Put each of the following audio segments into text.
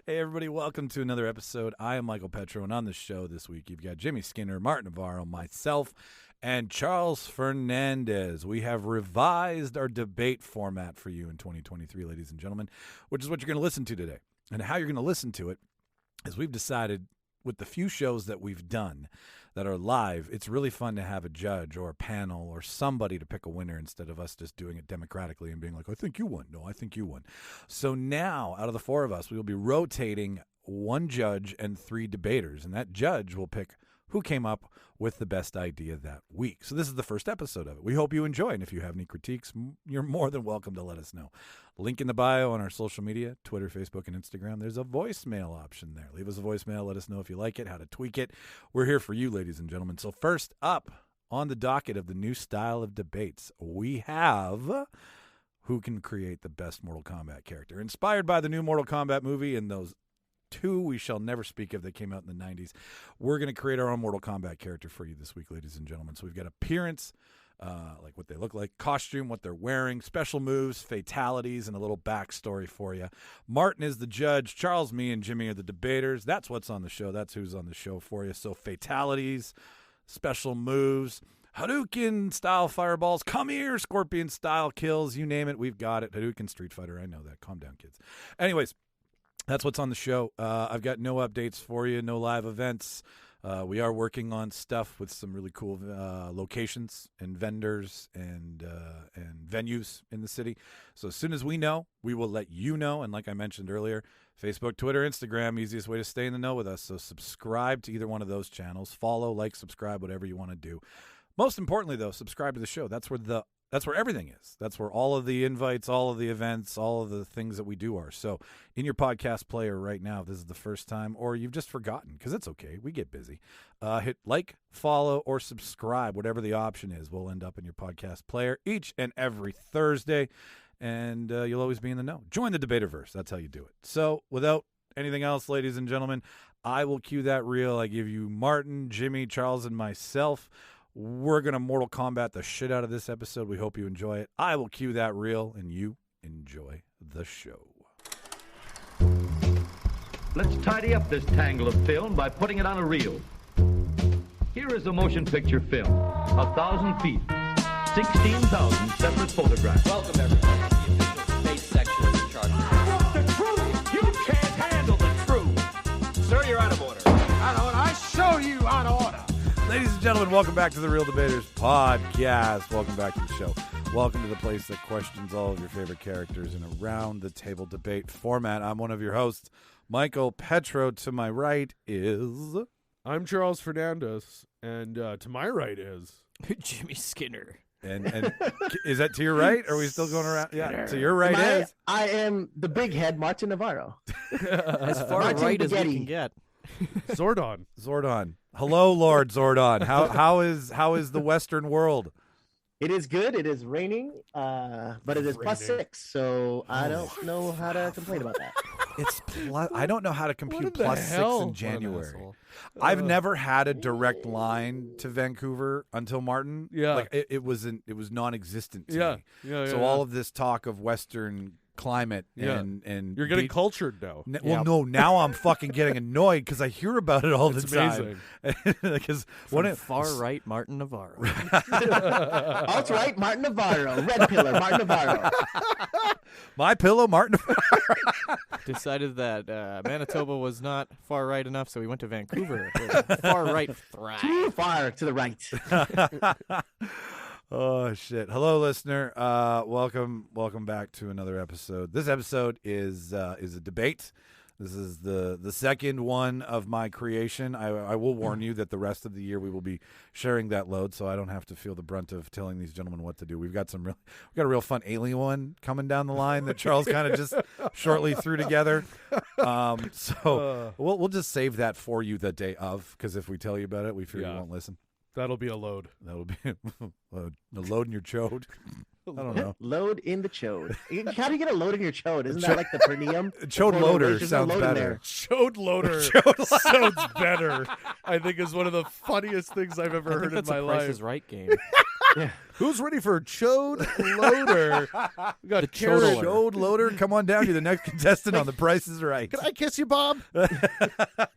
Hey, everybody, welcome to another episode. I am Michael Petrow, and on the show this week, you've got Jimmy Skinner, Martin Navarro, myself, and Charles Fernandes. We have revised our debate format for you in 2023, ladies and gentlemen, which is what you're going to listen to today. And how you're going to listen to it is we've decided with the few shows that we've done that are live, it's really fun to have a judge or a panel or somebody to pick a winner instead of us just doing it democratically and being like, I think you won. No, I think you won. So now, out of the four of us, we will be rotating one judge and three debaters, and that judge will pick who came up with the best idea that week. So this is the first episode of it. We hope you enjoy, and if you have any critiques, you're more than welcome to let us know. Link in the bio on our social media, Twitter, Facebook, and Instagram. There's a voicemail option there. Leave us a voicemail. Let us know if you like it, how to tweak it. We're here for you, ladies and gentlemen. So first up on the docket of the new style of debates, we have who can create the best Mortal Kombat character. Inspired by the new Mortal Kombat movie and those two we shall never speak of that came out in the 90s. We're going to create our own Mortal Kombat character for you this week, ladies and gentlemen. So we've got appearance, like what they look like, costume, what they're wearing, special moves, fatalities, and a little backstory for you. Martin is the judge. Charles, me, and Jimmy are the debaters. That's what's on the show. That's who's on the show for you. So fatalities, special moves, Hadouken-style fireballs, come here, Scorpion-style kills, you name it, we've got it. Hadouken Street Fighter, I know that. Calm down, kids. Anyways, that's what's on the show. I've got no updates for you, no live events. We are working on stuff with some really cool locations and vendors and venues in the city. So as soon as we know, we will let you know. And like I mentioned earlier, Facebook, Twitter, Instagram, easiest way to stay in the know with us. So subscribe to either one of those channels. Follow, like, subscribe, whatever you want to do. Most importantly, though, subscribe to the show. That's where everything is. That's where all of the invites, all of the events, all of the things that we do are. So in your podcast player right now, if this is the first time, or you've just forgotten, because it's okay. We get busy. Hit like, follow, or subscribe, whatever the option is. We'll end up in your podcast player each and every Thursday, and you'll always be in the know. Join the Debaterverse. That's how you do it. So without anything else, ladies and gentlemen, I will cue that reel. I give you Martin, Jimmy, Charles, and myself. We're going to Mortal Kombat the shit out of this episode. We hope you enjoy it. I will cue that reel, and you enjoy the show. Let's tidy up this tangle of film by putting it on a reel. Here is a motion picture film, 1,000 feet, 16,000 separate photographs. Welcome, everybody, to the official space section of the Charter. I want the truth! You can't handle the truth! Sir, you're out of order. Out of order. I show you out of order. Ladies and gentlemen, welcome back to the Real Debaters podcast. Welcome back to the show. Welcome to the place that questions all of your favorite characters in a round-the-table debate format. I'm one of your hosts, Michael Petrow. To my right is... I'm Charles Fernandes, and to my right is... Jimmy Skinner. And is that to your right? Are we still going around? Yeah, to your right is... I am the big head, Martin Navarro. As far right as we can get. Zordon. Hello, Lord Zordon. How is the Western world? It is good. It is raining, but it is +6, so I don't know how to complain about that. It's I don't know how to compute +6 in January. I've I've never had a direct line to Vancouver until Martin. Yeah, like it was non-existent to me. Yeah. So all of this talk of Western climate and you're getting cultured now. Well, no, now I'm fucking getting annoyed because I hear about it all the time. Because far right Martin Navarro, alt right Martin Navarro, red pillar Martin Navarro, my pillow Martin Navarro. decided that Manitoba was not far right enough, so we went to Vancouver. Far right thrive. too far to the right. Oh shit! Hello, listener. Welcome back to another episode. This episode is a debate. This is the second one of my creation. I will warn you that the rest of the year we will be sharing that load, so I don't have to feel the brunt of telling these gentlemen what to do. We've got a real fun alien one coming down the line that Charles kind of just shortly threw together. So we'll just save that for you the day of, because if we tell you about it, we fear you won't listen. That'll be a load. That'll be a load in your chode. I don't know. Load in the chode. How do you get a load in your chode? Isn't that like the perineum? Chode loader sounds better. Chode loader sounds better. I think is one of the funniest things I've ever heard in my life. Price is Right game. Who's ready for Chode Loader? We got The Karen. Chodeler. Chode Loader, come on down. You're the next contestant on The Price is Right. Can I kiss you, Bob?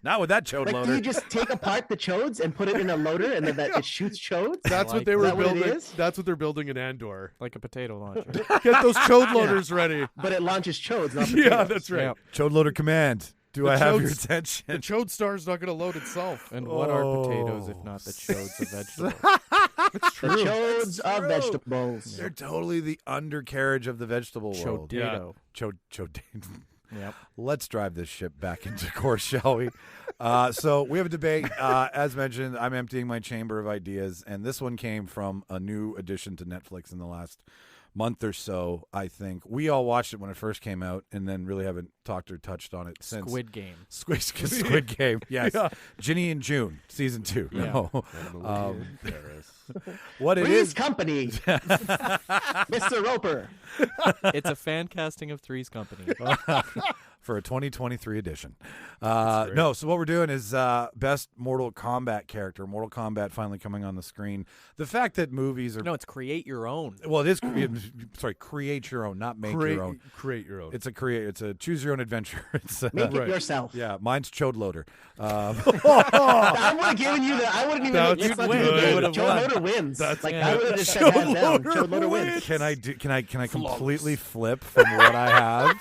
Not with that Chode Like, do Loader. you just take apart the chodes and put it in a loader, and then it shoots chodes? That's what like they that. were Is that what it building. is? That's what they're building in Andor. Like a potato launcher. Get those Chode Loaders ready. But it launches chodes, not potatoes. Yeah, that's right. Yep. Chode Loader command. Do The I have your Chodes- attention? The Chode Star's not going to load itself. And what are potatoes if not the chodes of vegetables? The chodes of vegetables. They're totally the undercarriage of the vegetable world. Chodato. Chode. Yep. Let's drive this ship back into course, shall we? So we have a debate. As mentioned, I'm emptying my chamber of ideas, and this one came from a new addition to Netflix in the last month or so, I think. We all watched it when it first came out and then really haven't talked or touched on it since. Squid Game. Squid Game, yes. Yeah. Ginny and June, season 2. Yeah. No. What it Three's is, Company. Mr. Roper. It's a fan casting of Three's Company. for a 2023 edition. great. No, so what we're doing is best Mortal Kombat character. Mortal Kombat finally coming on the screen. The fact that movies are... No, it's create your own. Well, it is... sorry, create your own, not make your own. Create your own. It's a choose your own adventure. It's Make it Right. yourself. yeah, mine's Chode Loader. I would have given you the. I wouldn't even. That's Let's not good. do the You game. would've Chode won. Loader wins. That's like yeah. I would have just said hands down. Chode Chode Loader wins. wins. Can I completely flip from what I have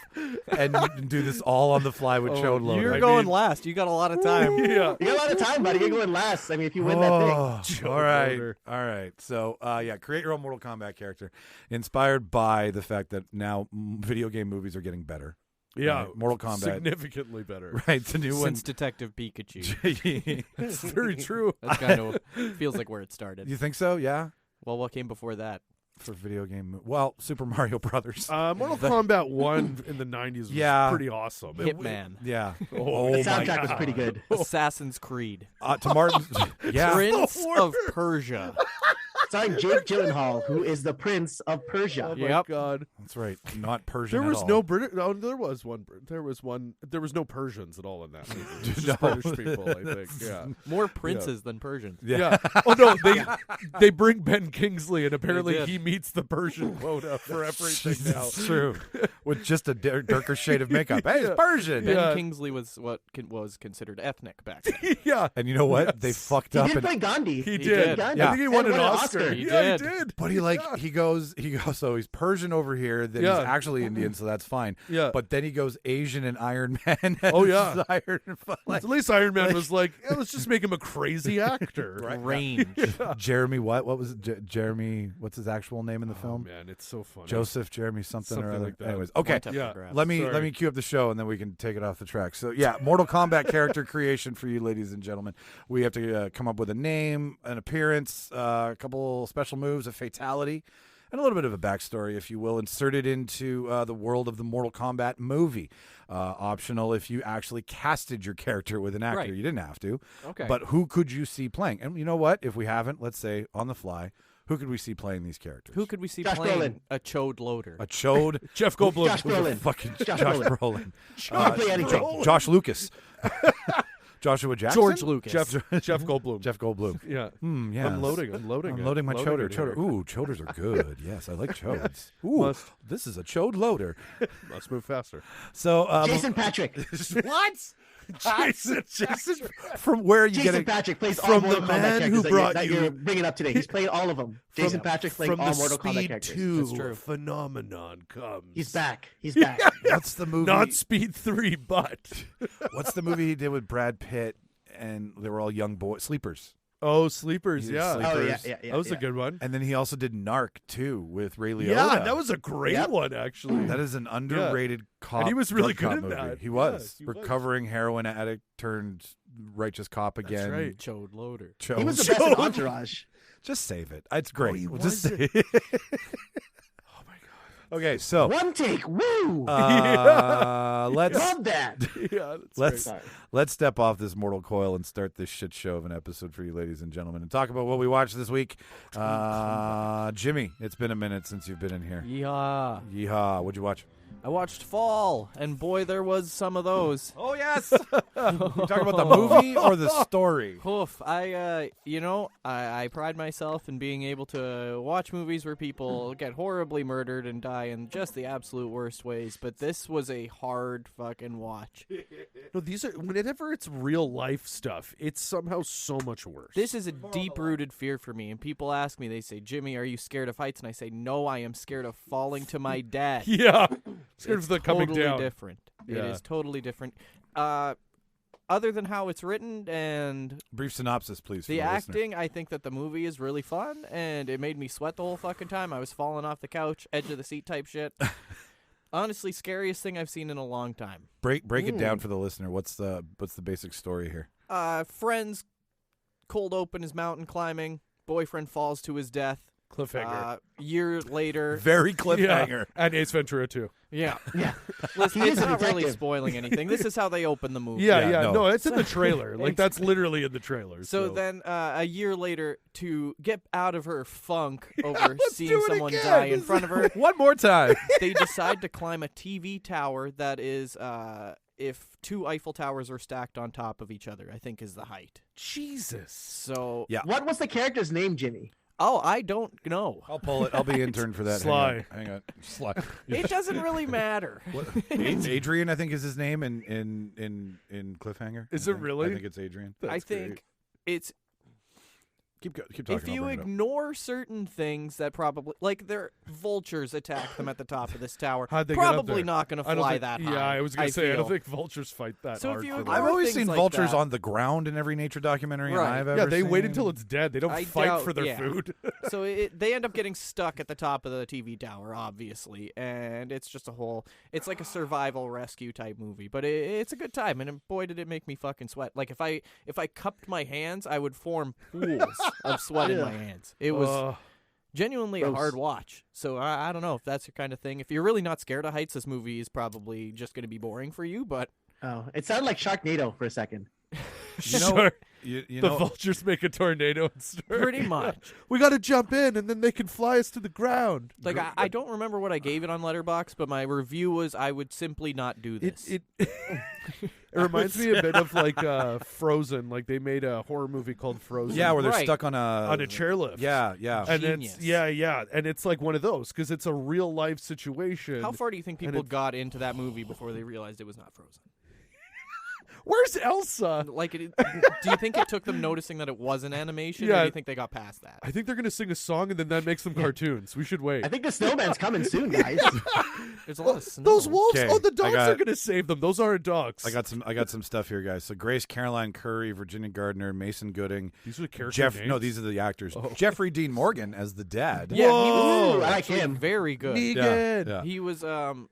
and do this all on the fly with Chode Loader? You're I going mean- last. You got a lot of time. yeah. You got a lot of time, buddy. You're going last. I mean, if you win that thing. Oh, all right, Loader. all right. So, create your own Mortal Kombat character, inspired by the fact that now video game movies are getting better. Yeah. Right? Mortal Kombat, Significantly better. right? The new one. Since Detective Pikachu. It's very true. That's kind of feels like where it started. You think so? Yeah, Well, what came before that? for video game. Well, Super Mario Brothers. Mortal Kombat 1 in the 90s was Yeah. pretty awesome. Hitman. Yeah. Oh, The my soundtrack was God. pretty good. Assassin's Creed. To Martin. Yeah. Prince of Persia. Starring Jake Gyllenhaal, who is the Prince of Persia. Oh my Yep. god. That's right. Not Persian. There at was all. no British. No, there was one. There was one. There was no Persians at all in that movie. It was just No. British people, I think. Yeah. More princes than Persians. Yeah. Oh no, they bring Ben Kingsley, and apparently did. he meets the Persian quota for everything now. It's true. With just a darker shade of makeup. Hey, it's Persian. Ben Yeah. Kingsley was what was considered ethnic back then. Yeah. And you know what? They fucked He up. did And play Gandhi. He did. did. Gandhi. Yeah. I think he won And an won an Oscar. Oscar. He Yeah, did. he did. But he he goes. So he's Persian over here. Then Yeah. he's actually Indian, so that's fine. Yeah. But then he goes Asian and Iron Man. Oh, yeah. Iron like, At least Iron Man was like, yeah, let's just make him a crazy actor. Range. Jeremy. What was it? Jeremy? What's his actual name in the Oh film? man, it's so funny. Joseph Jeremy something or Something other. like that. Anyways, okay. One tough Yeah. to grab. Let me Sorry. cue up the show and then we can take it off the track. So yeah, Mortal Kombat character creation for you, ladies and gentlemen. We have to come up with a name, an appearance, a couple special moves, a fatality, and a little bit of a backstory, if you will, inserted into the world of the Mortal Kombat movie. Optional if you actually casted your character with an actor. Right. You didn't have to. Okay. But who could you see playing? And you know what? If we haven't, let's say on the fly, who could we see playing these characters? Who could we see Josh playing Brolin. a chode loader? A Chode. Jeff Goldblum. Josh Brolin. Fucking Josh Josh Brolin. Brolin. Play anything. Josh Lucas. Joshua Jackson. George Lucas. Jeff Goldblum. Jeff Goldblum. Yeah. Yeah. I'm loading it Loading my Loading choder. it Choder. here. Ooh, choders are good. Yes, I like chodes. Ooh, Must. this is a chode loader. Let's move faster. So, Jason Patrick. what? Jason from where are you Jason getting? Patrick plays all from Mortal the Kombat man characters who that brought you're you- bringing up today. He's played all of them. Jason Patrick playing From all the Mortal Kombat Speed characters. 2 That's true. phenomenon comes. He's back. He's back. What's the movie? Not Speed 3, but. What's the movie he did with Brad Pitt? And they were all young boys. Sleepers. Oh, Sleepers, He did yeah. Sleepers. Oh yeah. That was a good one. And then he also did Narc too with Ray Liotta. Yeah, that was a great Yep. one, actually. That is an underrated cop. And he was really drug good cop in movie. that. He Yeah, was he was. recovering heroin addict turned righteous cop again. right. Chode loader. Cho- He was the best in Entourage. Just save it. It's great. he We'll just was. say it. Oh my god. Okay, so One take. Woo! let's Love that. Yeah, that's let's Sorry. let's step off this mortal coil and start this shit show of an episode for you, ladies and gentlemen, and talk about what we watched this week. Jimmy, it's been a minute since you've been in here. Yeah. Yeehaw! What'd you watch? I watched Fall, and boy, there was some of those. Oh yes. You talking about the movie or the story? Oof, I pride myself in being able to watch movies where people get horribly murdered and die in just the absolute worst ways, but this was a hard fucking watch. No, these are whenever it's real life stuff, it's somehow so much worse. This is a deep-rooted fear for me, and people ask me, they say, Jimmy, are you scared of heights? And I say, no, I am scared of falling to my death. Yeah. Scared It's of the coming totally down. different. It Yeah. is totally different. Other than how it's written and Brief synopsis, please. For the listener. acting, I think that the movie is really fun, and it made me sweat the whole fucking time. I was falling off the couch, edge of the seat type shit. Honestly, scariest thing I've seen in a long time. Break it down for the listener. What's the basic story here? Friends cold open is mountain climbing. Boyfriend falls to his death. Cliffhanger. Year later. Very cliffhanger. Yeah. And Ace Ventura too. Yeah. Yeah. Listen, He it's is a not really detective. spoiling anything. This is how they open the movie. Yeah, Yeah, yeah. no. No, it's in the trailer. Like that's literally in the trailer. So then, a year later, to get out of her funk over let's seeing do it someone again. die in front of her, One more time. they decide to climb a TV tower that is, if 2 Eiffel Towers are stacked on top of each other, I think is the height. Jesus. So, Yeah. What was the character's name, Jimmy? oh, I don't know. I'll pull it. I'll be intern for that. Sly. Hang on. Sly. It doesn't really matter. What? Adrian, I think, is his name in Cliffhanger. Is I it think. really? I think it's Adrian. I think it's Keep talking. if I'll you bring it up. ignore certain things that probably like their vultures attack them at the top of this tower, How'd they get up probably there? not going to I don't fly think, that yeah, high. I was gonna say I don't feel. think vultures fight that So if hard. you for ignore I've that. always things seen like vultures that. on the ground in every nature documentary Right. I've ever Yeah, they seen. wait until it's dead. They don't I fight doubt- for their yeah. food. So they end up getting stuck at the top of the TV tower, obviously, and it's just it's like a survival rescue type movie, but it's a good time, and boy, did it make me fucking sweat. Like if I cupped my hands, I would form pools of sweat in my hands. It was genuinely a Gross. hard watch. So I don't know if that's your kind of thing. If you're really not scared of heights, this movie is probably just going to be boring for you, but Oh, it sounded like Sharknado for a second. You know, Sure. you The know, vultures make a tornado and start. pretty much. We got to jump in, and then they can fly us to the ground. Like I don't remember what I gave it on Letterboxd, but my review was I would simply not do this. It it reminds me a bit of like Frozen. Like they made a horror movie called Frozen. yeah, where they're Right. stuck on on a chairlift. Yeah, yeah. And Genius. it's yeah, and it's like one of those because it's a real life situation. How far do you think and people it- got into that movie before they realized it was not Frozen? Where's Elsa? Like, do you think it took them noticing that it was an animation, or Yeah. do you think they got past that? I think they're gonna sing a song and then that makes them cartoons. We should wait. I think the snowman's coming soon, guys. There's a lot of snow. Those wolves! Okay, Oh, the I dogs got- are gonna save them. Those aren't dogs. I got some stuff here, guys. So Grace Caroline Curry, Virginia Gardner, Mason Gooding, These are the character names. No, these are the actors. Jeffrey Dean Morgan as the dad. Yeah, he Whoa, was I like actually him. very good. Negan. Yeah. He was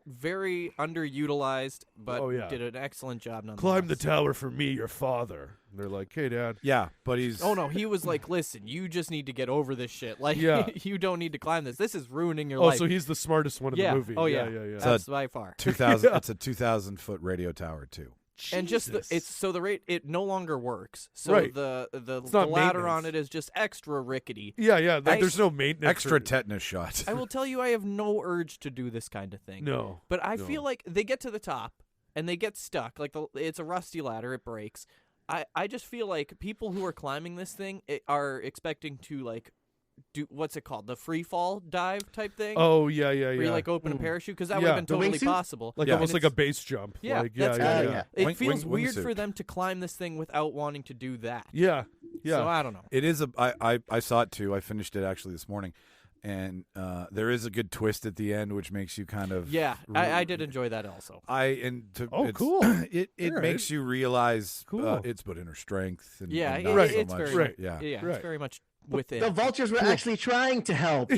very underutilized, but Oh, yeah. did an excellent job nonetheless. Climb the tower for me, your father. And they're like, hey, Dad. Yeah, but he's Oh no, he was like, listen, you just need to get over this shit. Like, Yeah. you don't need to climb this. This is ruining your Oh, life. so he's the smartest one in yeah. the movie. Oh yeah. yeah. That's by far. 2000. Yeah. It's a 2,000-foot radio tower too. And just Jesus. it's so the rate it no longer works. So Right. the not ladder on maintenance. it is just extra rickety. Yeah. Like, I- there's no maintenance. Extra or- tetanus shot. I will tell you, I have no urge to do this kind of thing. No. But I No. feel like they get to the top and they get stuck. Like it's a rusty ladder, it breaks. I just feel like people who are climbing this thing are expecting to like do what's it called, the free fall dive type thing. Oh, yeah. Where you like open a parachute because that would Yeah. have been The totally wingsuit? possible. Like Yeah. almost And like a it's- base jump. Yeah, Like, that's yeah. yeah. It Wing- feels wing- weird for wingsuit. them to climb this thing without wanting to do that. Yeah. So I don't know. It is I saw it too. I finished it actually this morning, and there is a good twist at the end, which makes you kind of Yeah, I did enjoy that also. Oh, cool. It All right. makes you realize Cool. it's but inner strength. And, Yeah, and it- not Right. so it's much. very Right. Yeah. Yeah, Right. it's very much within. The vultures were actually trying to help,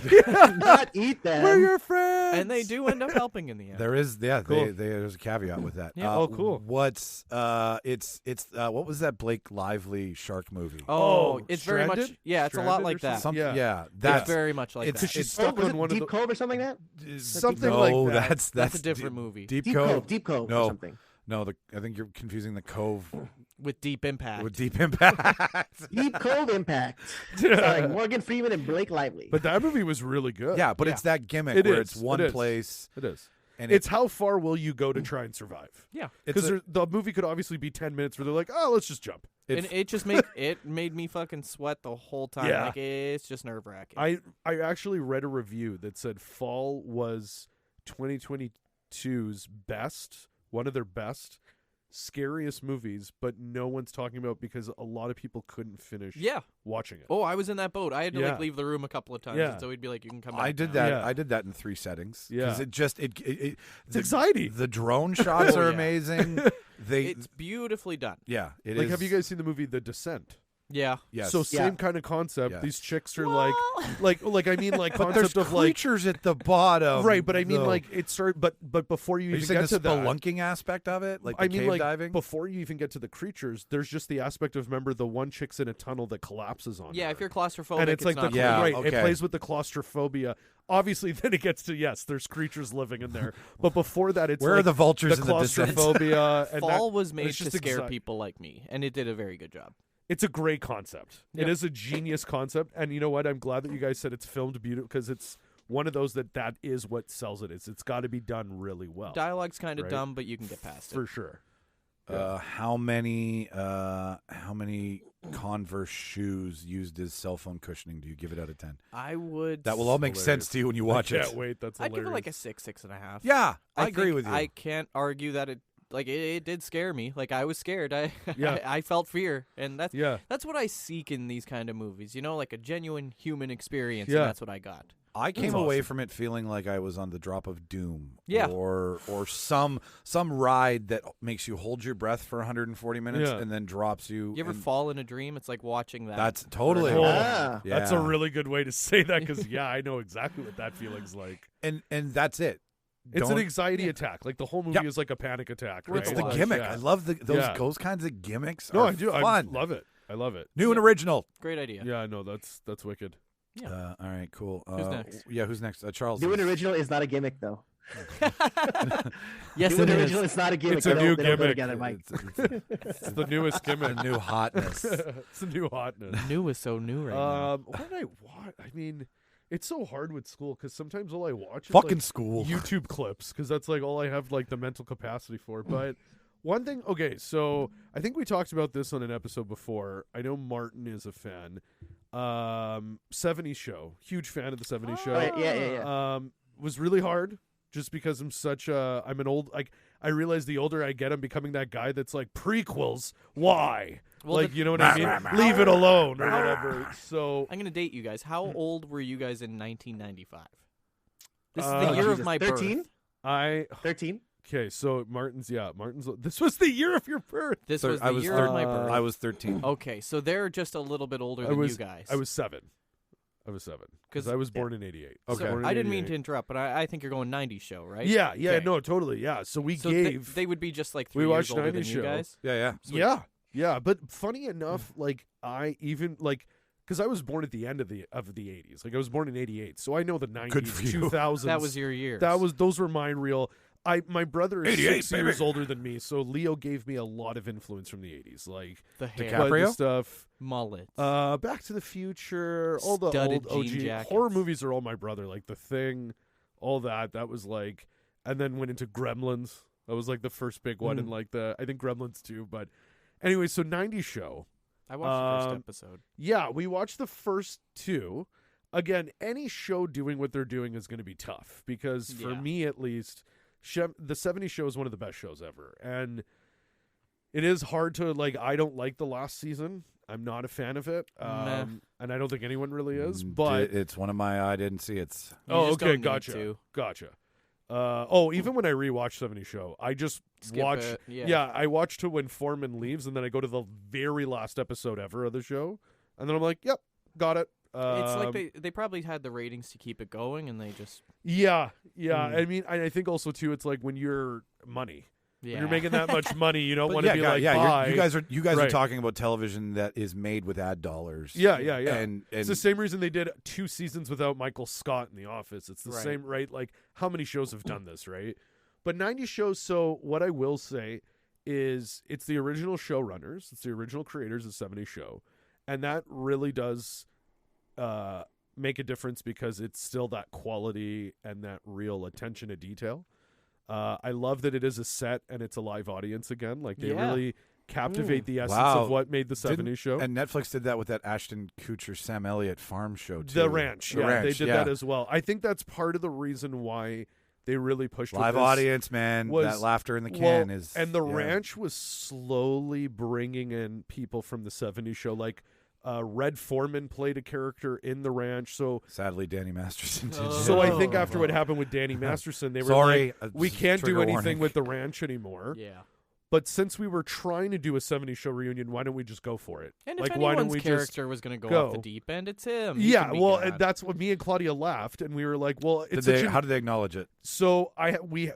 not eat them. We're your friends. And they do end up helping in the end. There is, Cool. there's a caveat with that. Yeah. Oh, cool. What's it's what was that Blake Lively shark movie? Oh, Oh, it's very much. Stranded? Yeah, it's a lot Stranded like or that. something? Yeah, It's that's very much like It's that. because she's Oh, stuck was on it one Deep of the Cove or something like something no, like that. that's a different movie. Deep that? Cove. Deep Cove No. or something. No, I think you're confusing the Cove With Deep Impact. with Deep Impact. Deep Cove Impact. Starring Morgan Freeman and Blake Lively. But that movie was really good. Yeah, but it's that gimmick It where is. it's one It is. place. It is. And it's how far will you go to try and survive? Yeah. Because the movie could obviously be 10 minutes where they're like, oh, let's just jump. And it just made me fucking sweat the whole time. Yeah. Like, it's just nerve-wracking. I actually read a review that said Fall was 2022's best, one of their best, scariest movies, but no one's talking about because a lot of people couldn't finish watching it. Oh, I was in that boat. I had to like leave the room a couple of times, Yeah. and so he'd be like, "You can come back." I did now. that. Yeah. I did that in 3 settings. Yeah. Because it's anxiety. The drone shots Oh, are yeah. amazing. It's beautifully done. Yeah, it Like, is. have you guys seen the movie The Descent? Yeah. Yes. So same Yeah. kind of concept. Yes. These chicks are like I mean like but there's concept of like creatures at the bottom. right, but I mean though. like it started. But before you Are you even saying get the to that, spelunking aspect of it, like the I mean cave like diving? before you even get to the creatures, there's just the aspect of remember the one chick's in a tunnel that collapses on Yeah, her. if you're claustrophobic, and it's like not the Yeah, right. okay. It plays with the claustrophobia. Obviously, then it gets to yes, there's creatures living in there. But before that, it's Where like are the vultures the in the Descent? claustrophobia. And Fall that, was made it's to just scare exi- people like me, and it did a very good job. It's a great concept. It Yep. is a genius concept, and you know what? I'm glad that you guys said it's filmed beautiful because it's one of those that is what sells it. It's got to be done really well Dialogue's kind of Right. dumb, but you can get past for it. sure. How many Converse shoes used as cell phone cushioning do you give it out of 10? I would. That will all make hilarious. sense to you when you watch I it. can't wait. That's I'd give hilarious. it like a 6, 6.5. Yeah, I agree think with you. I can't argue that it did scare me. Like, I was scared. Yeah. I felt fear, and Yeah. that's what I seek in these kind of movies. You know, like a genuine human experience. Yeah. And that's what I got. I came That's away awesome. from it feeling like I was on the drop of doom. Yeah. Or some ride that makes you hold your breath for 140 minutes Yeah. and then drops you. You ever and fall in a dream? It's like watching that. That's totally. Oh, Yeah. That's a Yeah. really good way to say that because I know exactly what that feeling's like. And that's it. It's an Don't- anxiety attack. Like the whole movie Yep. is like a panic attack. It's right? the Like, gimmick. yeah. I love Yeah. those kinds of gimmicks. No, are I do. I Fun. love it. I love it. New and original. Great idea. Yeah, no, that's wicked. Yeah. All right, cool. Who's next? Yeah, who's next? Charles. New and original is not a gimmick, though. Yes, New it and is. original is not a gimmick. It's a They don't- new they don't go gimmick. together, Mike. It's the newest gimmick. The new hotness. It's the new hotness. New is so new right now. What did I watch? I mean, it's so hard with school because sometimes all I watch is Fucking like, school. YouTube clips because that's like all I have like the mental capacity for. But one thing, okay, so I think we talked about this on an episode before. I know Martin is a fan. 70s Show, huge fan of the 70s Show. Oh, yeah. Was really hard just because I'm an old like. I realize the older I get, I'm becoming that guy that's like prequels. Why? Well, like you know what I mean? Leave it alone or whatever. So I'm going to date you guys. How old were you guys in 1995? This is Oh, the year of Jesus. my 13? birth. 13? Okay, so Martin's. This was the year of your birth. This was the year of my birth. I was 13. Okay, so they're just a little bit older than you guys. I was 7. Because I was born in '88. Okay. So I didn't mean to interrupt, but I think you're going 90s show, right? Yeah, Okay. no, totally, yeah. So we So gave. they would be just like We 3 years watched older than 90s you show. guys. Yeah. Yeah. But funny enough, like I even like because I was born at the end of the '80s. Like I was born in '88, so I know the '90s, Good for you. 2000s. That was your year. Those were mine real. My brother is 88, 6 years baby. older than me, so Leo gave me a lot of influence from the '80s, like the hair, DiCaprio? quite the stuff. mullets. Back to the Future, all the Studded old jean OG jackets. horror movies are all my brother. Like The Thing, all that. That was like, and then went into Gremlins. That was like the first big one, and like I think Gremlins too. But anyway, so '90s Show. I watched the first episode. Yeah, we watched the first 2. Again, any show doing what they're doing is going to be tough because for Yeah. me at least, the '70s Show is one of the best shows ever, and it is hard to like. I don't like the last season. I'm not a fan of it, Meh. and I don't think anyone really is. But it's one of my I didn't see it. You oh, just okay, don't need to. gotcha. Even when I rewatch '70s Show, I just Skip watch. it, yeah. I watch to when Foreman leaves, and then I go to the very last episode ever of the show, and then I'm like, "Yep, got it." It's like they probably had the ratings to keep it going, and they just Yeah. I mean, I think also too, it's like when you're money, when you're making that much money, you don't want to be like, buy. you guys are Right. talking about television that is made with ad dollars. Yeah. And It's the same reason they did 2 seasons without Michael Scott in The Office. It's the Right. same, right? Like, how many shows have done this, right? But 90s shows, so what I will say is it's the original showrunners, it's the original creators of 70s Show, and that really does make a difference because it's still that quality and that real attention to detail. I love that it is a set and it's a live audience again. Like they Yeah. really captivate the essence Wow. of what made the 70s show. And Netflix did that with that Ashton Kutcher, Sam Elliott farm show too. The Ranch. The Yeah, Ranch, they did yeah. that as well. I think that's part of the reason why they really pushed with Live this. audience, man. was- That laughter in the can Well, is. and the yeah. Ranch was slowly bringing in people from the 70s show. Like Red Foreman played a character in the Ranch. So Sadly, Danny Masterson did. so I think Oh. after what happened with Danny Masterson, they were Sorry, like, we can't do trigger anything warning. with the Ranch anymore. Yeah. But since we were trying to do a 70s show reunion, why don't we just go for it? And like, if why don't anyone's we just character was going to go? off the deep end, it's him. He Yeah, can be well, God. and that's what me and Claudia laughed, and we were like, "Well, Did it's they, such an how did they acknowledge it? So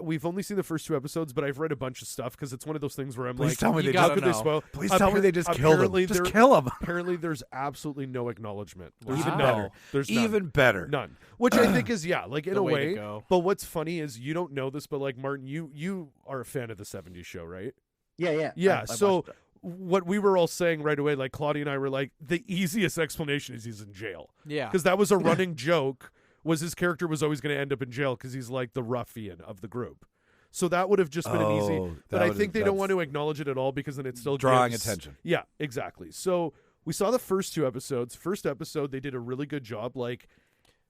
we've only seen the first 2 episodes, but I've read a bunch of stuff because it's one of those things where I'm Please like, tell me you they gotta just. could they know. spoil? Please tell me they just killed him. apparently Just there- kill him. Apparently, there's absolutely no acknowledgement. There's Even none. better. There's none. Even better. None. Which I think is like in The a way to way. go. But what's funny is you don't know this, but like Martin, you are a fan of the 70s show, right? Yeah. Yeah. I So watched it. what we were all saying right away, like Claudia and I were like, the easiest explanation is he's in jail. Yeah. Because that was a running joke, was his character was always going to end up in jail because he's like the ruffian of the group. So that would have just been an easy. Oh, But that I would- think they don't that's want to acknowledge it at all because then it still drawing gives- attention. Yeah, exactly. So we saw the first 2 episodes. First episode, they did a really good job. Like,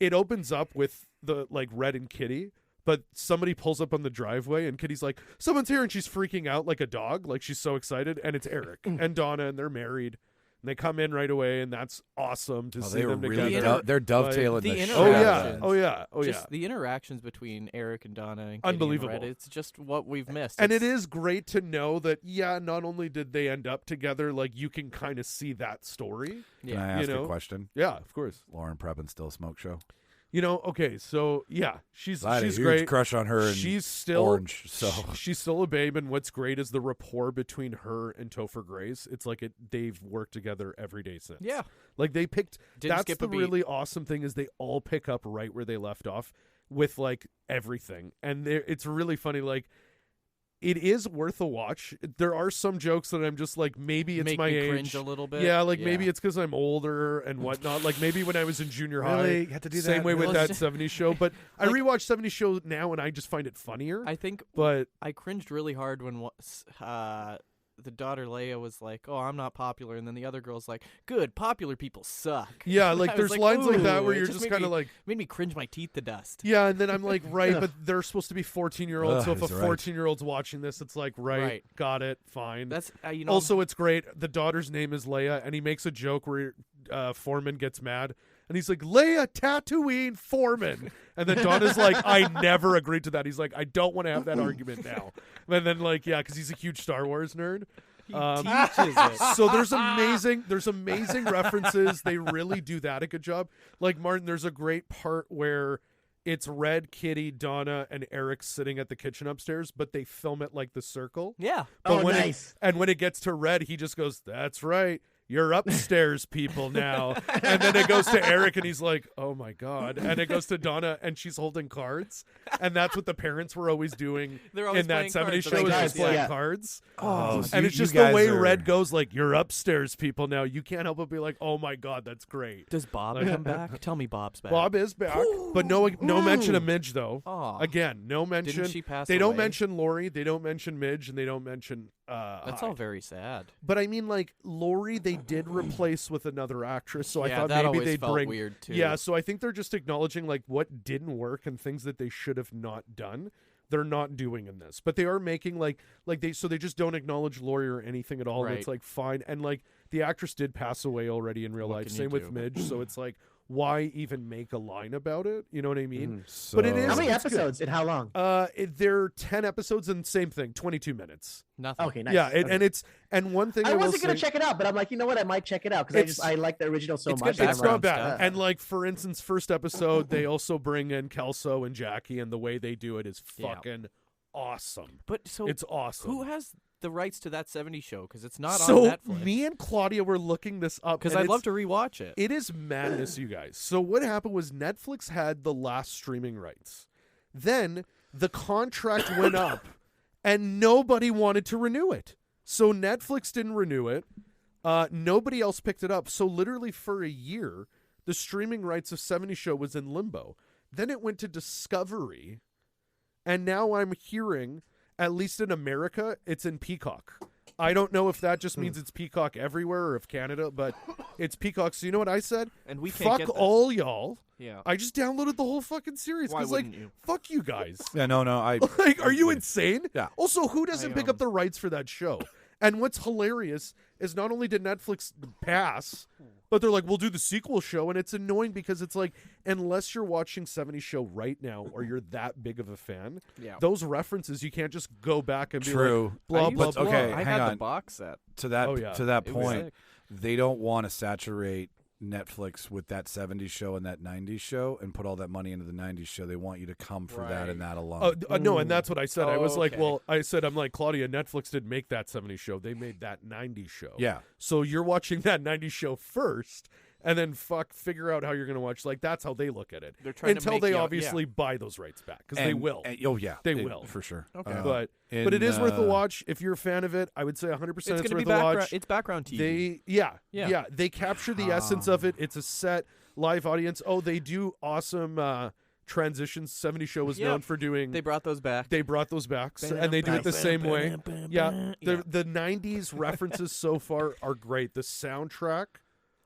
it opens up with the like Red and Kitty, but somebody pulls up on the driveway and Kitty's like, "Someone's here," and she's freaking out like a dog, like she's so excited. And it's Eric and Donna, and they're married. And they come in right away, and that's awesome to Oh, see they were them really. together. They're dovetailing The the shit Oh out yeah, of it. oh yeah, oh just yeah. the interactions between Eric and Donna and Kitty Unbelievable. And Red, it's just what we've missed. And it It's- is great to know that, yeah, not only did they end up together, like you can kind of see that story. Can I Yeah. ask know? a question? Yeah, of course. Lauren Prepin still a smoke show. Okay, so yeah, she's I had a she's huge great. crush on her. And She's still Orange. So she's still a babe, and what's great is the rapport between her and Topher Grace. It's like they've worked together every day since. Yeah. Like they picked. Didn't that's skip the a beat. really awesome thing is they all pick up right where they left off with like everything, and it's really funny. Like, it is worth a watch. There are some jokes that I'm just like, maybe it's Make my me age. cringe a little bit. Yeah, like maybe it's because I'm older and whatnot. Like maybe when I was in junior high, Really? You had to do same that? way with Really? that 70s show. But I Like- rewatch 70s show now and I just find it funnier. I think but I cringed really hard when the daughter Leia was like, "Oh, I'm not popular," and then the other girl's like, "Good, popular people suck." yeah, I like was there's like, lines like that "Ooh," where it you're just just made kind of me- like, made me cringe my teeth to dust. yeah, and then I'm like, right, but they're supposed to be 14-year-olds. So if a He's right. 14-year-old's watching this, it's like, right, got it, fine. That's you know. Also, it's great. The daughter's name is Leia, and he makes a joke where Foreman gets mad, and he's like, Leia Tatooine Foreman. And then Donna's like, I never agreed to that. He's like, I don't want to have that argument now. And then, like, yeah, because he's a huge Star Wars nerd. he teaches it. So there's amazing references. They really do that a good job. Like, Martin, there's a great part where it's Red, Kitty, Donna, and Eric sitting at the kitchen upstairs, but they film it like the circle. Yeah. But Oh, when nice. when it gets to Red, he just goes, "That's right. You're upstairs people now." And then it goes to Eric and he's like, "Oh my God." And it goes to Donna and she's holding cards. And that's what the parents were always doing They're always in that playing 70s cards. show Playing is cards, just playing yeah. cards. Oh, so And you- it's just you the guys way are- Red goes like, "You're upstairs people now." You can't help but be like, "Oh my God, that's great." Does Bob come back? Tell me Bob's back. Bob is back, but no mention of Midge though. Aw. Again, no mention. Didn't she pass They don't away? mention Lori. They don't mention Midge, and they don't mention. That's Hyde. all very sad. But I mean, like Lori, they did replace with another actress, so I Yeah, thought that maybe always they'd felt bring. weird, too. Yeah, so I think they're just acknowledging like what didn't work and things that they should have not done. They're not doing in this, but they are making like they just don't acknowledge Lori or anything at all. And it's Right. like fine, and like the actress did pass away already in real What life. can you Same with do? Midge, so it's like why even make a line about it? You know what I mean? So, But it is- How many it's good. episodes and how long? They're 10 episodes and same thing, 22 minutes. Nothing. Okay, nice. Yeah, Okay. and one thing I will wasn't gonna say- check it out, but I'm like, you know what? I might check it out because It's- I like the original so it's much. good It's and I'm not bad. stuff. And like for instance, first episode, they also bring in Kelso and Jackie, and the way they do it is Yeah. fucking awesome. But so It's awesome. who has the rights to that 70s show? Because it's not so on Netflix. me and Claudia were looking this up Because and I'd love it's- to rewatch it. It is madness, you guys. So what happened was Netflix had the last streaming rights. Then the contract went up, and nobody wanted to renew it. So Netflix didn't renew it. Nobody else picked it up. So literally for a year, the streaming rights of 70 Show was in limbo. Then it went to Discovery, And now I'm hearing, at least in America, it's in Peacock. I don't know if that just means it's Peacock everywhere or if Canada, but it's Peacock. So you know what I said? And we can't fuck get that. all y'all. Yeah. I just downloaded the whole fucking series Why because, wouldn't you? fuck you guys. Yeah, no, I Like, are you insane? Yeah. Also, who doesn't pick up the rights for that show? And what's hilarious is not only did Netflix pass, but they're like, we'll do the sequel show. And it's annoying because it's like, unless you're watching 70 Show right now or you're that big of a fan, those references, you can't just go back and be True. like, blah, blah, used blah. to- Okay, I hang had on. the box set. to that Oh, yeah. to that It was point, sick. they don't want to saturate Netflix with that 70s show and that 90s show and put all that money into the 90s show. They want you to come for that and that alone. No, and that's what I said. I was like, Okay. well, I'm like, Claudia, Netflix didn't make that 70s show. They made that 90s show. Yeah. So you're watching that 90s show first, and then figure out how you're going to watch. Like, that's how they look at it. They're trying to Until make they you- obviously buy those rights back, because they will. Oh, yeah. They will. For sure. Okay. But in, it is worth a watch. If you're a fan of it, I would say 100% It's it's going to worth be a background. watch. It's background TV. Yeah. They capture the essence of it. It's a set live audience. Oh, they do awesome transitions. 70 Show was known for doing. They brought those back. They brought those back, and they do it the same way. Yeah, the 90s references so far are great. The soundtrack,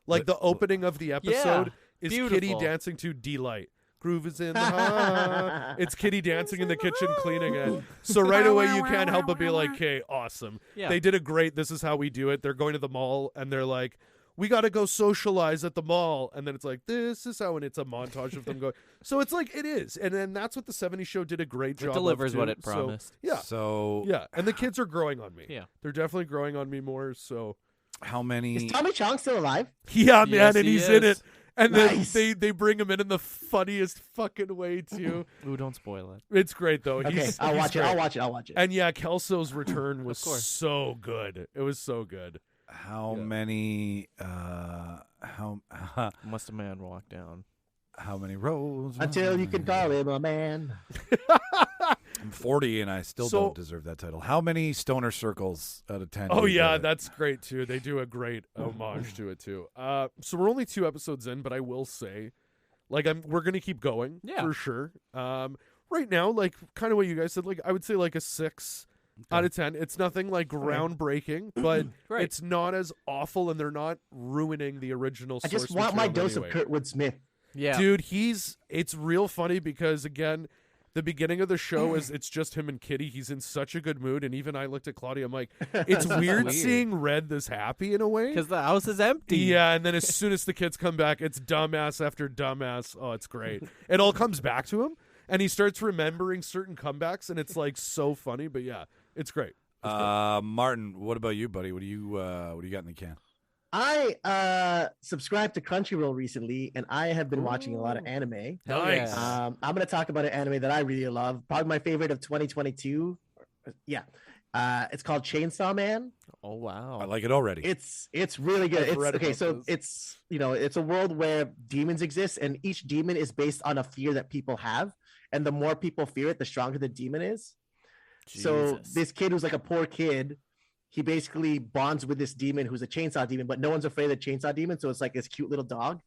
like the opening of the episode, is beautiful. Kitty dancing to Delight. Groove is in the heart. It's Kitty dancing in the kitchen, cleaning it. So right away, you can't help but be like, okay, awesome. Yeah. They did a great, this is how we do it. They're going to the mall, and they're like, we got to go socialize at the mall. And then it's like, this is how, and it's a montage of them going. So it's like, it is. And then that's what the 70s Show did a great job It delivers of, what too. it promised. So, yeah. So Yeah, and the kids are growing on me. Yeah. They're definitely growing on me more, so. how many? Is Tommy Chong still alive? Yeah, man, Yes, and he he's in is. it. And Nice. then they bring him in the funniest fucking way, too. Ooh, don't spoil it. It's great, though. Okay, He's I'll watch it. great. I'll watch it. And yeah, Kelso's return was course. so good. It was so good. How Yeah. many? How Must a man walk down? how many rows? Until you can call him a man. I'm 40 and I still So- don't deserve that title. How many stoner circles out of 10? Oh do you yeah, give it? that's great too. They do a great homage to it too. So we're only 2 episodes in, but I will say, like, we're gonna keep going for sure. Right now, like, kind of what you guys said, like, I would say like a 6 out of 10. It's nothing like groundbreaking, but Right. it's not as awful, and they're not ruining the original. I just source want my material dose anyway. of Kurtwood Smith. Yeah. Dude, it's real funny because, again, the beginning of the show is it's just him and Kitty. He's in such a good mood, and even I looked at Claudia. I'm like, it's weird seeing Red this happy in a way. Because the house is empty. Yeah, and then as soon as the kids come back, it's dumbass after dumbass. Oh, it's great. It all comes back to him, and he starts remembering certain comebacks, and it's like so funny. But yeah, it's great. Martin, what about you, buddy? What do you got in the can? I subscribed to Crunchyroll recently, and I have been watching a lot of anime. Hell Nice. yeah. I'm going to talk about an anime that I really love. Probably my favorite of 2022. Yeah. It's called Chainsaw Man. Oh wow. I like it already. It's really good. I've It's read okay. about So this. it's it's a world where demons exist, and each demon is based on a fear that people have, and the more people fear it, the stronger the demon is. So Jesus. this kid who's like a poor kid, he basically bonds with this demon who's a chainsaw demon, but no one's afraid of the chainsaw demon. So it's like this cute little dog.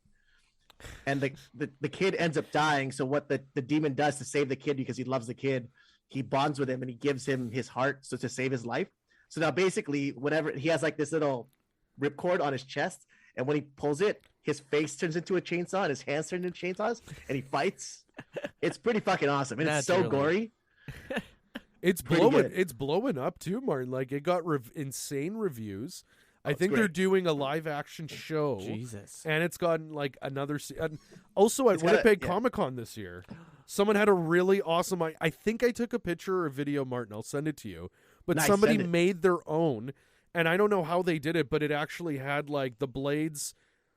And the kid ends up dying. So what the demon does to save the kid, because he loves the kid, he bonds with him and he gives him his heart so to save his life. So now basically, whenever he has like this little ripcord on his chest, and when he pulls it, his face turns into a chainsaw and his hands turn into chainsaws, and he fights. It's pretty fucking awesome. And it's so Naturally. gory. It's Pretty blowing. good. It's blowing up too, Martin. Like, it got insane reviews. I it's think they're great. doing a live action show. Jesus. And it's gotten like another. And also at It's got a- Winnipeg yeah. Comic Con this year, someone had a really awesome. I think I took a picture or a video, Martin. I'll send it to you. But Nice, somebody send it. made their own, and I don't know how they did it, but it actually had like the blades,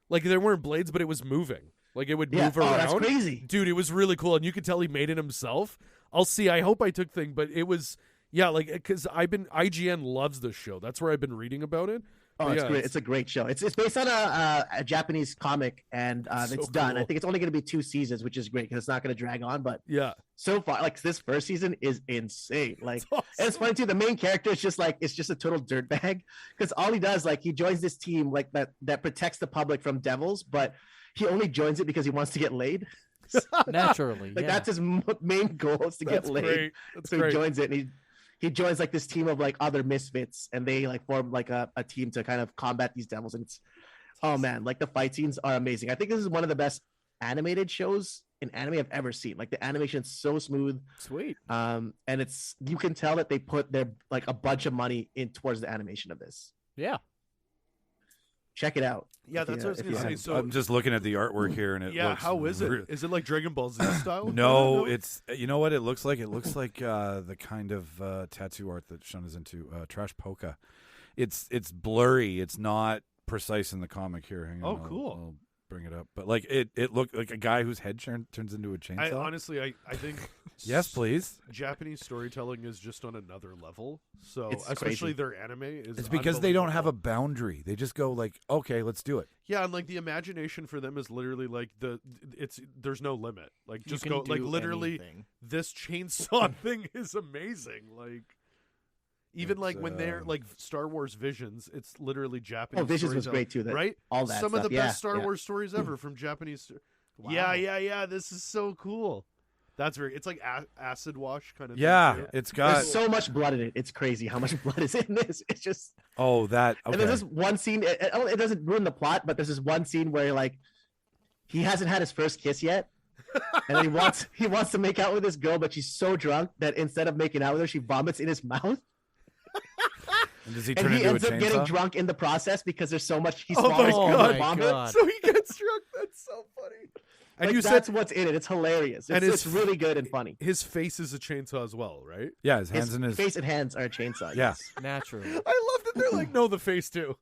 like there weren't blades, but it was moving. Like it would Yeah. move Oh, around. that's crazy. Dude, it was really cool, and you could tell he made it himself. I'll see. I hope I took thing, but it was like because IGN loves this show. That's where I've been reading about it. Oh, But it's yeah, great. It's a great show. It's based on a Japanese comic, and So it's done. I cool. think it's only going to be 2 seasons, which is great because it's not going to drag on. But yeah. so far, like this first season is insane. Like, It's awesome. and it's funny too. The main character is just like it's just a total dirtbag because all he does, like, he joins this team like that protects the public from devils, but he only joins it because he wants to get laid. girls. Naturally, Like yeah. that's his main goal is to get That's laid. great. That's So great. he joins it, and he joins like this team of like other misfits, and they like form like a team to kind of combat these devils. And it's, oh man, like the fight scenes are amazing. I think this is one of the best animated shows in anime I've ever seen. Like the animation is so smooth. Sweet. And it's, you can tell that they put their like a bunch of money in towards the animation of this. Yeah. Check it out. Yeah, if that's you- what I was if gonna you say. haven't. So I'm just looking at the artwork here, and it yeah, looks how is it? real- Is it like Dragon Ball Z style? No, it's you know what it looks like. It looks like the kind of tattoo art that Sean is into, trash polka. It's blurry. It's not precise in the comic here. Hang on, Oh, cool. I'll bring it up. But like it looked like a guy whose head turns into a chainsaw. I think Yes, please. Japanese storytelling is just on another level. So It's especially crazy. their anime is It's because they don't have a unbelievable. boundary. They just go like, okay, let's do it. Yeah, and like the imagination for them is literally like there's no limit. Like You just can go like do literally anything. this chainsaw thing is amazing. Like even It's, like when they're like Star Wars Visions, it's literally Japanese. Oh, Visions was storytelling, great too. That, right? all that Some of stuff. the Yeah, best Star yeah. Wars stories ever from Japanese. Wow. Yeah. This is so cool. That's very. It's like acid wash kind of. Yeah, thing too. it's got. There's so much blood in it. It's crazy how much blood is in this. It's just. Oh, that. And Okay. there's this one scene. It doesn't ruin the plot, but there's this one scene where like he hasn't had his first kiss yet, and then he wants to make out with this girl, but she's so drunk that instead of making out with her, she vomits in his mouth, And does he and turn he into a ends up getting chainsaw? drunk in the process because there's so much. He Oh my swallows all the God. vomit. God. So he gets drunk. That's so funny. And Like, you that's said what's in it. It's hilarious. And It's his- really good and funny. his face is a chainsaw as well, right? Yeah, his hands His in his. face and hands are a chainsaw. Yeah. Yes. Naturally. I love that they're like, no, the face too.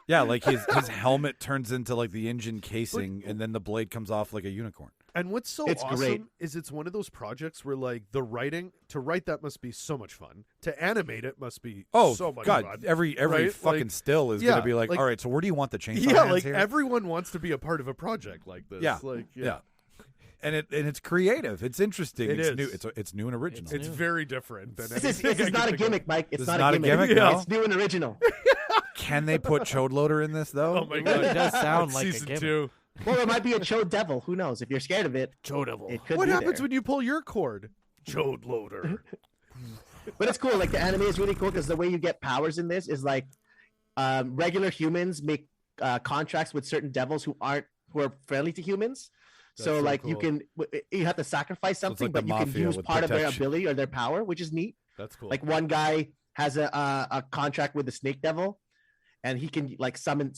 Yeah, like his helmet turns into like the engine casing, and then the blade comes off like a unicorn. And what's so It's awesome great. is it's one of those projects where like the writing to write that must be so much fun. To animate it must be Oh so much God! fun. Every right? fucking Like, still is yeah, gonna be like, like- all right. So where do you want the chainsaw? yeah, hands like here? everyone wants to be a part of a project like this. Yeah, Like yeah. And it's creative. It's interesting. It it's is. new. It's new and original. It's new. very different than This anything is I can not a think of. gimmick, Mike. It's This not is not a gimmick? No. It's new and original. Can they put Chode Loader in this though? Oh my It god, really does sound That's like a season gimmick. 2. Well, it might be a chode devil. Who knows? If you're scared of it, Chodevil. it could What be happens there. when you pull your cord? Chode loader. But it's cool. Like the anime is really cool because the way you get powers in this is like regular humans make contracts with certain devils who are friendly to humans. That's So so like cool. you have to sacrifice So it's something, like the but you can mafia use with part of their protection. ability or their power, which is neat. That's cool. Like one guy has a contract with the snake devil, and he can like summon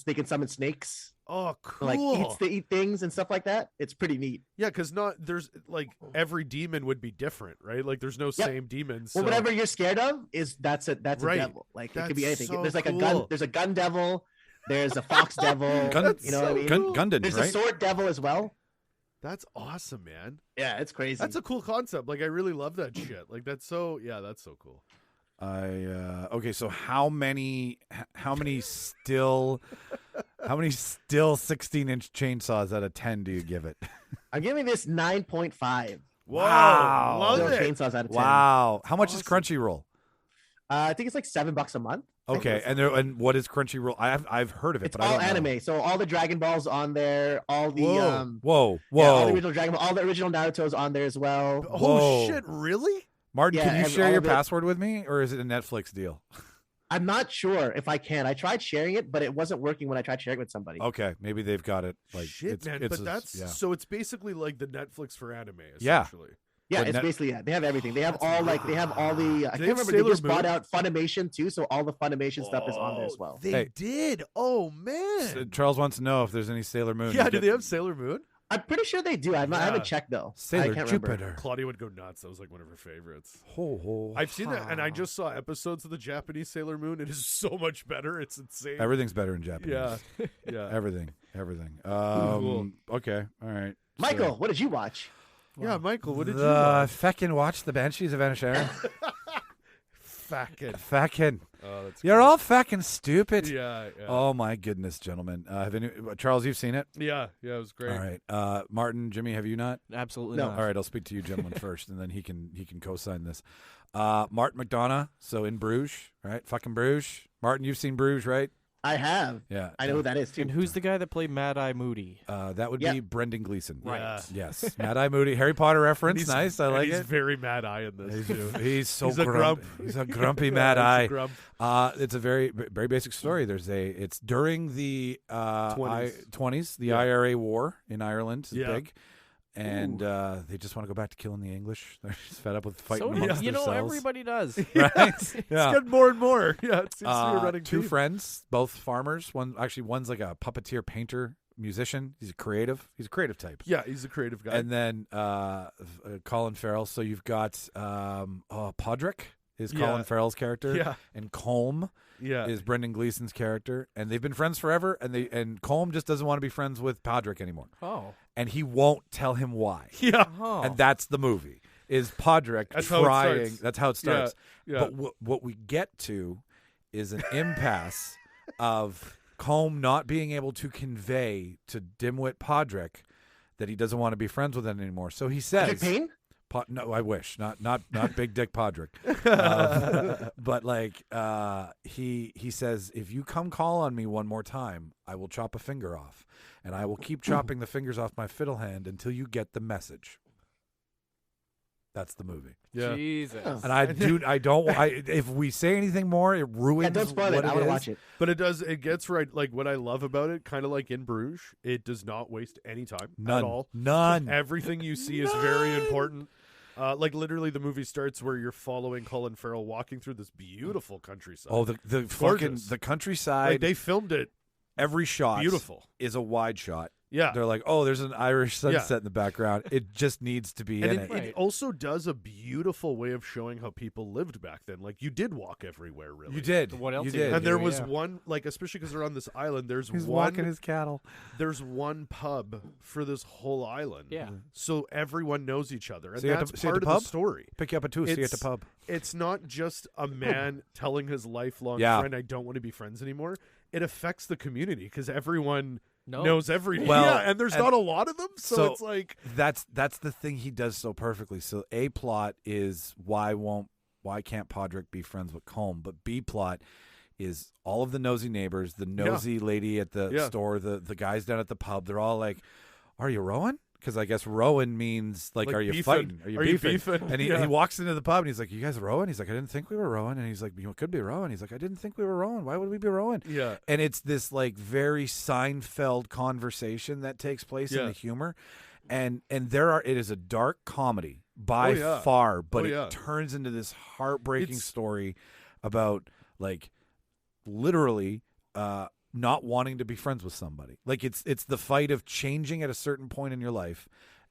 snakes. oh, cool. Like eats to eat things and stuff like that. It's pretty neat. Yeah, because there's like every demon would be different, right? Like there's no same demons. Well, so- whatever you're scared of is that's a Right. devil. Like it That's could be anything. so There's like a cool. gun. There's a gun devil. There's a fox devil. Gun, you know what I mean? Gundam, There's right? a sword devil as well. That's awesome, man. Yeah, it's crazy. That's a cool concept. Like I really love that shit. Like that's so that's so cool. Okay, so how many still 16-inch chainsaws out of 10 do you give it? I'm giving this 9.5. Whoa, Wow. love Still it. chainsaws out of 10. Wow. How much is Awesome. Crunchyroll? I think it's like $7 a month. Okay, and what is Crunchyroll? I've heard of it, It's but I all don't know. anime. So all the Dragon Balls on there, all the Whoa. yeah, all the original Dragon Ball, all the original Naruto's on there as well. Oh Whoa. shit, really? Martin, Yeah, can you and share all your of it- password with me, or is it a Netflix deal? I'm not sure if I can. I tried sharing it, but it wasn't working when I tried sharing it with somebody. Okay, maybe they've got it. Like Shit, it's, man. it's But that's yeah. so it's basically like the Netflix for anime, Yeah. essentially. Yeah, But it's Net- basically they have everything. They have That's all like really they have all the I they can't have remember. They Sailor just bought Moon? out Funimation too, so all the Funimation stuff is on there as Oh, well. They Hey. did. Oh man. So Charles wants to know if there's any Sailor Moon. Yeah, do they have Sailor Moon? I'm pretty sure they do. I Yeah. haven't checked though. I Sailor can't Jupiter? remember. Claudia would go nuts. That was like one of her favorites. Ho, ho. I've seen that, and I just saw episodes of the Japanese Sailor Moon. It is so much better. It's insane. Everything's better in Japanese. Yeah, yeah. Everything. Cool. Okay. All right. Michael, what did you watch? Yeah, Michael, what did you the watch? feckin' watch the Banshees of Inisherin? Fucking. Feckin'. Oh, that's You're great. all feckin' stupid. Yeah, yeah. Oh my goodness, gentlemen. Charles, you've seen it? Yeah, it was great. All right. Martin, Jimmy, have you not? Absolutely No. not. All right, I'll speak to you gentlemen first, and then he can co-sign this. Martin McDonough, so in Bruges, right? Fucking Bruges. Martin, you've seen Bruges, right? I have. Yeah. I know who that is too. And who's the guy that played Mad Eye Moody? That would Yeah. be Brendan Gleeson. Right. Yes. Mad Eye Moody. Harry Potter reference. Nice. I like he's it. very Mad Eye in this too. He's so He's a grump. He's a grumpy Mad He's a Eye. grump. It's a very basic story. It's during the 20s. The IRA war in Ireland is big. And they just want to go back to killing the English. They're just fed up with fighting So amongst you know, themselves. everybody does. Right? It's getting more and more. Yeah, it seems to be a running two theme. friends, both farmers. One's like a puppeteer, painter, musician. He's a creative type. Yeah, he's a creative guy. And then Colin Farrell. So you've got Podrick is Colin Farrell's character. Yeah. And Colm is Brendan Gleeson's character. And they've been friends forever. And Colm just doesn't want to be friends with Podrick anymore. Oh. And he won't tell him why. Yeah. Oh. And that's the movie. Is Podrick That's how it trying? starts. That's how it starts. Yeah. But what we get to is an impasse of Colm not being able to convey to dimwit Podrick that he doesn't want to be friends with him anymore. So he says, Dick Payne? "No, I wish not Big Dick Podrick." But like he says, if you come call on me one more time, I will chop a finger off, and I will keep chopping the fingers off my fiddle hand until you get the message. That's the movie. Yeah. Jesus. And if we say anything more, it ruins. Yeah, don't spoil what it. I want to is. watch it. But it gets right. Like what I love about it, kind of like in Bruges, it does not waste any time at all. None. Everything you see is very important. Like literally, the movie starts where you're following Colin Farrell walking through this beautiful countryside. Oh, the fucking Gorgeous. the countryside. Like, they filmed it. Every shot Beautiful. is a wide shot. Yeah. They're like, oh, there's an Irish sunset Yeah. in the background. It just needs to be And in it, it. it also does a beautiful way of showing how people lived back then. Like you did walk everywhere, really. You did. What else You are you did. gonna And there do, was yeah. one, like especially because they're on this island. There's He's one. walking his cattle. There's one pub for this whole island. Yeah. So everyone knows each other, and So you at that's the- so you at part the of pub? the story. Pick you up at 2. See you at the It's- pub. It's not just a man telling his lifelong Yeah. friend, "I don't want to be friends anymore." It affects the community because everyone No. knows everyone. Well, yeah, and there's and- not a lot of them, so it's like That's the thing he does so perfectly. So A plot is why can't Podrick be friends with Colm? But B plot is all of the nosy neighbors, the nosy lady at the Yeah. store, the guys down at the pub. They're all like, "Are you Rowan?" Because I guess Rowan means like, Like "Are you beefing. fighting? Are you beefing?" And he Yeah. walks into the pub and he's like, "You guys Rowan?" He's like, "I didn't think we were Rowan." And he's like, "You could be Rowan." He's like, "I didn't think we were Rowan. Why would we be Rowan?" yeah, And it's this like very Seinfeld conversation that takes place in Yeah. the humor, and it is a dark comedy by Oh, yeah. far, but Oh, it yeah. turns into this heartbreaking It's- story about like literally not wanting to be friends with somebody. Like it's the fight of changing at a certain point in your life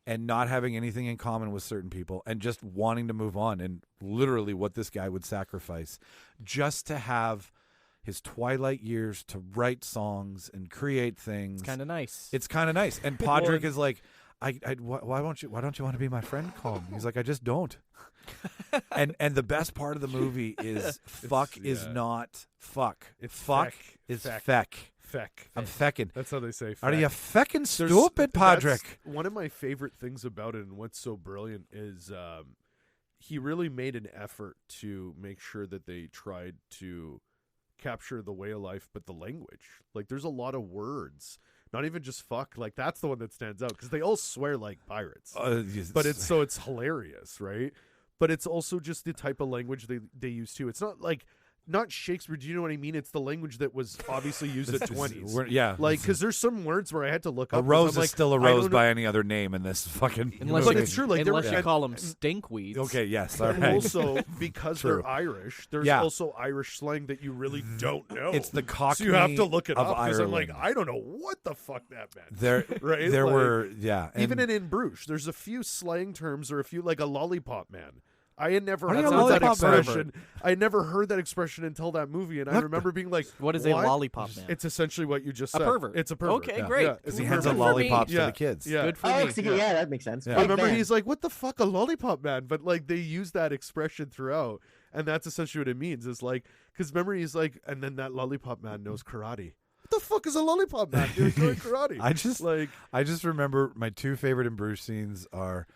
and not having anything in common with certain people and just wanting to move on, and literally what this guy would sacrifice just to have his twilight years to write songs and create things. It's kind of nice. It's kind of nice. And Podrick is like, why don't you want to be my friend? Colm. He's like, I just don't. and the best part of the movie is fuck is not fuck. It's fuck feck. is Feck. feck. feck. I'm fecking. That's how they say. Are feck. you fecking There's- stupid, that's Podrick? One of my favorite things about it, and what's so brilliant, is he really made an effort to make sure that they tried to capture the way of life, but the language. Like, there's a lot of words, not even just fuck. Like, that's the one that stands out because they all swear like pirates. But it's hilarious, right? But it's also just the type of language they use too. It's not Shakespeare. Do you know what I mean? It's the language that was obviously used at 20s. Yeah. Like, because there's some words where I had to look a up. 'cause rose I'm is like, still a I rose don't know- by any other name in this fucking Unless But you, it's true, like, there unless were- you and- call them stinkweeds. Okay, yes, all And right. also, because True. they're Irish, there's Yeah. also Irish slang that you really don't know. It's the Cockney So you have to look it of up because I'm like, Ireland. I don't know what the fuck that meant. There, Right? there Like, were, yeah. Even and- in Bruges, there's a few slang terms or a few, like a lollipop man. I had never Are heard you a that lollipop man? expression. I had never heard that expression until that movie, and I What remember being like, What is a lollipop man? It's essentially what you just A said. pervert. It's a pervert. Okay, Yeah. great. Yeah. Because he Good hands for out me. lollipops to Yeah. the kids. Yeah. Good for Oh, me. yeah, that makes sense. Yeah. I Big remember fan. he's like, "What the fuck, a lollipop man?" But like they use that expression throughout, and that's essentially what it means. Is like, because remember he's like, and then that lollipop man knows karate. What the fuck is a lollipop man? Dude, he's doing karate. I just like, I just remember my two favorite in Bruges scenes are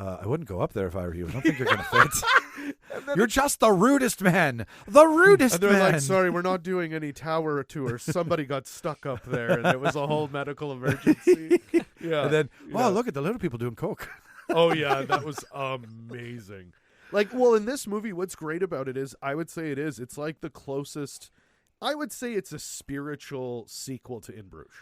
I wouldn't go up there if I were you. I don't think you're going to fit. You're just the rudest man. The rudest And they're man. like, sorry, we're not doing any tower tours. Somebody got stuck up there, and it was a whole medical emergency. Yeah. And then, yeah. wow, look at the little people doing coke. Oh, yeah, that was amazing. Like, well, in this movie, what's great about it is, I would say it's like the closest, I would say it's a spiritual sequel to In Bruges.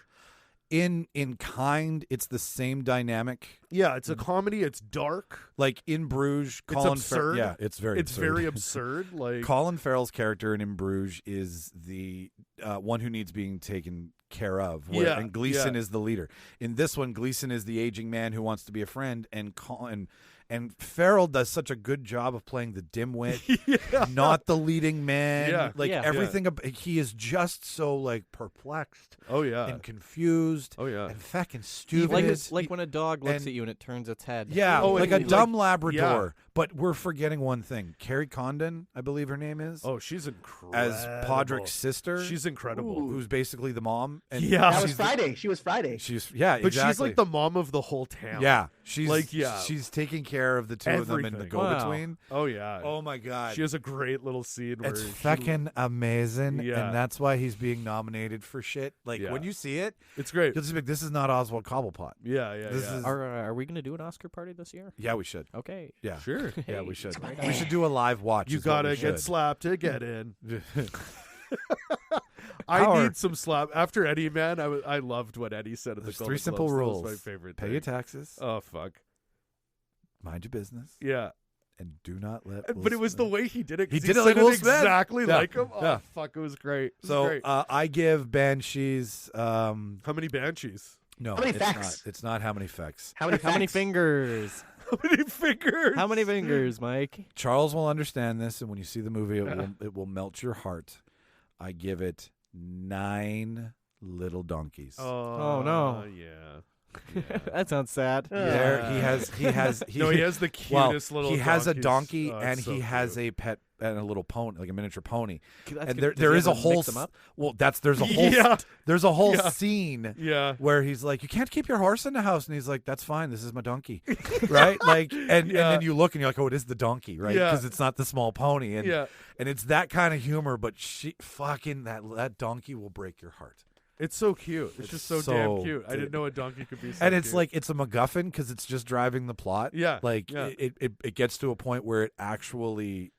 In kind, it's the same dynamic. Yeah, it's a comedy. It's dark. Like in Bruges, It's Colin absurd. yeah, it's very It's absurd. very absurd. Like, Colin Farrell's character in Bruges is the one who needs being taken care of. Yeah, and Gleason yeah. is the leader. In this one, Gleason is the aging man who wants to be a friend, and Farrell does such a good job of playing the dimwit, not the leading man. Yeah. Like Yeah. everything, he is just so like perplexed oh yeah, and confused oh yeah. and fucking stupid. Like when a dog looks and- at you and it turns its head. Yeah, Oh, like and a like- dumb Labrador. yeah. But we're forgetting one thing. Carrie Condon, I believe her name is, Oh, she's incredible. as Podrick's sister, She's incredible. who's basically the mom. And Yeah. That was she's the- Friday. She was Friday. She's yeah, But she's exactly. like the mom of the whole town. yeah. She's Like, yeah. she's taking care of the two of them in the Everything. go-between. Oh yeah. Oh my god, She has a great little scene where it's she- fucking amazing, Yeah. and that's why he's being nominated for shit. Like Yeah. when you see it, It's great. you'll just be like, "This is not Oswald Cobblepot." Yeah, yeah, This yeah. is- Are we gonna do an Oscar party this year? Yeah, we should. Okay. Yeah, Sure. Yeah, Hey, we should. right We on. should do a live watch. You is what gotta we get should. slapped to get in. Power. I need some slap. After Eddie, man, I loved what Eddie said at the There's Golden three simple Globes. That rules. was my favorite Pay thing. your taxes, Oh fuck. mind your business, Yeah. and do not let. But it was the way he did it. 'cause He did it said like Will Smith. exactly Yeah. like him. Oh Yeah. fuck, it was great. It was So great. I give Banshees. How many banshees? No, How many it's facts? not. It's not how many facts. How many? How many facts? fingers? How many fingers? How many fingers, Mike? Charles will understand this, and when you see the movie, it will melt your heart. I give it 9 little donkeys. Oh, no. Yeah. That sounds sad. There he has No, he has the well, cutest little. he has a donkeys. donkey Oh, and it's so he has cute. a pet and a little pony, like a miniature pony. That's And good. there Does is he a ever whole mix them up? well, there's a whole Yeah. there's a whole Yeah. scene Yeah. where he's like, "You can't keep your horse in the house," and he's like, "That's fine. This is my donkey," right? Like, and Yeah. then you look and you're like, "Oh, it is the donkey," right? Yeah. Because it's not the small pony, and Yeah. and it's that kind of humor. But she fucking that donkey will break your heart. It's so cute. It's just so so damn cute. I cute. didn't know a donkey could be so And it's cute. like it's a MacGuffin because it's just driving the plot. Yeah, like yeah. it gets to a point where it actually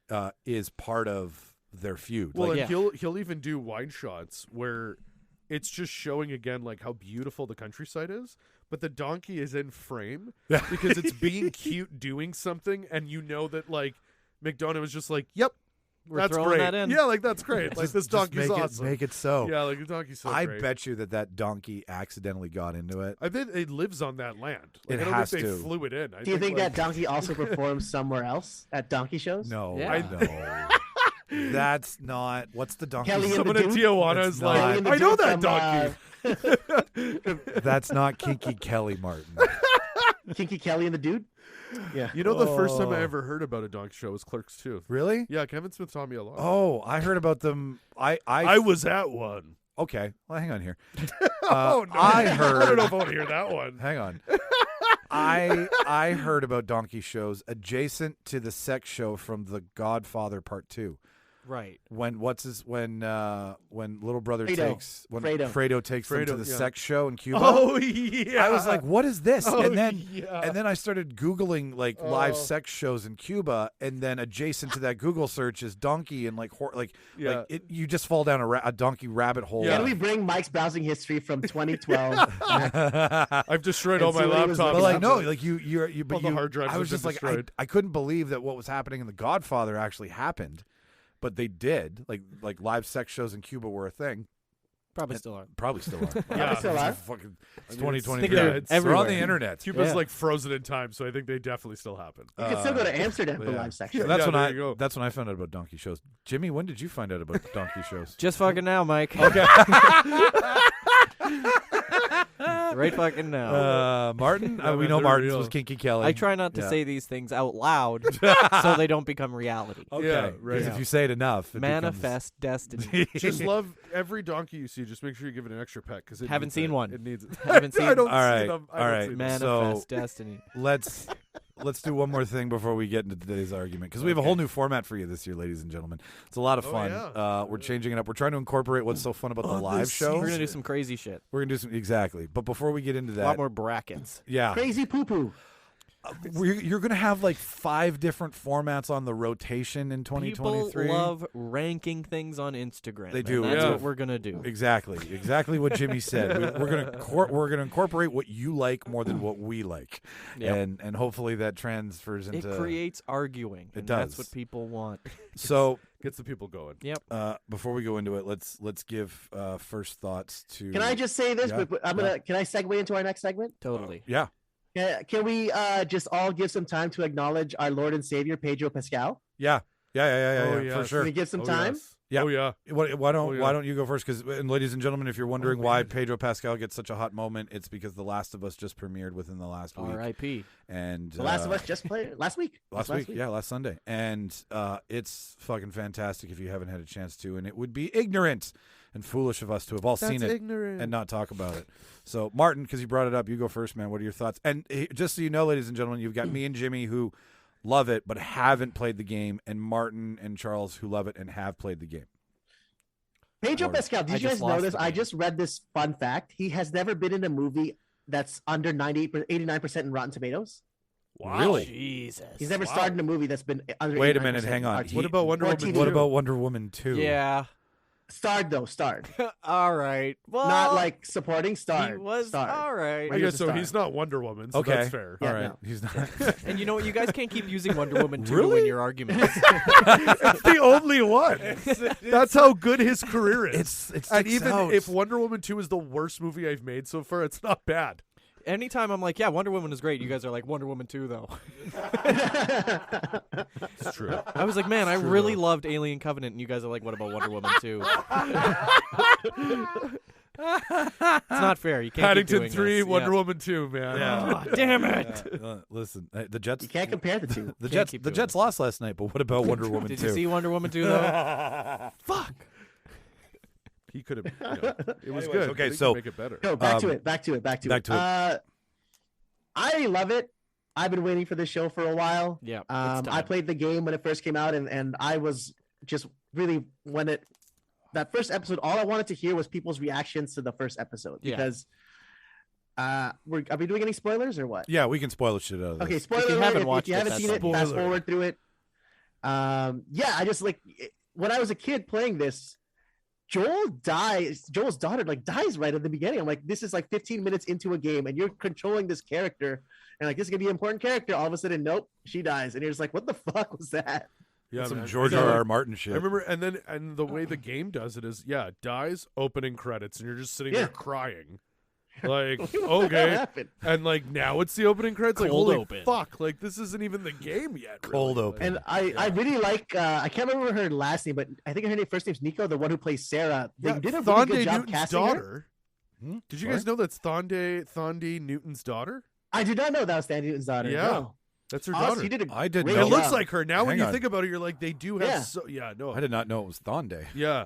is part of their feud. Well, like, and he'll even do wide shots where it's just showing again like how beautiful the countryside is, but the donkey is in frame because it's being cute doing something, and you know that like McDonough was just like, "Yep, We're that's throwing great. that in. Yeah, like that's great. Like this donkey's make awesome. Make it so. Yeah, like the donkey's so I great. bet you that donkey accidentally got into it. I bet it lives on that land. Like, It I don't has think they to. flew it in. Do you think like, that donkey also performs somewhere else at donkey shows? No, Yeah. no. That's not. What's the donkey? Kelly and someone the at dude? Tijuana It's is not. like, Kelly and the I know dude that from, donkey. That's not Kinky Kelly Martin. Kinky Kelly and the dude. Yeah. You know, the first time I Oh. ever heard about a donkey show was Clerks 2. Really? Yeah, Kevin Smith taught me a lot. Oh, I heard about them. I was at one. Okay. Well, hang on here. Oh no! I I don't heard. know if I want to hear that one. Hang on. I heard about donkey shows adjacent to the sex show from The Godfather Part 2. Right. When little brother Fredo. takes when Fredo. Fredo takes them to Fredo, the yeah. sex show in Cuba. Oh yeah! I was like, "What is this?" Oh, and then yeah. and then I started googling like live Oh. sex shows in Cuba, and then adjacent to that Google search is donkey and like Yeah. you just fall down a donkey rabbit hole. Yeah. Can we bring Mike's browsing history from 2012? I've destroyed all And my see what he was laptops. But like up no, to. like you but All the you, hard drives I was have just been like destroyed. I couldn't believe that what was happening in The Godfather actually happened, but they did. Like live sex shows in Cuba were a thing. Probably still are. Probably still are. Yeah. still are. Fucking, it's I mean, it's- 2023. yeah, They're it's on the everywhere. internet. Cuba's Yeah. like frozen in time, so I think they definitely still happen. You can still go to Amsterdam for Yeah. live sex So shows. that's Yeah, when there I you go. that's when I found out about donkey shows. Jimmy, when did you find out about donkey shows? Just fucking now, Mike. Okay. Right fucking now. Martin, Yeah, we man, know they're Martin's real. was Kinky Kelly. I try not to Yeah. say these things out loud so they don't become reality. Okay, Yeah, because right. if you say it enough, it Manifest destiny. Just love every donkey you see. Just make sure you give it an extra pet because Haven't seen one. It needs it. Haven't seen- I don't All right, see them. I all don't right. see them. Manifest destiny. let's let's do one more thing before we get into today's argument, because we have a whole new format for you this year, ladies and gentlemen. It's a lot of fun. yeah. We're changing it up. We're trying to incorporate what's so fun about the live show. We're gonna do some crazy shit. We're gonna do some exactly. But before we get into A that, lot more brackets. yeah, Crazy poo poo. you're gonna have like 5 different formats on the rotation in 2023. People love ranking things on Instagram. They do, And that's yeah. what we're gonna do. Exactly what Jimmy said. We're gonna incorporate what you like more than what we like, Yep. and hopefully that transfers into. It creates arguing. It and does. That's what people want. So Gets the people going. Yep. before we go into it, let's give first thoughts to. Can I just say this? Yeah. But Can I segue into our next segment? Totally. Yeah. Can we just all give some time to acknowledge our Lord and Savior Pedro Pascal? Yeah, Oh, for yes. sure. Can we give some time? Yes. Yeah. Oh yeah. Why don't Oh, yeah. Why don't you go first? Because, ladies and gentlemen, if you're wondering why Pedro Pascal gets such a hot moment, it's because The Last of Us just premiered within the last week. R.I.P. And The Last of Us just played last week. last week, yeah, last Sunday, and it's fucking fantastic if you haven't had a chance to. And it would be ignorant and foolish of us to have all seen it ignorant. and not talk about it. So, Martin, because you brought it up, you go first, man. What are your thoughts? And just so you know, ladies and gentlemen, you've got me and Jimmy who love it but haven't played the game, and Martin and Charles who love it and have played the game. Pedro Lord. Pascal. Did I you guys just know lost this? the I game. just read this fun fact. He has never been in a movie that's under 89% in Rotten Tomatoes. Wow. Really? Jesus. He's never starred in a movie that's been under. Wait a 89% minute, hang on. RT. What about Wonder Or Woman? TV. What about Wonder Woman 2? Yeah. Starred though? Starred. All right. Well, Not like supporting. he Starred. was starred. all right. He I was guess a so. star. He's not Wonder Woman. So Okay. that's fair. All Yeah, right. no. He's not. And you know what? You guys can't keep using Wonder Woman 2 Really? in your arguments. It's the only one. That's how good his career is. It's and sticks even out. if Wonder Woman 2 is the worst movie I've made so far, it's not bad. Anytime I'm like, yeah, Wonder Woman is great, you guys are like, Wonder Woman 2, though. It's true. I was like, man, I really loved Alien Covenant, and you guys are like, what about Wonder Woman 2? It's not fair. You can't Paddington keep doing 3, this. Wonder Yeah. Woman 2, man. Oh, damn it. Listen, the Jets. You can't compare the two. The Can't Jets. keep The doing Jets lost last night, but what about Wonder Woman 2? Did you see Wonder Woman 2, though? Fuck. He could have. It was Anyways, good. okay, but he so- could make it better. No, back to it. Back to it. back to it. I love it. I've been waiting for this show for a while. Yeah, it's I time. played the game when it first came out, and I was just really that first episode. All I wanted to hear was people's reactions to the first episode Yeah. because are we doing any spoilers or what? Yeah, we can spoil the shit out of this. Okay, spoiler you alert, haven't if watched you it, haven't that's seen it, fine. fast Spoiler. forward through it. Yeah, I just when I was a kid playing this. Joel's daughter dies right at the beginning. I'm like, this is like 15 minutes into a game and you're controlling this character and like, this is gonna be an important character. All of a sudden, nope, she dies. And you're just like, what the fuck was that? Yeah, Some man. George So, R.R. Martin shit. I remember, and the way the game does it is, dies, opening credits, and you're just sitting Yeah. there crying. Like, What the hell okay. happened? And like now it's the opening credits. Like, Cold holy open. fuck! Like this isn't even the game yet. really. Cold open. And I really like I can't remember her last name, but I think her first name's Nico, the one who plays Sarah. They did a really Thonday good job Newton's casting her. daughter. Hmm? Did you guys know that's Thonday Newton's daughter? I did not know that was Stan Newton's daughter. Yeah. No. That's her Oh, so daughter. you did a I did great know It looks job. like her now. When Hang you on. think about it, you're like, they do have. Yeah. No. I did not know it was Thonday. Yeah.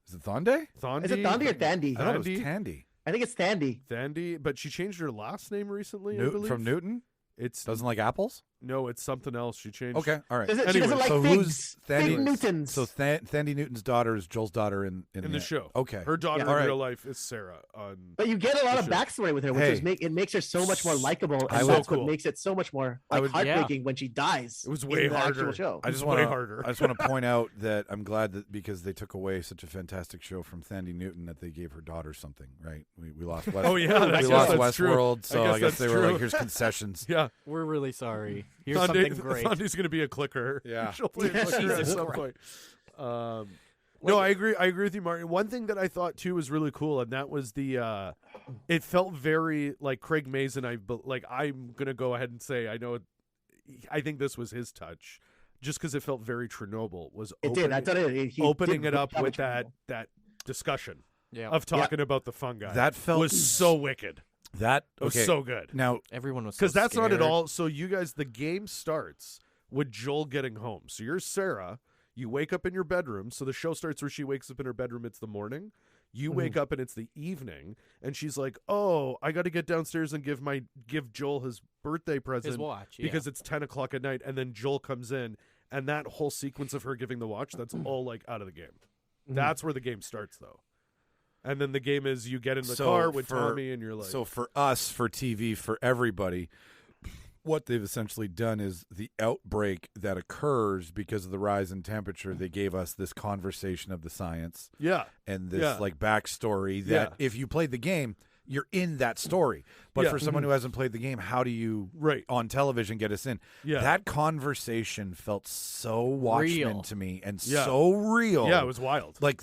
Is it Thonday? Thondy. Is it Thandi or Thandi? I thought it was Tandy? Tandy. I think it's Thandi. Thandi, but she changed her last name recently. I Newton believe. from Newton? It's Doesn't like apples? no, it's something else. She changed. Okay, all right. She Anyway, doesn't like so figs. who's Thandi? Fig Newtons. So Thandi Newton's daughter is Joel's daughter in in the show. Okay. Her daughter Yeah. in All right. real life is Sarah. On But you get a lot of Sure. backstory with her, which Hey. is it makes her so much more likable, I and would- that's So what cool. makes it so much more I like would- heartbreaking when she dies. It was in way the actual harder. show. I just Way want harder. I just want to point out that I'm glad that because they took away such a fantastic show from Thandi Newton that they gave her daughter something, right? We lost West. Oh, yeah, we I guess lost that's true. Westworld, so I guess that's they were true. like, here's concessions. Yeah. We're really sorry. Here's Thonday, something great. Thondy's gonna be a clicker. Yeah. She'll play a clicker at Jesus some Christ. point. No, I agree. I agree with you, Martin. One thing that I thought too was really cool, and that was the. It felt very like Craig Mazin. I'm gonna go ahead and say I know. I think this was his touch, just because it felt very Chernobyl. Was It did. I thought he opening did it up a good with job. that discussion Yeah. of talking about the fungi. That felt was so wicked. that It was okay. so good. Now Everyone was Because so that's not at scared. all. So you guys, the game starts with Joel getting home. So you're Sarah. You wake up in your bedroom. So the show starts where she wakes up in her bedroom. It's the morning. You wake up and it's the evening, and she's like, "Oh, I got to get downstairs and give Joel his birthday present His watch, because it's 10 o'clock at night." And then Joel comes in, and that whole sequence of her giving the watch, that's all like out of the game. That's where the game starts, though. And then the game is you get in the car with Tommy, and you're like, so for us, for TV, for everybody, what they've essentially done is the outbreak that occurs because of the rise in temperature. They gave us this conversation of the science, and this like backstory that if you played the game, you're in that story. But for someone who hasn't played the game, how do you on television get us in? That conversation felt so Watchmen to me, and so real. Yeah, it was wild. Like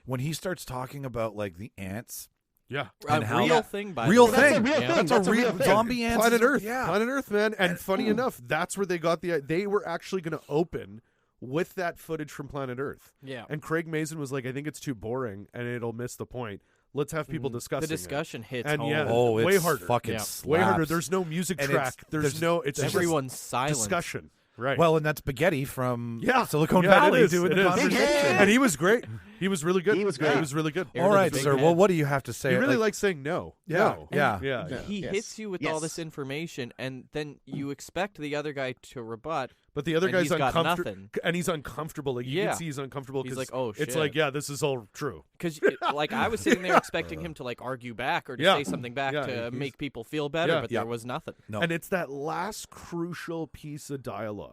when he starts talking about like the ants. Yeah, and a real thing. By real the way. thing. That's That's a real thing. zombie ants. Planet Earth. Yeah, Planet Earth, man. And funny enough, that's where they got they were actually going to open with that footage from Planet Earth. Yeah. And Craig Mazin was like, "I think it's too boring and it'll miss the point. Let's have people discussing The discussion it." hits And home. oh, it's way harder. Fucking way harder. slaps. There's no music And track. There's no. It's just Everyone's silent. discussion. Right. Well, and that's Spaghetti from Yeah, Silicon it Valley is, doing it the is. conversation. And he was great. He was really good. He was great. He was really good. Here All to the right, big sir. head. Well, what do you have to say? He really likes saying no. Yeah, No. yeah. Yeah. He Yes. hits you with all this information, and then you expect the other guy to rebut. But the other And guy's he's got uncomfortable, nothing. and he's uncomfortable. Like you Yeah. can see he's uncomfortable. He's 'cause like, "Oh, it's shit." like, yeah, this is all true. Because, like, I was sitting there expecting him to, like, argue back or to say something back to he's- make people feel better, Yeah. but there was nothing. No. And it's that last crucial piece of dialogue.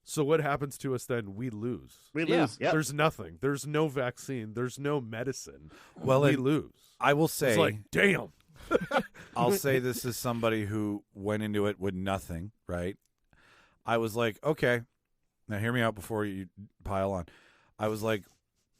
So what happens to us then? We lose. We Yeah. lose. Yep. There's nothing. There's no vaccine. There's no medicine. Well, we and lose. I will say, It's like, damn. I'll say this is somebody who went into it with nothing, right? I was like, okay, now hear me out before you pile on. I was like,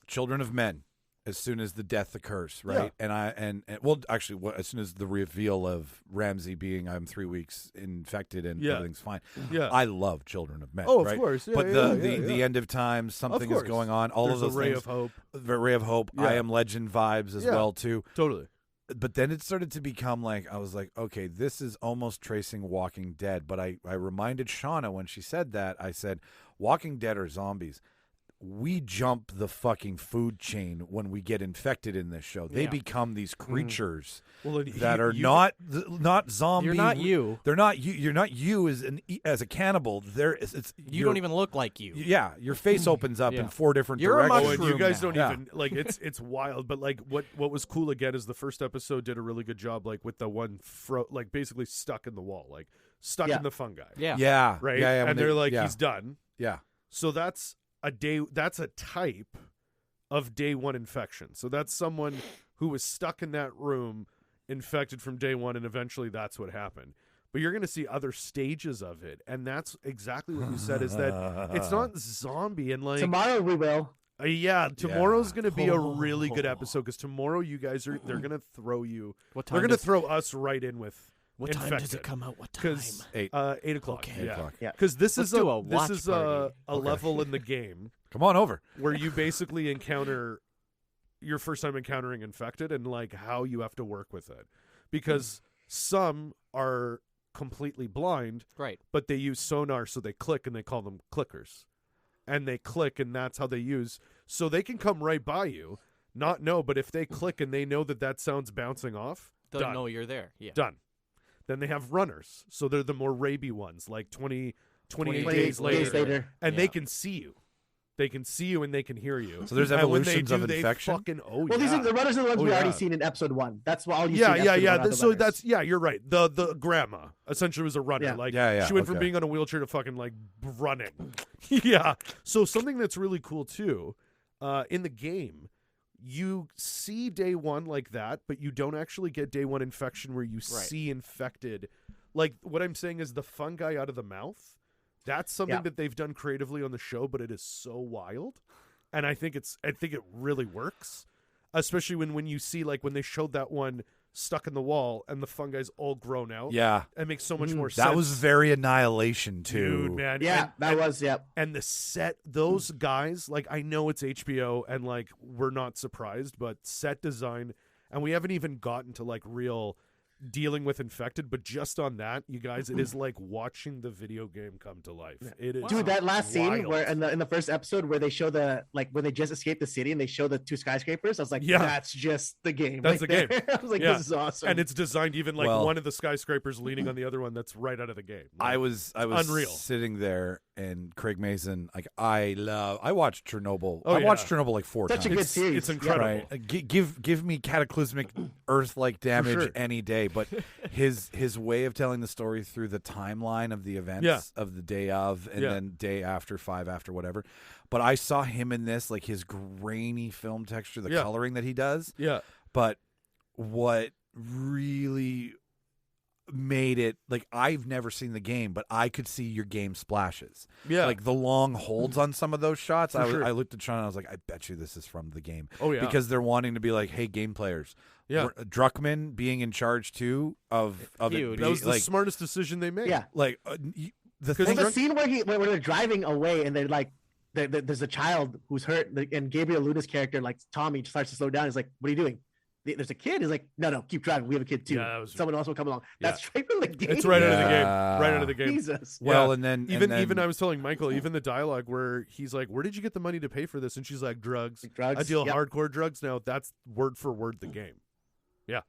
children of men, as soon as the death occurs, right? And well, actually, as soon as the reveal of Ramsey being, I'm 3 weeks infected and everything's fine. Yeah. I love children of men. Oh, of right? course. Yeah, but yeah, the end of time, something is course. going on. All There's of those a ray things. of hope. The ray of hope. Yeah. I Am Legend vibes as Yeah. well too. Totally. But then it started to become like, I was like, okay, this is almost tracing Walking Dead. But I reminded Shauna when she said that, I said, Walking Dead are zombies. We jump the fucking food chain when we get infected in this show. They Yeah. become these creatures Well, and that are you- not zombies. You're not you. They're not you. You're not you as a cannibal. You don't even look like you. Yeah, your face opens up Yeah. in 4 different You're a directions. Oh, and you mushroom guys now. don't Yeah. even like it's wild. But like what was cool again is the first episode did a really good job, like with the one like basically stuck in the wall, like stuck Yeah. in the fungi. Yeah. Yeah, Right. Yeah, yeah. when And they're like, yeah. he's done. Yeah. So that's a type of day one infection. So that's someone who was stuck in that room, infected from day one, and eventually that's what happened. But you're going to see other stages of it, and that's exactly what you said. Is that it's not zombie and like Tomorrow we will. yeah, tomorrow's going to be a really good episode because tomorrow you guys they're going to throw you. What They're time going to does- throw us right in with What time infected. does it come out? What time? Because 8. 8 o'clock. Okay. Yeah. 8 o'clock. Yeah. Because this Let's is do a watch this is party. a level in the game Come on over. where you basically encounter your first time encountering infected and like how you have to work with it, because some are completely blind, Right. but they use sonar, so they click, and they call them clickers, and they click, and that's how they use. So they can come right by you, not know, but if they click and they know that sound's bouncing off, They'll done. know you're there. Yeah. Done. Then they have runners, so they're the more raby ones, like 28 28 days later, later. and Yeah. they can see you. They can see you and they can hear you. So there's And when they evolutions do, of they infection? Fucking, Well, yeah. these are the runners are the ones Oh, we already yeah. seen in episode 1. That's all you Yeah, see. in yeah, episode yeah. one, are the So runners. that's you're right. The grandma essentially was a runner. Yeah. Like Yeah, she went from okay. being on a wheelchair to fucking like running. Yeah. So something that's really cool too, in the game, you see day one like that, but you don't actually get day one infection where you see infected. Like what I'm saying is the fungi out of the mouth. That's something Yeah. that they've done creatively on the show, but it is so wild. And I think it really works, especially when you see like when they showed that one stuck in the wall and the fungi's all grown out. Yeah. It makes so much more sense. That was very Annihilation too. Dude, man. Yeah, that was And the set, those guys, like I know it's HBO and like we're not surprised, but set design, and we haven't even gotten to like real dealing with infected, but just on that, you guys, it is like watching the video game come to life. It is Dude, that last scene wild. where in the first episode where they show when they just escaped the city and they show the 2 skyscrapers, I was like, Yeah. that's just the game. That's right the there. game. I was like, Yeah. this is awesome. And it's designed even like Well- one of the skyscrapers leaning on the other one that's right out of the game. Like, I was unreal. sitting there, and Craig Mazin, like I watched Chernobyl. Oh, I watched yeah. Chernobyl like 4 Such a times. good it's, series. it's incredible. Right. Give me cataclysmic Earth-like damage sure. any day. But his way of telling the story through the timeline of the events Yeah. of the day of, and Yeah. then day after, 5 after, whatever. But I saw him in this, like his grainy film texture, the Yeah. coloring that he does. Yeah. But what really made it, like, I've never seen the game, but I could see your game splashes. Yeah. Like the long holds on some of those shots. For sure. I looked at Sean and I was like, I bet you this is from the game. Oh, yeah. Because they're wanting to be like, hey, game players. Yeah. Druckmann being in charge too of Huge. it. That was the like, smartest decision they made. yeah. like the 'Cause thing. Well, the scene where they're driving away and they're like, there's a child who's hurt, and Gabriel Luna's character, like Tommy, starts to slow down. He's like, "What are you doing?" There's a kid. He's like, "No, keep driving. We have a kid too. Yeah, that was- Someone else will come along." Yeah. That's right from the game. It's right out of the game. Yeah. Right out of the game. Jesus. Well, Yeah. and then Even I was telling Michael, even the dialogue where he's like, "Where did you get the money to pay for this?" And she's like, "Drugs. Drugs, I deal yep. hardcore drugs now." That's word for word the game. Yeah.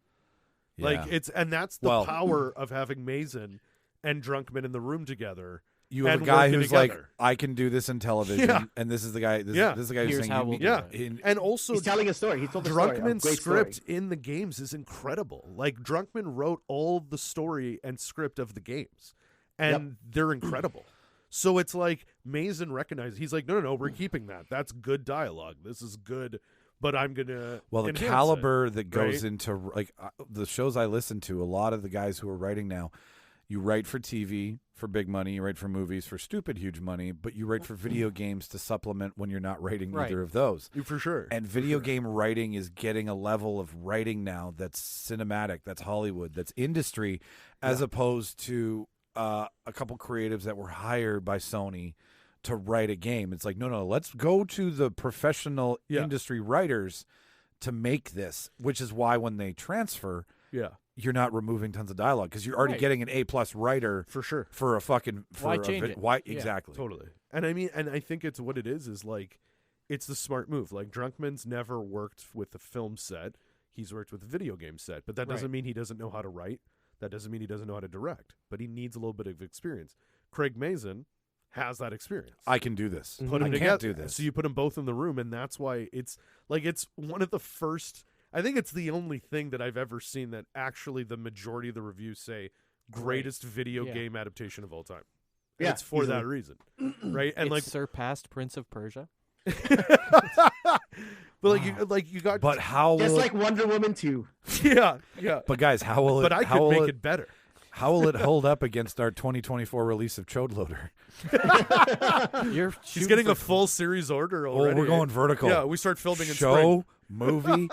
Like Yeah. and that's the Well- power of having Mazin and Drunkman in the room together. you have and a guy working who's like, together. I can do this in television, Yeah. and this is the guy. This Yeah. is the guy who's Here's saying, how you we'll need- do Yeah. it. And also He's telling a story. He told the story. A Drunkman's great script story. in the games is incredible. Like Drunkman wrote all the story and script of the games, and they're incredible. So it's like Mazin recognizes. He's like, no, we're keeping that. That's good dialogue. This is good, but I'm gonna. Well, the enhance caliber that goes right? into like the shows I listen to, a lot of the guys who are writing now, you write for TV for big money, you write for movies for stupid huge money, but you write for video games to supplement when you're not writing Right. either of those. it for sure. And video game writing is getting a level of writing now that's cinematic, that's Hollywood, that's industry, as opposed to a couple creatives that were hired by Sony to write a game. It's like, no, let's go to the professional Yeah. industry writers to make this, which is why when they transfer, yeah, you're not removing tons of dialogue because you're already Right. getting an A+ writer for sure. for a fucking for Why a change it? Why Yeah. exactly? Totally. And I mean, and I think it's what it is like, it's the smart move. Like Drunkman's never worked with the film set. He's worked with the video game set, but that doesn't Right. mean he doesn't know how to write. That doesn't mean he doesn't know how to direct, but he needs a little bit of experience. Craig Mazin has that experience. I can do this. Put I them can't together. do this. So you put them both in the room, and that's why it's like it's one of the first. I think it's the only thing that I've ever seen that actually the majority of the reviews say greatest video Yeah. game adaptation of all time. And Yeah, it's for easily. that reason, right? And It like, surpassed Prince of Persia. but like you got, But how Just will like Wonder Woman 2. yeah. but guys, how will it But I how could will make it, it better. how will it hold up against our 2024 release of Chode Loader? You're She's shooting getting for a full series order Oh, already. we're going vertical. Yeah, we start filming in Show, spring. movie,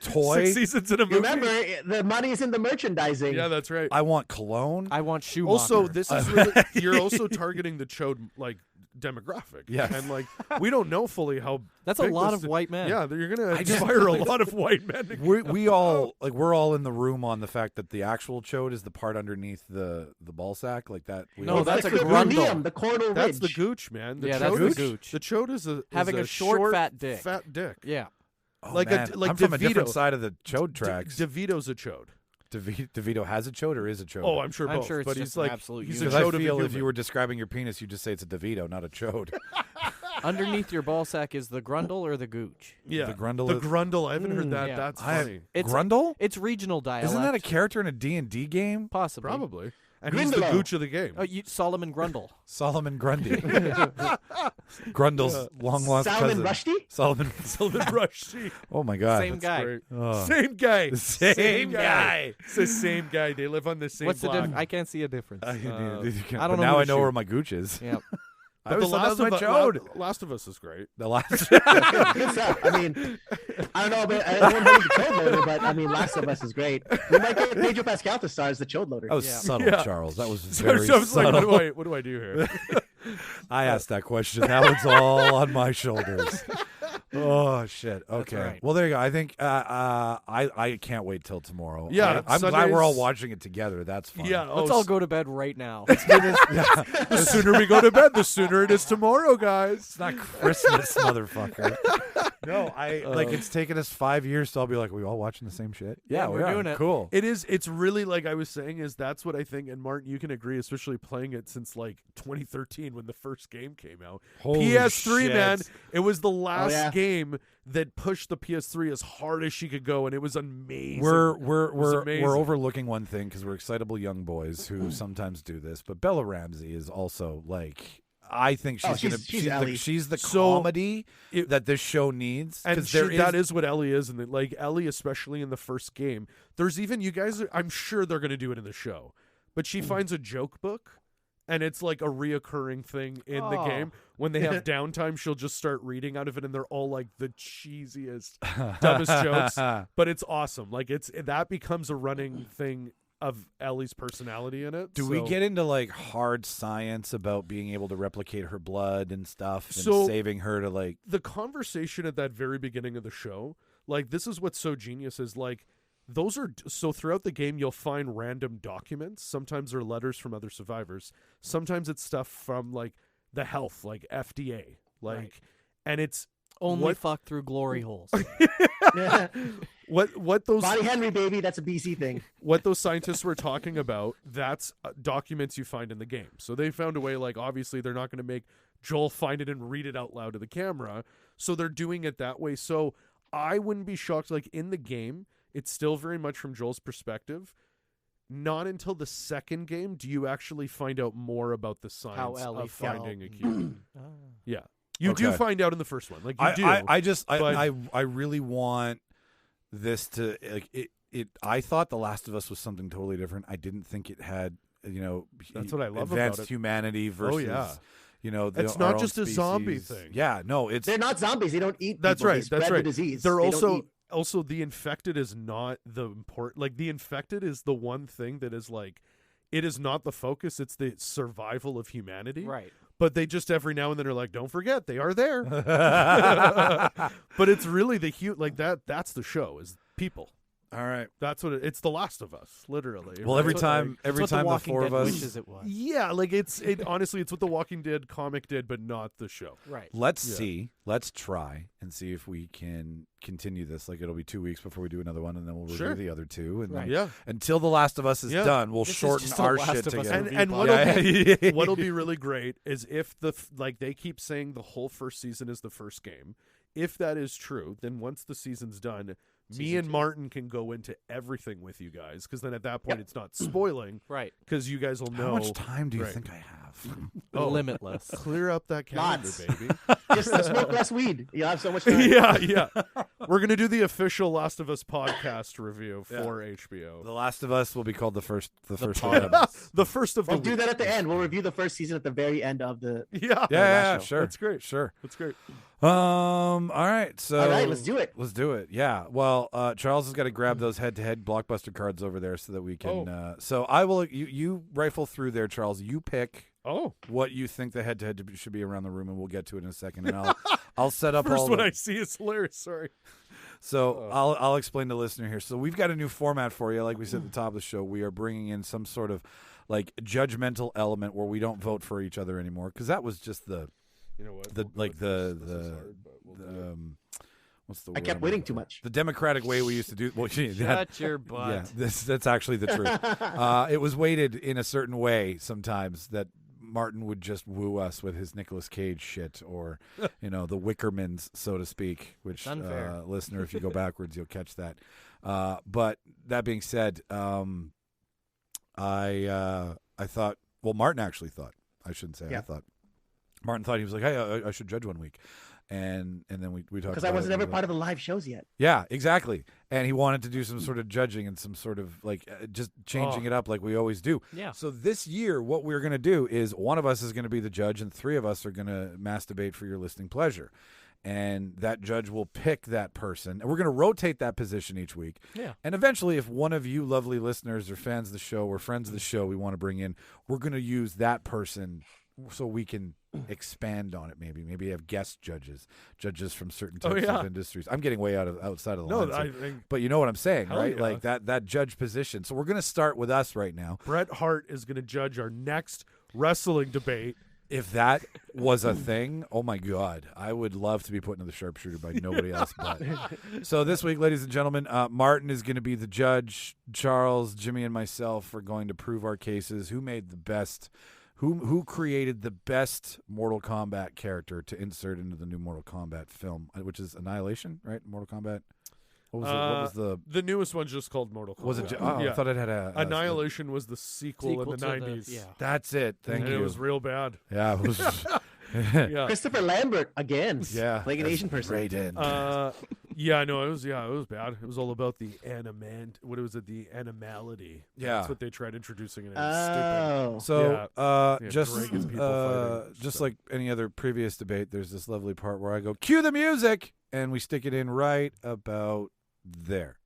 toy. 6 seasons in a movie. Remember, the money's in the merchandising. Yeah, that's right. I want cologne. I want Schumacher. Also, this is really, you're also targeting the chode like demographic. Yes. And like we don't know fully how That's a big lot this- of white men. Yeah, you're gonna I just- inspire a lot of white men. to we all like we're all in the room on the fact that the actual chode is the part underneath the ball sack like that. We No, all- that's the a perineum, grundle. the coronal That's the ridge. gooch, man. The Yeah, chode that's the is- gooch. The chode is Having a a short, fat dick. Fat dick. Yeah. oh, like man. a like I'm from a different DeVito. side of the chode tracks. DeVito's a chode. DeVito has a chode or is a chode? Oh, I'm sure I'm both. sure it's but just he's an like absolute he's a because unit. chode I of a feel if human. you were describing your penis, you just say it's a DeVito, not a chode. Underneath your ball sack is the grundle or the gooch. yeah, the grundle The is- grundle. I haven't heard that. yeah. That's I- funny. It's Grundle? It's regional dialect. Isn't that a character in a D&D game? Possibly. Probably. And he's the Grindalo. gooch of the game. Solomon Grundle. Solomon Grundy. Grundle's long lost Salman cousin. Rushdie? Solomon. Sylvan Rushdie. Oh my God. Same that's- guy. Great. Oh. Same guy. Same guy. It's the same guy. They live on the same What's the block. difference? I can't see a difference. I But don't know now who I to know shoot. where my gooch is. yeah. I But was the that was my Last chode. Last of Us is great. The last. Good stuff. I mean, I don't know, but I don't know the chode loader, but I mean, Last of Us is great. We might get Pedro Pascal to star as the chode loader. That was Yeah. subtle, Yeah. Charles. That was So very I was like, subtle. what do I do here? I asked that question. That was all on my shoulders. Oh shit. That's Okay. right. Well, there you go. I think I can't wait till tomorrow. Yeah, I'm glad we're all Sundays- watching it together. That's fun. Yeah, Let's all go to bed right now. The sooner we go to bed, the sooner it is tomorrow, guys. It's not Christmas, motherfucker. No, it's taken us 5 years to all be like, are we all watching the same shit? Yeah, we we're are. doing it. Cool. It's really like I was saying is that's what I think, and Martin, you can agree, especially playing it since like 2013 when the first game came out. Holy PS3, shit. man, it was the last yeah. game that pushed the PS3 as hard as she could go, and it was amazing. We're amazing. overlooking one thing because we're excitable young boys who sometimes do this, but Bella Ramsey is also like. I think she's the So, comedy that this show needs. And 'cause that is what Ellie is, and like Ellie, especially in the first game. There's even you guys. I'm sure they're going to do it in the show, but she finds a joke book, and it's like a reoccurring thing in the Oh. game. When they have downtime, she'll just start reading out of it, and they're all like the cheesiest, dumbest jokes. But it's awesome. Like that becomes a running thing of Ellie's personality in it. Do we get into like hard science about being able to replicate her blood and stuff, and So- saving her to like? the conversation at that very beginning of the show? Like this is what's so genius is like those are so throughout the game you'll find random documents. Sometimes they're letters from other survivors. Sometimes it's stuff from like the health, like FDA, like, Right. and it's Only what fuck through glory holes. what those Body Henry, baby. That's a BC thing. what those scientists were talking about. That's documents you find in the game. So they found a way. Like obviously they're not going to make Joel find it and read it out loud to the camera. So they're doing it that way. So I wouldn't be shocked. Like in the game, it's still very much from Joel's perspective. Not until the second game do you actually find out more about the science Ellie of fell. finding a cube. Ah. Yeah, you do Okay. find out in the first one. Like you do. I really want this to like it. I thought The Last of Us was something totally different. I didn't think it had That's what I love advanced about it. humanity versus yeah. It's It's not just a zombie thing. Yeah, no, it's They're not zombies. They don't eat. That's people. They right. spread That's the right. disease. They're They don't eat. also the infected is not the important. Like the infected is the one thing that is like, it is not the focus. It's the survival of humanity. Right. But they just every now and then are like, don't forget they are there. But it's really the like that. That's the show is people. all right. That's what it's The Last of Us, literally. Well, right? every That's time what The the Walking four Dead of us wishes it was. Yeah, like honestly, it's what The Walking Dead comic did, but not the show. Right. Let's Yeah. let's try and see if we can continue this. Like it'll be 2 weeks before we do another one, and then we'll review Sure. the other two. And Right. then Yeah. until The Last of Us is Yeah. done, we'll This is shorten just a our Last shit of Us together. review And podcast. what'll be really great is if like they keep saying the whole first season is the first game. If that is true, then once the season's done, me and Martin can go into everything with you guys, because then at that point it's not spoiling, Right. because you guys will know. How much time do you Right. think I have? Oh. Limitless. Clear up that calendar, Lots. baby. Just smoke less weed. You'll have so much time. yeah. We're gonna do the official Last of Us podcast review for HBO. The Last of Us will be called the first pod. one. The first of We'll the do week. that at the end. We'll review the first season at the very end of the. Yeah, Yeah, show. sure. That's great. Sure. That's great. All right. So All right, let's do it. Let's do it. Yeah. Well, Charles has got to grab those head-to-head Blockbuster cards over there so that we can. So I will. You rifle through there, Charles. You pick Oh, what you think the head-to-head should be around the room, and we'll get to it in a second. And I'll set up first all. one the- I see is hilarious. Sorry. So I'll explain to the listener here. So we've got a new format for you. Like we said at the top of the show, we are bringing in some sort of like judgmental element where we don't vote for each other anymore, because that was just the You know what? the We'll like go with the this. This is the, hard, but we'll do the it. what's the I word kept I'm waiting looking too for? much. The democratic way we used to do. Well, Shut your butt. yeah, that's actually the truth. It was weighted in a certain way sometimes that Martin would just woo us with his Nicolas Cage shit, or the Wickermans, so to speak. Which It's unfair. listener, if you go backwards, you'll catch that. But that being said, I thought. Well, Martin actually thought. I shouldn't say. Yeah. I thought. Martin thought he was like, hey, I should judge one week, and then we talked Because about I it, wasn't and ever we part of the live shows yet. yeah, exactly. And he wanted to do some sort of judging and some sort of like just changing it up like we always do. Yeah. So this year, what we're going to do is one of us is going to be the judge and three of us are going to masturbate for your listening pleasure. And that judge will pick that person. And we're going to rotate that position each week. Yeah. And eventually, if one of you lovely listeners or fans of the show or friends of the show we want to bring in, we're going to use that person so we can expand on it. Maybe have guest judges from certain Oh, types yeah. of industries. I'm getting way outside of the No, lines I here. think But you know what I'm saying, Hell right? yeah. Like that judge position. So we're going to start with us right now. Bret Hart is going to judge our next wrestling debate. If that was a thing, oh my God, I would love to be put into the sharpshooter by nobody else but. So this week, ladies and gentlemen, Martin is going to be the judge. Charles, Jimmy, and myself are going to prove our cases. Who made the best? Who created the best Mortal Kombat character to insert into the new Mortal Kombat film, which is Annihilation, right? Mortal Kombat. What was The newest one's just called Mortal Kombat. Was it? yeah. I thought it had a Annihilation was the sequel in the to 90s. yeah. That's it. Thank and you. it was real bad. Yeah, it was. Yeah. Christopher Lambert again. Yeah, Playing an that's Asian person. Raiden. Yeah, no, it was bad. It was all about the the animality. Yeah. That's what they tried introducing, and it was stupid. Oh. So, Yeah, just dragons, people fighting, just so. like any other previous debate, there's this lovely part where I go, cue the music, and we stick it in right about there.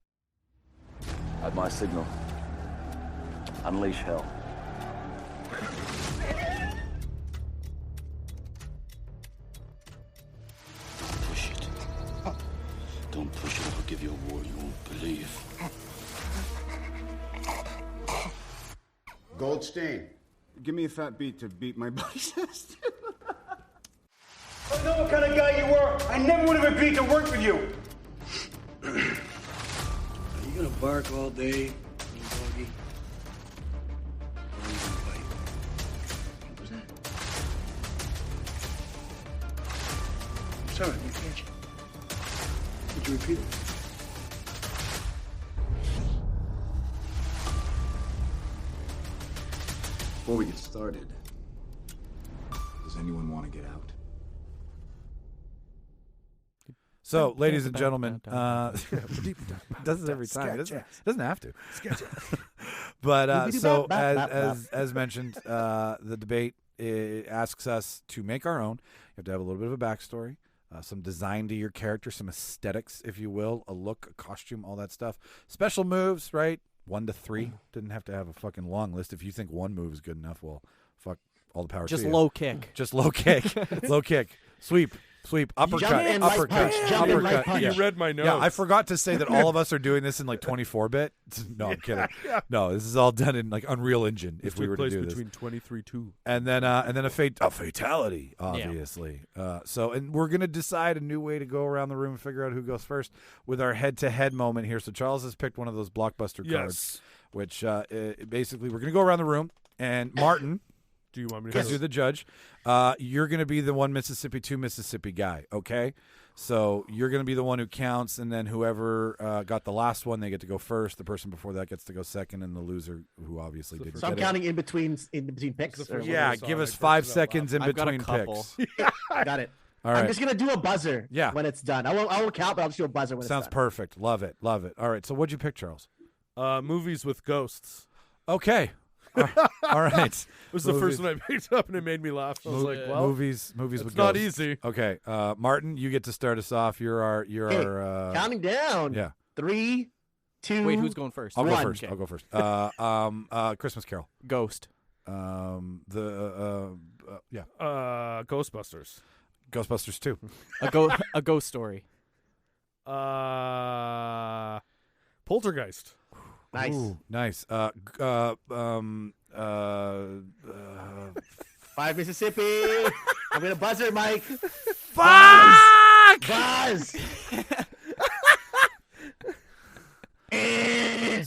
At my signal, unleash hell. Push it. Don't push it. I'll give you a war you won't believe. Goldstein, give me a fat beat to beat my buddy's ass. I know what kind of guy you were. I never would have agreed to work with you. Are you gonna bark all day, little doggy? Or are you gonna bite? What was that? I'm sorry, I didn't catch you. Could you repeat it? Before we get started, does anyone want to get out? So, ladies and gentlemen, does it every time. It doesn't have to. But so, as mentioned, the debate asks us to make our own. You have to have a little bit of a backstory, some design to your character, some aesthetics, if you will, a look, a costume, all that stuff. Special moves, right? 1 to 3. Didn't have to have a fucking long list. If you think one move is good enough, well, fuck, all the power Just to you. low kick. Just low kick. Low kick. Sweep, uppercut, Jump in, light uppercut, punch, jump in, light uppercut. punch. Yeah. You read my notes. Yeah, I forgot to say that all of us are doing this in like 24-bit. No, I'm kidding. No, this is all done in like Unreal Engine. If we were to place do this, between 23-2. and then a fatality, obviously. So, and we're gonna decide a new way to go around the room and figure out who goes first with our head-to-head moment here. So Charles has picked one of those blockbuster cards, which basically we're gonna go around the room, and Martin. Do you want me to Because you're the judge, you're going to be the 1 Mississippi, 2 Mississippi guy, okay? So you're going to be the one who counts, and then whoever got the last one, they get to go first. The person before that gets to go second, and the loser, who obviously didn't So I'm get counting in between picks. the or first what? Yeah, Whatever give song us I 5 first seconds in I've got a between couple. picks. Got it. All right. I'm just gonna do a buzzer. Yeah. When it's done, I won't count, but I'll just do a buzzer when Sounds it's done. perfect. Love it. All right, so what'd you pick, Charles? movies with ghosts. Okay. All right. It was the first one I picked up, and it made me laugh. I was like, well, movies it's with not ghosts. easy. Okay, Martin, you get to start us off. You're our Counting down. Yeah. 3, 2. Wait, who's going first? I'll go One. first. Okay. I'll go first. Christmas Carol. Ghost. Yeah, Ghostbusters. Ghostbusters 2. A ghost story. Poltergeist. Nice. Ooh, nice. 5 Mississippi. I'm gonna buzzer, Mike. Fuck! Buzz.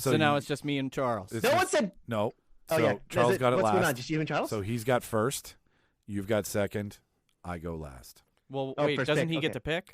So now it's just me and Charles. No one said. no. Oh So yeah. Charles got it What's last. going on? Just you and Charles? So he's got first. You've got second. I go last. Well, Oh, wait, first doesn't pick, he get okay. to pick?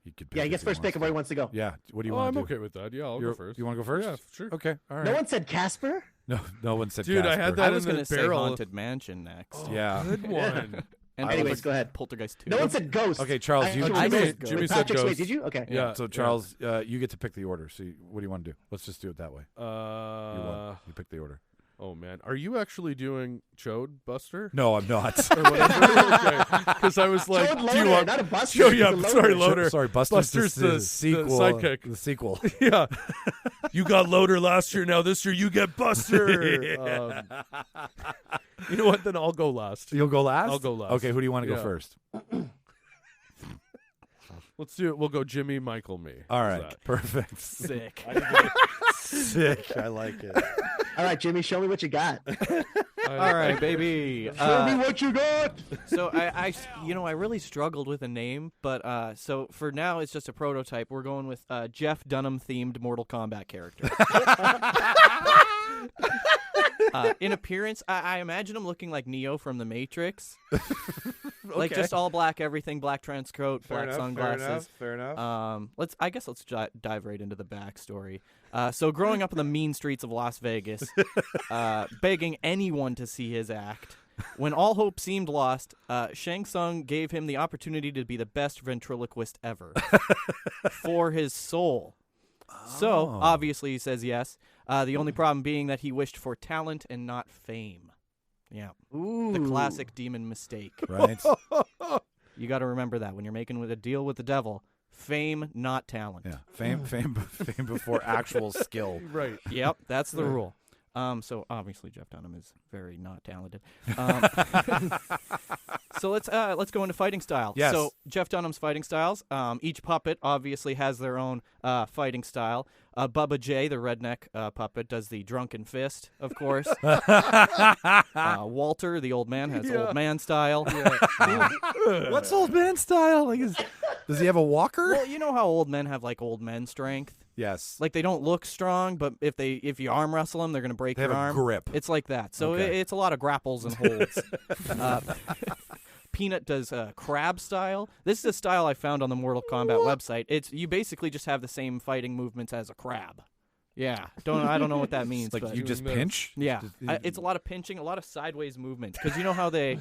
He could yeah, he pick gets if first pick of where he wants wants to go. to. Yeah. What do you Oh, want I'm to do? okay with that. Yeah, I'll You're- go first. You want to go first? Yeah, sure. Okay. All right. No one said Casper. No one said Dude, I Casper. had that I in was the going to say barrel. Haunted Mansion next. Yeah. Good one. And Anyways, go ahead. Poltergeist 2. No one said Ghost. Okay, Charles, you- I Jimmy- said Jimmy Wait, said Patrick's- Wait, Ghost. did you? Okay. Yeah. So Charles, you get to pick the order. So what do you want to do? Let's just do it that way. You won. You pick the order. Oh man, are you actually doing Chode Buster? No, I'm not. Or whatever? Because I was like, Chode do you Loader, want? not a Buster. Show It's you a up. loader. Sorry, Loader. Sorry, Buster's Buster's the the sequel. sidekick. The sequel. Yeah. You got Loader last year. Now this year you get Buster. You know what? Then I'll go last. You'll go last? I'll go last. Okay, who do you want to go Yeah. first? Let's do it. We'll go Jimmy, Michael, me. All How's right, that? perfect. Sick. Sick. I like it. All right, Jimmy, show me what you got. All right, baby. Show me what you got. So I really struggled with a name, but so for now it's just a prototype. We're going with Jeff Dunham themed Mortal Kombat character. In appearance, I imagine him looking like Neo from The Matrix. Like Okay. just all black, everything, black trench coat, black sunglasses. Fair enough. Let's dive right into the backstory. So growing up in the mean streets of Las Vegas, begging anyone to see his act. When all hope seemed lost, Shang Tsung gave him the opportunity to be the best ventriloquist ever for his soul. So, obviously, he says yes. The only problem being that he wished for talent and not fame. Yeah. Ooh. The classic demon mistake. Right. You got to remember that when you're making a deal with the devil. Fame, not talent. Yeah. Fame before actual skill. Right. Yep, that's the rule. So obviously Jeff Dunham is very not talented. So let's go into fighting style. Yes. So Jeff Dunham's fighting styles. Each puppet obviously has their own fighting style. Bubba J, the redneck puppet, does the drunken fist, of course. Walter, the old man, has old man style. What's old man style? Like, does he have a walker? Well, you know how old men have like old men strength. Yes. Like they don't look strong, but if you arm wrestle them, they're gonna break They your have a arm. grip. It's like that. So Okay. it's a lot of grapples and holds. Peanut does crab style. This is a style I found on the Mortal Kombat website. It's you basically just have the same fighting movements as a crab. Yeah, I don't know what that means. Like but you just pinch? yeah, it's a lot of pinching, a lot of sideways movement because you know how they,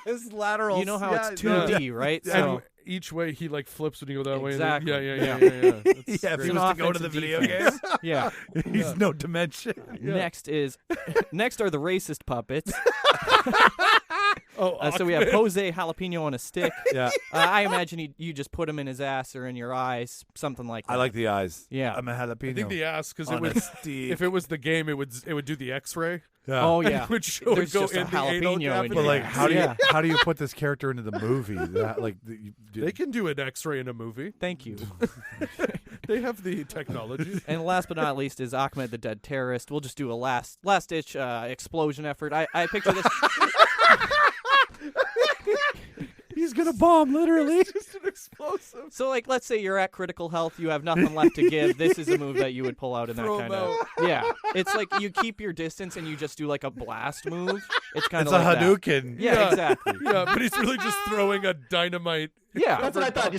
His lateral. you know how it's 2D, right? And So each way he like flips when you go that Exactly. way. Yeah. Yeah, That's if great. he an was to go to the offensive video defense. game, yeah. he's no dimension. Next are the racist puppets. Oh, So we have Jose Jalapeno on a stick. Yeah. I imagine you just put him in his ass or in your eyes, something like that. I like the eyes. Yeah. I'm a jalapeno. I think the ass because on it a would stick. if it was the game it would do the X-ray. Yeah. Oh yeah, Which there's would go just a in the anal jalapeno in cavity. But your like, ass. how do you Yeah. how do you put this character into the movie? That, like, They can do an X-ray in a movie. Thank you. They have the technology. And last but not least is Ahmed the Dead Terrorist. We'll just do a last-ditch explosion effort. I picture this. he's gonna bomb literally. Just an explosive. So, like, let's say you're at critical health, you have nothing left to give. This is a move that you would pull out in that Throw kind 'em of. Yeah, it's like you keep your distance and you just do like a blast move. It's kind It's of a like that. Hadouken. Yeah, exactly. Yeah, but he's really just throwing a dynamite. Yeah, That's what I thought.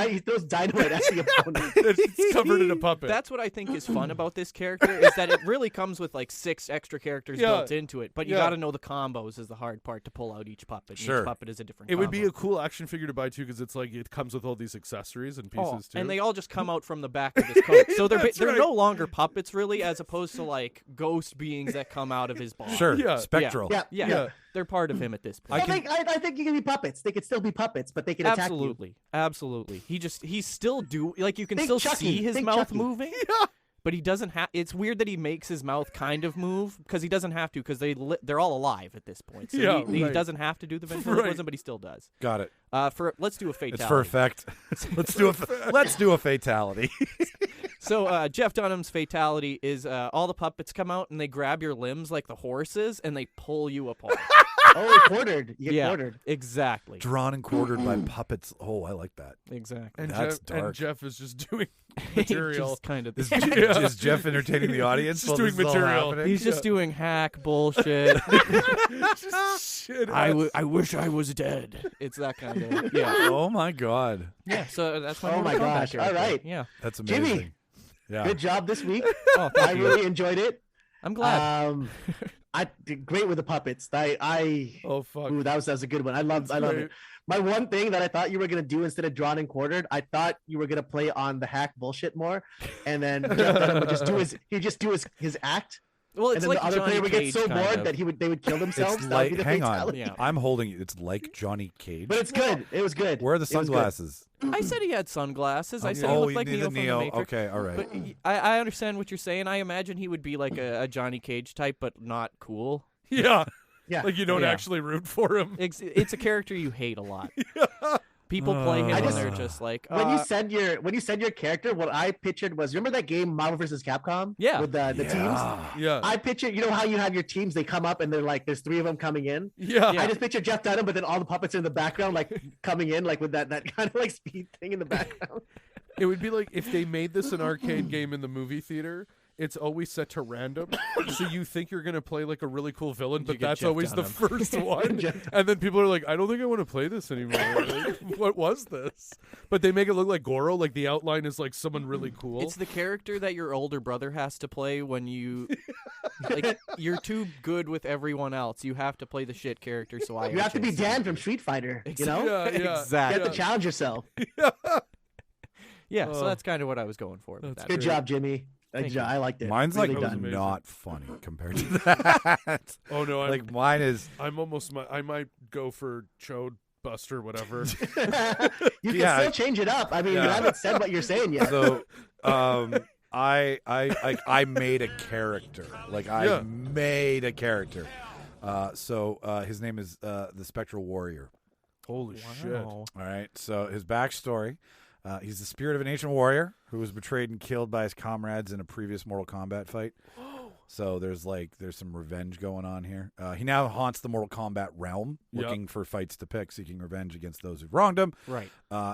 He throws dynamite at the opponent. It's covered in a puppet. That's what I think is fun about this character is that it really comes with like 6 extra characters Yeah. built into it. But you Yeah. got to know the combos is the hard part to pull out each puppet. Sure. Each puppet is a different. It would be combo. a cool action figure to buy too, because it's like it comes with all these accessories and pieces too. And they all just come out from the back of his coat. So they're That's they're right. no longer puppets really, as opposed to like ghost beings that come out of his body. Sure. Yeah. Spectral. Yeah. Yeah, they're part of him at this point. I think you can be puppets. They could still be puppets, but they can attack you. Absolutely. He's still like you can Think still Chucky. see his Think mouth Chucky. moving. But he doesn't have. It's weird that he makes his mouth kind of move because he doesn't have to because they're all alive at this point. So Yeah, he right. doesn't have to do the ventriloquism, but he still does. Got it. Let's do a fatality. It's for effect. Let's do a fatality. So Jeff Dunham's fatality is all the puppets come out and they grab your limbs like the horses and they pull you apart. Oh, quartered. You get quartered. Exactly. Drawn and quartered by puppets. Oh, I like that. Exactly. And That's Jeff, and dark. Jeff is just doing material. Just kind of. Is Jeff entertaining the audience? Just while doing this is all material. happening? He's just doing hack bullshit. Shit. I wish I was dead. It's that kind of. Yeah. Oh my god, Yeah. So that's my. Oh Mortal my Kombat gosh. character. All right. Yeah. that's Jimmy. amazing. Yeah. Good job this week. Oh, I thank you. really enjoyed it. I'm glad. I did great with the puppets. Oh fuck. Ooh, that was a good one. I love great. it. My one thing that I thought you were gonna do instead of drawn and quartered, I thought you were gonna play on the hack bullshit more, and then Jeff Dunham would just do his act, Well, and it's then like the other Johnny player would get Cage so kind bored of. that they would kill themselves. It's That would be like, the hang on. fatality. Yeah. I'm holding you. It's like Johnny Cage. But it's good. It was good. Where are the It was good. sunglasses? I said he had sunglasses. I said he Oh, looked you like need Neo the from Neo. the Matrix. Okay, all right. But I understand what you're saying. I imagine he would be like a Johnny Cage type, but not cool. Yeah. Yeah. Like you don't Yeah. actually root for him. It's a character you hate a lot. People play him and they're just like when you said your character, what I pictured was, remember that game Marvel vs. Capcom? Yeah. With the teams. Yeah. I pictured, you know how you have your teams, they come up and they're like, there's 3 of them coming in. Yeah. I just pictured Jeff Dunham, but then all the puppets are in the background, like coming in, like with that kind of like speed thing in the background. It would be like if they made this an arcade game in the movie theater. It's always set to random, so you think you're gonna play like a really cool villain, but get that's Jeff always the Dunham. first one. And then people are like, "I don't think I want to play this anymore." Like, what was this? But they make it look like Goro. Like the outline is like someone really cool. it's the character that your older brother has to play when you like you're too good with everyone else. You have to play the shit character. So I You have to be Dan from Street Fighter, you know? Yeah, You exactly. have to challenge yourself. Yeah, so that's kind of what I was going for. with That's that. Good job, Jimmy. Good job. I liked it. Mine's really like done. not funny compared to that. Oh no, like mine is. I'm almost. I might go for Chode Buster, whatever. You can Yeah. still change it up. I mean, you Yeah. haven't said what you're saying yet. So, I made a character. Like I made a character. So his name is the Spectral Warrior. Holy shit! Wow. All right. So his backstory: he's the spirit of an ancient warrior who was betrayed and killed by his comrades in a previous Mortal Kombat fight. So there's some revenge going on here. He now haunts the Mortal Kombat realm, looking for fights to pick, seeking revenge against those who've wronged him. Right.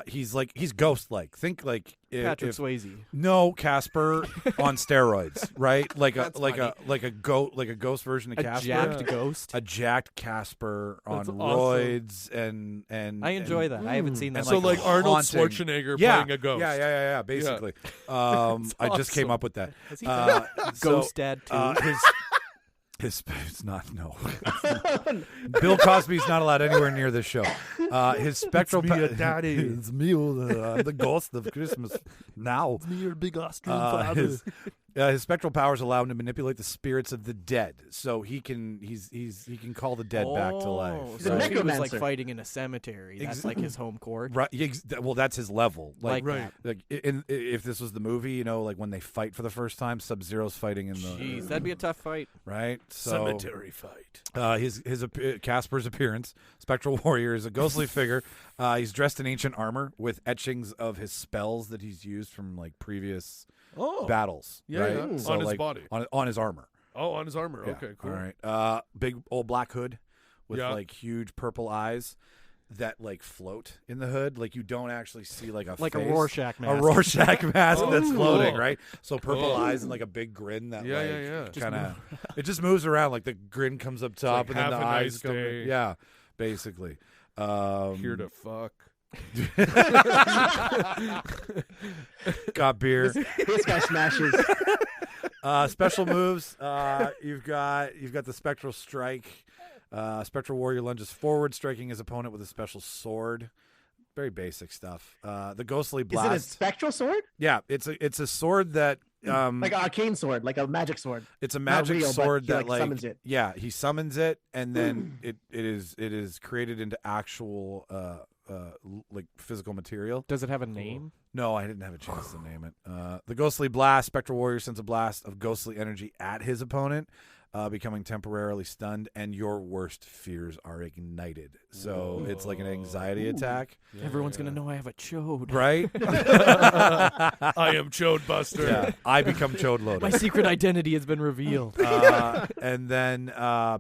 He's ghost-like. Think like Patrick Swayze. No, Casper on steroids, right? Like That's a ghost version of A Casper. jacked ghost. A jacked Casper on That's awesome. roids and I enjoy that. I haven't seen that. And so like Arnold haunting. Schwarzenegger Yeah, playing a ghost. yeah, basically. I just came up with that. Has he done Ghost Dad 2? His it's not no. Bill Cosby's not allowed anywhere near this show. His spectral me, daddy. It's me, I'm the ghost of Christmas now. It's me, your big Austrian father. His spectral powers allow him to manipulate the spirits of the dead, so he can call the dead back to life. He's So a if he was like necromancer. fighting in a cemetery. That's like his home court. Right. Well, that's his level. Like, Like like if this was the movie, you know, like when they fight for the first time, Sub-Zero's fighting in the Jeez, that'd be a tough fight. right. So Cemetery fight. his Casper's appearance, Spectral Warrior, is a ghostly figure. He's dressed in ancient armor with etchings of his spells that he's used from like previous battles. Yeah, right? yeah. So, On his like, body. on his armor. Oh, on his armor. Yeah. Okay, cool. All right. Big old black hood with Yeah. like huge purple eyes that like float in the hood. Like you don't actually see like a Like a face. Rorschach mask. A Rorschach mask Oh, that's floating, cool. right? So purple Oh. eyes and like a big grin that Yeah, like yeah, yeah. kind of it just moves around. Like the grin comes up top like and then have the a eyes nice come. day. Yeah, basically. Here to fuck. Got beer. This guy smashes. Special moves. You've got the Spectral Strike. Spectral Warrior lunges forward, striking his opponent with a special sword. Very basic stuff. The Ghostly Is it a Blast. spectral sword? Yeah, it's a sword that Like an arcane sword, like a magic sword. it's a Not magic real, but sword he, that like, summons it. Yeah, he summons it, and then it is created into actual like physical material. Does it have a name? No, I didn't have a chance to name it. The Ghostly Blast. Spectral Warrior sends a blast of ghostly energy at his opponent, becoming temporarily stunned, and your worst fears are ignited. So it's like an anxiety attack, Everyone's gonna know I have a chode. right? I am Chode Buster. Yeah, I become chode My loaded. secret identity has been revealed. And then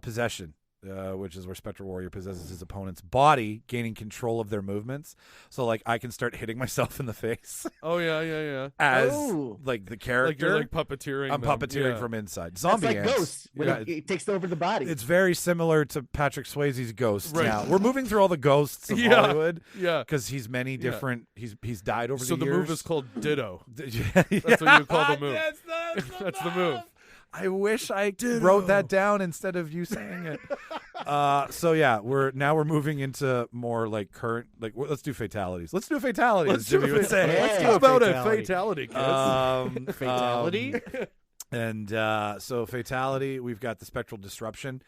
possession. Which is where Spectral Warrior possesses his opponent's body, gaining control of their movements. So, like, I can start hitting myself in the face Oh yeah, yeah, yeah. as Oh. like the Like character. you're like puppeteering. I'm them. puppeteering Yeah. from inside. That's Zombie like ants. Ghost when Yeah, it takes over the body. it's very similar to Patrick Swayze's Ghost. Right. Now we're moving through all the ghosts of Yeah. Hollywood Yeah. because he's many different. He's died over So the the years. move is called Ditto. Yeah. That's what you call the move. That's the move. I wish I wrote that down instead of you saying it. So yeah, we're moving into more like current. Like let's do fatalities. Let's do fatalities. Let's do Jimmy would say. Yeah. Let's Yeah. talk about Fatality. a fatality, kids. Fatality? And so fatality, we've got the Spectral Disruption.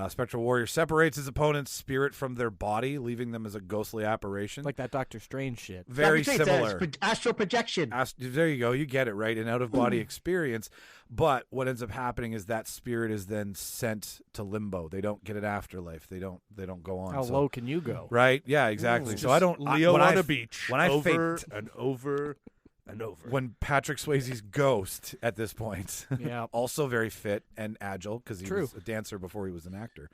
Spectral Warrior separates his opponent's spirit from their body, leaving them as a ghostly apparition. Like that Doctor Strange shit. Very Dr. Strange says similar. astral projection. There you go. You get it, right? An out-of-body experience. But what ends up happening is that spirit is then sent to limbo. They don't get an afterlife. They don't go on. How low can you go? Right? Yeah, exactly. So I don't. Leo when on I- a beach. When I over faked, and over and over. when Patrick Swayze's ghost at this point, Yeah. also very fit and agile because he True. was a dancer before he was an actor.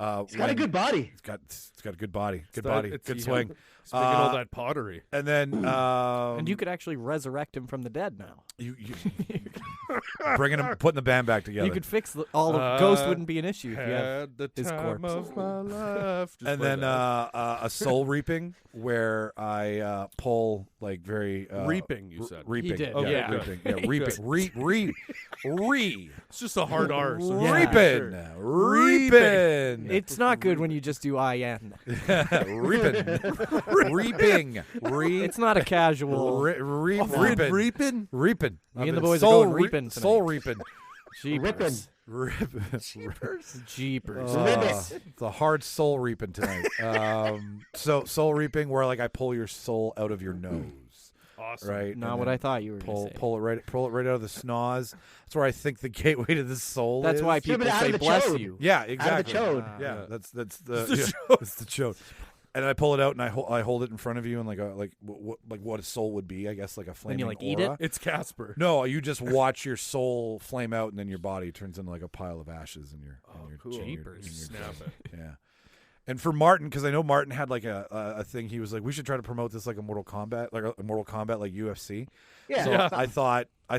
He's got a good body. It's got a good body. Good That- body. it's- Good he swing. Speaking all that pottery. And then And you could actually resurrect him from the dead now. you bringing him, putting the band back together. You could fix all of Ghost wouldn't be an issue if you have Had the his time corpse. of my life. Just and play then that. a soul reaping where I pull like very Reaping, you said. reaping. did, Okay, yeah, good. reaping. Yeah, reaping. It's just a hard R. So Yeah. Reaping. Reaping. It's not good when you just do IN. Reaping. It's not a casual. Reaping. Reaping? Reaping. Me and the boys are going reaping tonight. Soul reaping. Jeepers. Ripping. Jeepers. The hard soul reaping tonight. So soul reaping where like I pull your soul out of your nose. Awesome. Right. Not and what then I thought you were going to say. pull it right out of the schnoz. That's where I think the gateway to the soul That's is. why Should've people been out say of the bless chode. you. Yeah, Out of the exactly. chode. Yeah, that's the the that's the chode. And I pull it out and I hold it in front of you and like what a soul would be, I guess, like a flaming you, like, eat it? aura. It's Casper. No, you just watch your soul flame out and then your body turns into like a pile of ashes in your cool. Jeepers. Snap it. Yeah. And for Martin, because I know Martin had like a thing, he was like, we should try to promote this like a Mortal Kombat, like UFC. Yeah. So Yeah. I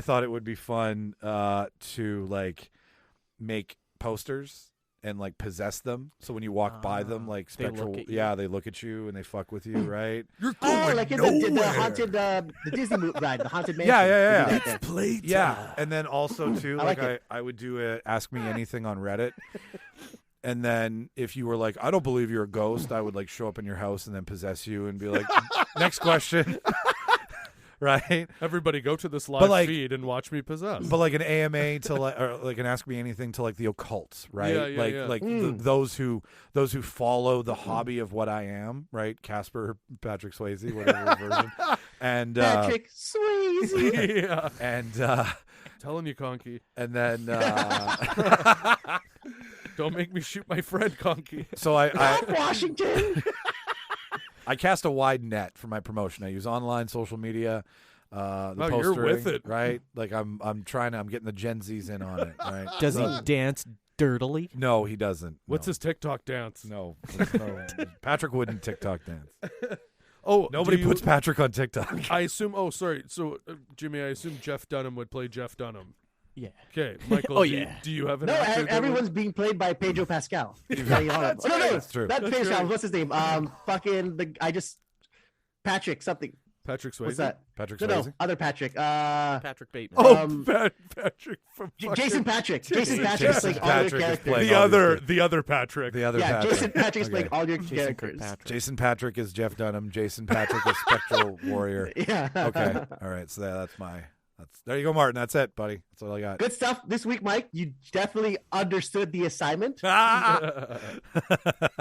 thought it would be fun to like make posters and like possess them. So when you walk by them, like they look spectral, at you. yeah, they look at you and they fuck with you, right? You're Oh, like in the haunted, the Disney movie ride, the haunted mansion. Yeah. They do that there. Playtime. Yeah, and then also too, I like it. I would do a Ask Me Anything on Reddit. And then if you were like, I don't believe you're a ghost, I would like show up in your house and then possess you and be like, next question. Right? Everybody go to this live like- feed and watch me possess. But like an AMA to like, or like an Ask Me Anything to like the occult, right? Yeah, yeah, like yeah. those who follow the hobby of what I am, right? Casper, Patrick Swayze, whatever version, and Patrick Swayze. yeah. and Telling you, Conky. and then Don't make me shoot my friend, Conky. so I Washington. I cast a wide net for my promotion. I use online social media. The Wow, you're postering, with it. right? Like I'm getting the Gen Zs in on it, right? Does he dance dirtily? No, he doesn't. What's no. his TikTok dance? No, no. Patrick wouldn't TikTok dance. Oh, Nobody do you- puts Patrick on TikTok. I assume. Oh, sorry. So, Jimmy, I assume Jeff Dunham would play Jeff Dunham. Yeah. Okay, Michael. Oh, do you- yeah. Do you have an No, actor that everyone's being played by Pedro Pascal. That's That's true. Not That's Pedro. right. What's his name? Patrick something. Patrick Swayze? What's that? Patrick No, Swayze. no, other Patrick. Patrick Bateman. Oh, Patrick from Jason Patrick. Jason Jason Patrick's playing all your Patrick is characters. playing the all other, these the other Patrick. The other Yeah, Patrick. Jason Patrick's Okay. playing all your Jason characters. Kirkpatrick. Jason Patrick is Jeff Dunham. Jason Patrick is Spectral Warrior. Yeah. Okay. All right. So that's there you go, Martin. That's it, buddy. That's all I got. Good stuff this week, Mike. You definitely understood the assignment.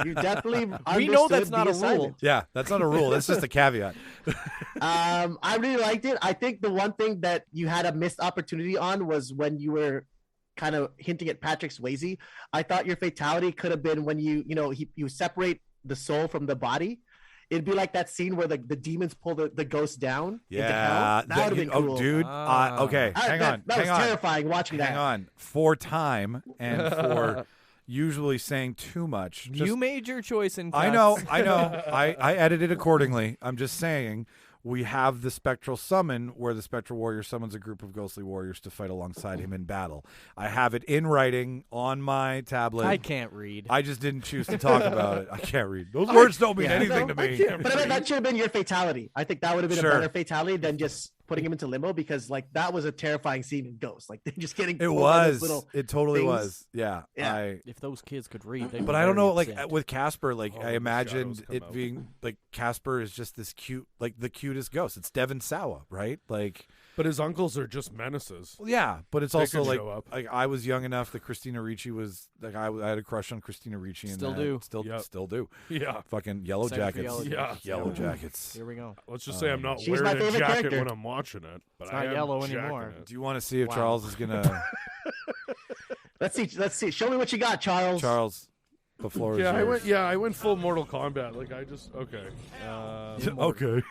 You definitely We know that's understood not the a rule. assignment. Yeah, that's not a rule. That's just a caveat. I really liked it. I think the one thing that you had a missed opportunity on was when you were kind of hinting at Patrick Swayze. I thought your fatality could have been when you separate the soul from the body. It'd be like that scene where the demons pull the ghost down into hell. Yeah. That would have been cool. Oh, dude. Okay. Hang on. That was terrifying watching that. Hang on. For time and for usually saying too much. You made your choice in cuts. I know. I edited accordingly. I'm just saying we have the spectral summon where the spectral warrior summons a group of ghostly warriors to fight alongside him in battle. I have it in writing on my tablet. I can't read. I just didn't choose to talk about it. I can't read. Those words don't mean anything to me. But I mean, that should have been your fatality. I think that would have been Sure. a better fatality than just putting him into limbo, because like that was a terrifying scene in Ghost. Like they're just getting It pulled by those was. little It totally things. was. Yeah. Yeah. If those kids could read, they'd But be I don't very know, like upset. with Casper, like Oh, I the imagined shadows come it out. being like Casper is just this cute, like the cutest ghost. It's Devon Sawa, right? Like But his uncles are just menaces. Well, yeah, but it's They also could like show up. I was young enough that Christina Ricci was like I had a crush on Christina Ricci and Still do. still do. Yeah. Fucking Yellow Excited for Jackets. Yellow Yellow Jackets. Here we go. Let's just say I'm not She's wearing my a favorite jacket character. when I'm watching it. But It's I not am yellow jacking anymore. it. Do you want to see if Wow. Charles is gonna Let's see. Show me what you got, Charles. Charles? The floor is yours. I went full Mortal Kombat. Like I just okay. Okay.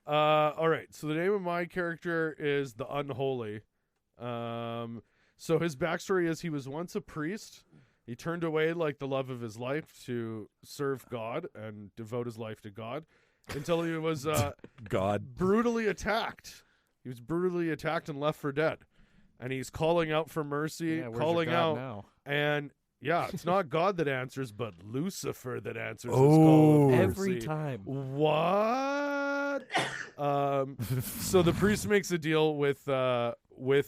All right. So the name of my character is the Unholy. So his backstory is he was once a priest. He turned away like the love of his life to serve God and devote his life to God until he was God. brutally attacked. He was brutally attacked and left for dead. And he's calling out for mercy, Yeah, where's your calling God out. now? And yeah, it's not God that answers, but Lucifer that answers his Oh. call of Every mercy. time. What? So the priest makes a deal with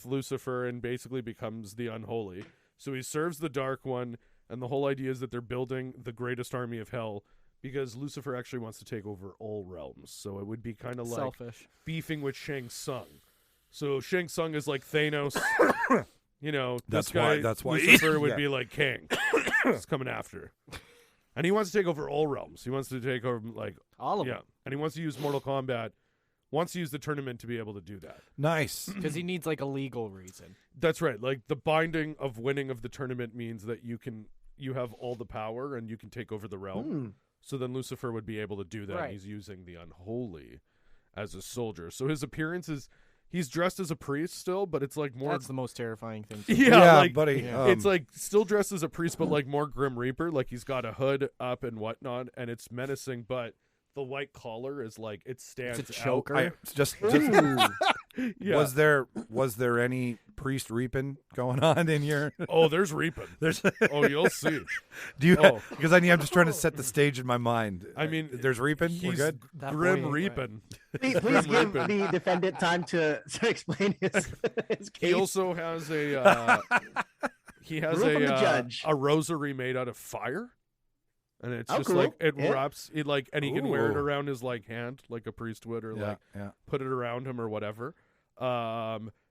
Lucifer and basically becomes the Unholy. So he serves the Dark One, and the whole idea is that they're building the greatest army of hell because Lucifer actually wants to take over all realms. So it would be kind of like Selfish. beefing with Shang Tsung. So Shang Tsung is like Thanos. You know, That's this guy, why Lucifer would yeah. be like king. He's coming after. And he wants to take over all realms. He wants to take over like All of yeah, and he wants to use Mortal Kombat. Wants to use the tournament to be able to do that. Nice. Because he needs like a legal reason. That's right. Like the binding of winning of the tournament means that you have all the power and you can take over the realm. So then Lucifer would be able to do that. Right. And he's using the Unholy as a soldier. So his appearance is he's dressed as a priest still, but it's like more. That's the most terrifying thing. yeah, like, buddy. yeah. it's like still dressed as a priest, but like more Grim Reaper. Like he's got a hood up and whatnot, and it's menacing. But the white collar is like it stands It's a choker. out. Just Yeah. was there any priest reaping going on in your? Oh, there's reaping. There's. Oh, you'll see. Do you? Oh. Because I'm just trying to set the stage in my mind. I mean, there's reaping. We're He's good. That Grim boy ain't Reaping. Please give the defendant time to explain his He case. also has a Rule from the judge. a rosary made out of fire, and it's Oh, just cool. like it Yeah. wraps it like, and he can wear it Ooh. around his like hand like a priest would, or Yeah, like yeah. put it around him or whatever.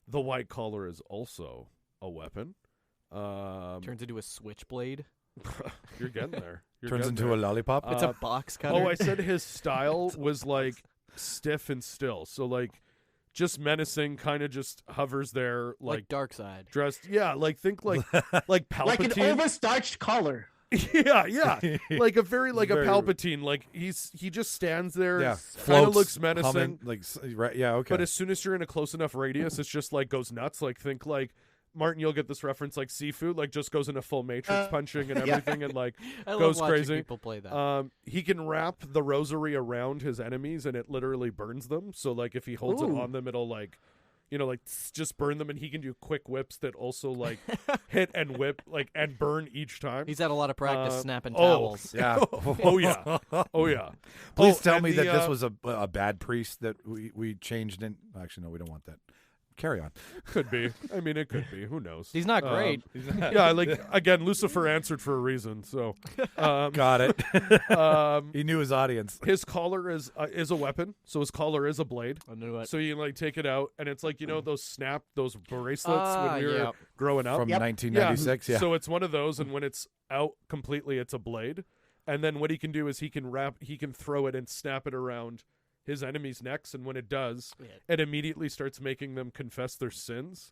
The white collar is also a weapon. Turns into a switchblade. You're getting there. You're Turns getting into there. a lollipop. It's a box cutter. Oh, I said his style was like stiff and still. So like just menacing, kind of just hovers there like Dark Side. dressed. Yeah, like think like Palpatine. Like an overstarched collar. yeah. Like a very like Very- a Palpatine. Like he just stands there. Yeah, Kind of floats, looks menacing. humming, like right. Yeah, okay. But as soon as you're in a close enough radius, it's just like goes nuts. Like think like Martin, you'll get this reference like seafood, like just goes into full matrix punching and everything and like I love goes watching crazy. people play that. He can wrap the rosary around his enemies and it literally burns them. So like if he holds it Ooh. on them, it'll like just burn them, and he can do quick whips that also like hit and whip like and burn each time. He's had a lot of practice snapping oh. towels. yeah. Oh yeah. Oh yeah. Please Oh, tell and me the, that this was a bad priest that we changed in. Actually, no, we don't want that. Carry on. Could be. I mean, it could be. Who knows? He's not great. Yeah, like again, Lucifer answered for a reason. So, Got it. He knew his audience. his collar is a weapon. So his collar is a blade. I knew it. So you can like take it out, and it's like those bracelets when we were yeah. growing up From Yep. 1996. Yeah. So it's one of those, and when it's out completely, it's a blade. And then what he can do is he can throw it and snap it around his enemy's necks, and when it does, it immediately starts making them confess their sins.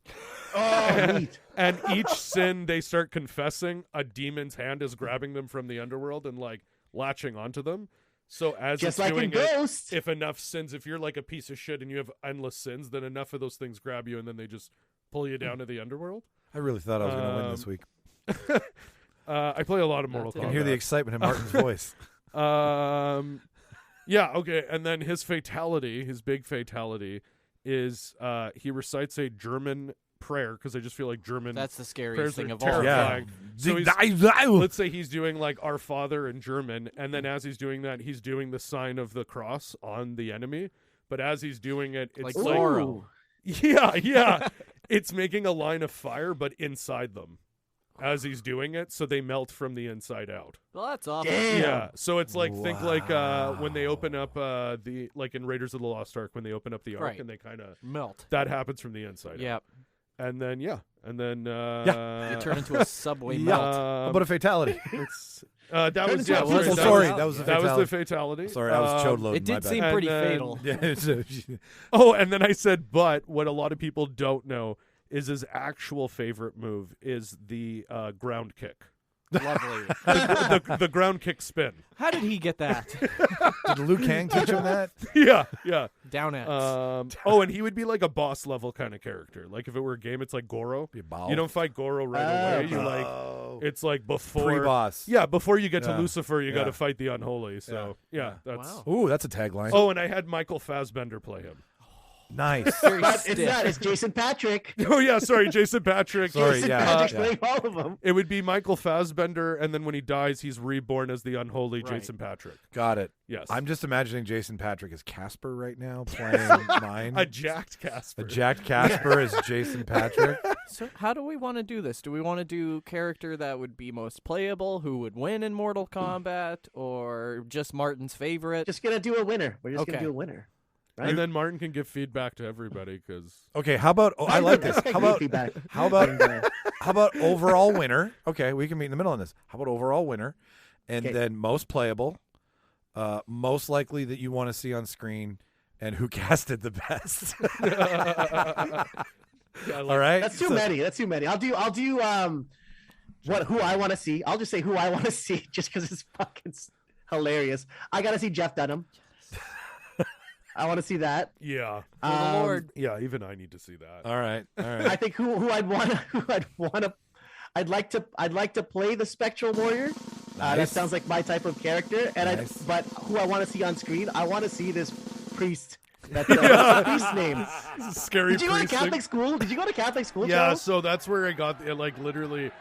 Oh, neat. And each sin they start confessing, a demon's hand is grabbing them from the underworld and like latching onto them. So as Just it's like doing in it, Ghost. if enough sins, if you're like a piece of shit and you have endless sins, then enough of those things grab you and then they just pull you down to the underworld. I really thought I was going to win this week. I play a lot of Mortal Not I Kombat. can hear the excitement in Martin's voice. Yeah, okay. And then his big fatality is he recites a German prayer because I just feel like German That's the prayers scariest thing are of all. terrifying. So he's, Yeah. let's say he's doing like Our Father in German, and then as he's doing that, he's doing the sign of the cross on the enemy. But as he's doing it, it's Like like Zorro. yeah, it's making a line of fire, but inside them. as he's doing it, so they melt from the inside out. Well, that's awful. Yeah, so it's like think like when they open up the like in Raiders of the Lost Ark when they open up the Ark Right. and they kind of Melt. that happens from the inside. Yeah. out. And then You you turn into a subway Yeah. melt. How about a fatality? it's that was into a yeah, pizza. Sorry, That that was a that was fatality. the fatality. Sorry, I was chode loading. It did my seem bad. pretty And then- fatal. Yeah, Oh, and then I said, but what a lot of people don't know is his actual favorite move is the ground kick. Lovely. the ground kick spin. How did he get that? Did Liu Kang teach him that? Yeah. Down X. And he would be like a boss level kind of character. Like if it were a game, it's like Goro. Be a Bawa. You don't fight Goro right away. You like it's like before Pre-boss. Yeah, before you get to Yeah. Lucifer, you got Yeah. to fight the unholy. So yeah, that's. Wow. Ooh, that's a tagline. Oh, and I had Michael Fassbender play him. Nice. Very But stiff. it's not. It's Jason Patrick. Oh yeah, sorry, Jason Patrick. Sorry, Jason yeah. Patrick's Yeah. playing all of them. It would be Michael Fassbender, and then when he dies, he's reborn as the unholy Right. Jason Patrick. Got it. Yes, I'm just imagining Jason Patrick as Casper right now playing mine. a jacked Casper. A jacked Casper as Jason Patrick. So how do we want to do this? Do we want to do character that would be most playable, who would win in Mortal Kombat, or just Martin's favorite? Just gonna do a winner. We're just gonna Okay. do a winner. Right? And then Martin can give feedback to everybody because Okay, how about I like this. How about feedback? how about overall winner? Okay, we can meet in the middle on this. How about overall winner, and Okay. then most playable, most likely that you want to see on screen, and who casted the best. All right, That's too many. That's too many. I'll do who I want to see. I'll just say who I want to see just because it's fucking hilarious. I gotta see Jeff Dunham. I want to see that. yeah, For the Lord. yeah. Even I need to see that. all right. I think who I'd want to I'd like to play the Spectral Warrior. That Nice. sounds like my type of character. And Nice. but who I want to see on screen, I want to see this priest. That's the priest's name. Scary. Did you go to priest thing. Catholic school? Did you go to Catholic school? Yeah, Charles? so that's where I got like literally.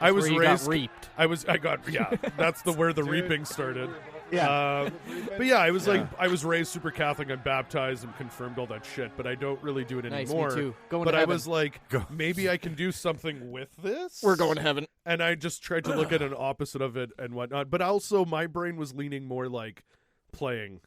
I was where you raised. got reaped. I got yeah. That's where the reaping started. Yeah. But yeah, I was like I was raised super Catholic and baptized and confirmed all that shit, but I don't really do it Nice, me anymore. too. Going but to I heaven. was like, maybe I can do something with this. We're going to heaven. And I just tried to look at an opposite of it and whatnot. But also, my brain was leaning more like playing.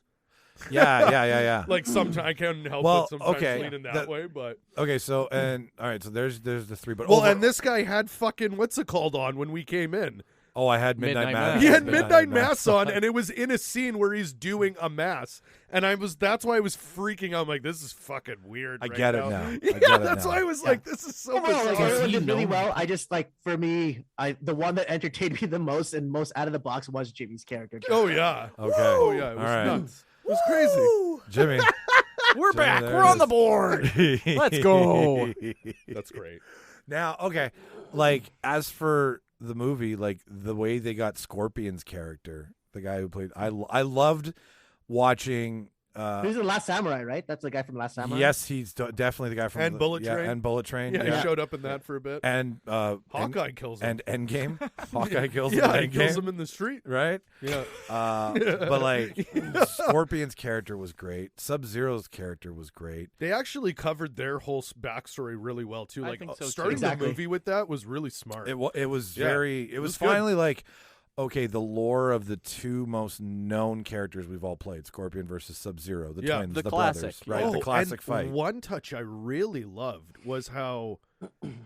Yeah. Like sometimes I can't help Well, but sometimes okay, lean in that that- way. But Okay, so and all right, so there's the three, but well, and this guy had fucking what's it called on when we came in. oh, I had Midnight Midnight Mass. Mass. He had Midnight Mass on, and it was in a scene where he's doing a mass, and that's why I was freaking out. I'm like, this is fucking weird. I right get it now. now. I Yeah, get it that's now. why I was like, this is so Overall, like, bizarre. everyone he did really know well. I just like for me, the one that entertained me the most and most out of the box was Jimmy's character. Oh yeah. Okay. Oh yeah. It was All right. nuts. It was crazy. Jimmy. We're back. there We're it on the is. board. Let's go. That's great. Now, okay, like as for the movie, like the way they got Scorpion's character, the guy who played, I loved watching. He's the Last Samurai, right? That's the guy from Last Samurai. Yes, he's definitely the guy from And Bullet Train. and Bullet Train. Yeah, he showed up in that for a bit. and Hawkeye kills him. and Endgame. Hawkeye kills him. yeah, in he kills Endgame, him in the street. right? Yeah. But like Scorpion's character was great. Sub-Zero's character was great. They actually covered their whole backstory really well too. I Like think so, too. starting Exactly. the movie with that was really smart. It was Yeah, very. It was was good. finally like, okay, the lore of the two most known characters we've all played: Scorpion versus Sub-Zero, the Yeah. twins, The the classic, brothers, yeah. right? The Oh, classic and fight. One touch I really loved was how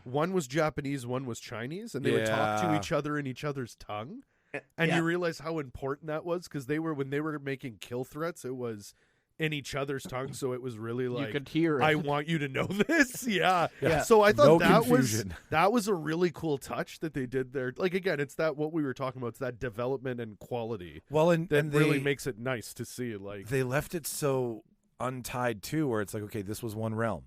one was Japanese, one was Chinese, and they would talk to Yeah. each other in each other's tongue. And Yeah. you realize how important that was because when they were making kill threats, it was in each other's tongue, so it was really like you could hear it. I want you to know this. Yeah. Yeah. So I thought No that confusion. was a really cool touch that they did there. Like again, it's that what we were talking about. It's that development and quality Well, and that they really makes it nice to see. Like they left it so untied too, where it's like, okay, this was one realm.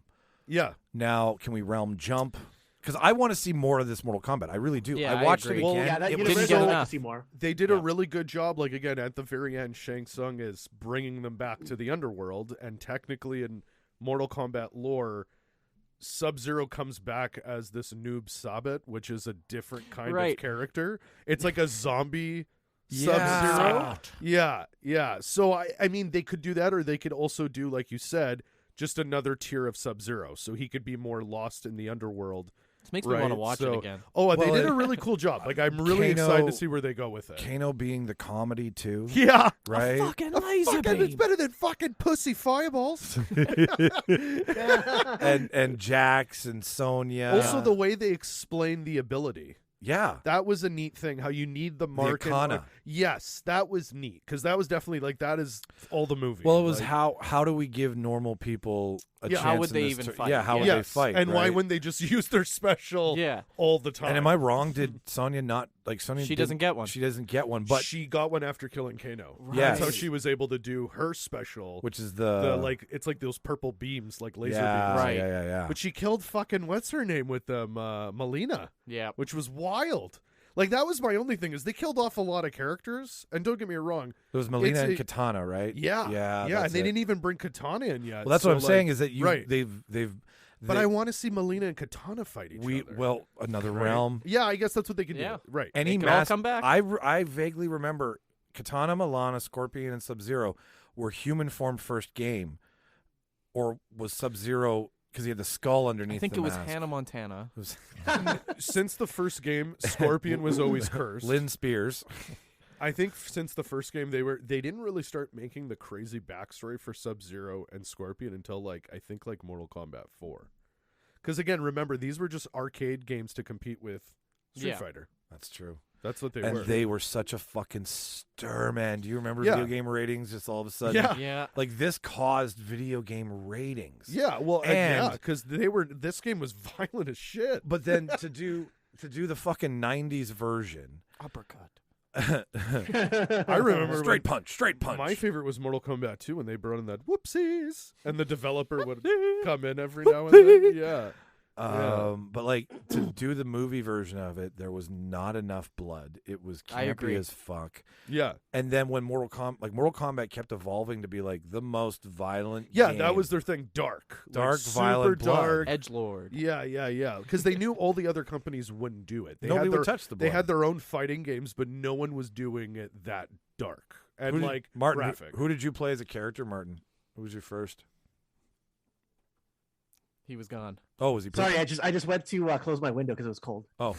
yeah. Now, can we realm jump? Because I want to see more of this Mortal Kombat. I really do. Yeah, I I watched agree. it Well, again. Yeah, that it was universe get I'd like enough. to see more. They did a Yeah. really good job. Like again, at the very end, Shang Tsung is bringing them back to the underworld, and technically in Mortal Kombat lore, Sub-Zero comes back as this noob Sabbat, which is a different kind Right. of character. It's like a zombie Yeah. Sub-Zero. Yeah. So I mean, they could do that, or they could also do, like you said, just another tier of Sub-Zero, so he could be more lost in the underworld This makes me want to watch it again. Oh, they Well, did a really cool job. Like, I'm really excited to see where they go with it. Kano being the comedy too. Yeah. Right? Fucking laser beam. It's better than fucking pussy fireballs. and Jax and Sonya. Also, the way they explain the ability. Yeah. That was a neat thing, how you need the mark. Arcana. Yes, that was neat, because that was definitely, like, that is all the movie. Well, it was like, how do we give normal people a chance how would in they this even to- fight? Yeah, how would yes, they fight? and why right? wouldn't they just use their special all the time? And am I wrong? Did Sonya not like Sonya? She doesn't get one. She doesn't get one, but she got one after killing Kano. Yes. That's how she was able to do her special, which is the like, it's like those purple beams, like laser yeah, beams. Right. Yeah. But she killed fucking what's her name with them, Melina. Yeah. Which was wild. Like, that was my only thing, is they killed off a lot of characters, and don't get me wrong. It was Melina and a- Katana, right? Yeah, yeah, and that's they it. didn't even bring Katana in yet. Well, that's what so, I'm saying like, is that right. they've. But I want to see Melina and Katana fight each other. Well, another Right? realm. Yeah, I guess that's what they can Yeah. do. Right. Any could all mask come back. I vaguely remember Katana, Milana, Scorpion, and Sub-Zero were human form first game, or was Sub-Zero because he had the skull underneath? I think the it was mask. Hannah Montana. It was Since the first game, Scorpion was always cursed. Lynn Spears. I think since the first game, they didn't really start making the crazy backstory for Sub-Zero and Scorpion until like Mortal Kombat 4. Because again, remember, these were just arcade games to compete with Street Yeah. Fighter. That's true. That's what they And were. they were such a fucking stir, man. Do you remember Yeah. video game ratings? Just all of a sudden, Yeah. Yeah. like this caused video game ratings. Yeah, well, And- because this game was violent as shit. But then to do the fucking 90s version, Uppercut. I remember straight punch. My favorite was Mortal Kombat 2 when they brought in that whoopsies, and the developer would come in every now and then. Yeah. But like to do the movie version of it, there was not enough blood. It was I agree. campy as fuck. Yeah. And then when Mortal Kombat kept evolving to be like the most violent. Yeah, game. that was their thing. Dark. Dark, super violent blood. dark. Edgelord. Yeah. Because they knew all the other companies wouldn't do it. Nobody would touch the They blood. had their own fighting games, but no one was doing it that dark and Who did- like Martin. graphic. Who did you play as a character, Martin? Who was your first? He was gone. Oh, was he? Sorry, I just went to close my window because it was cold. Oh,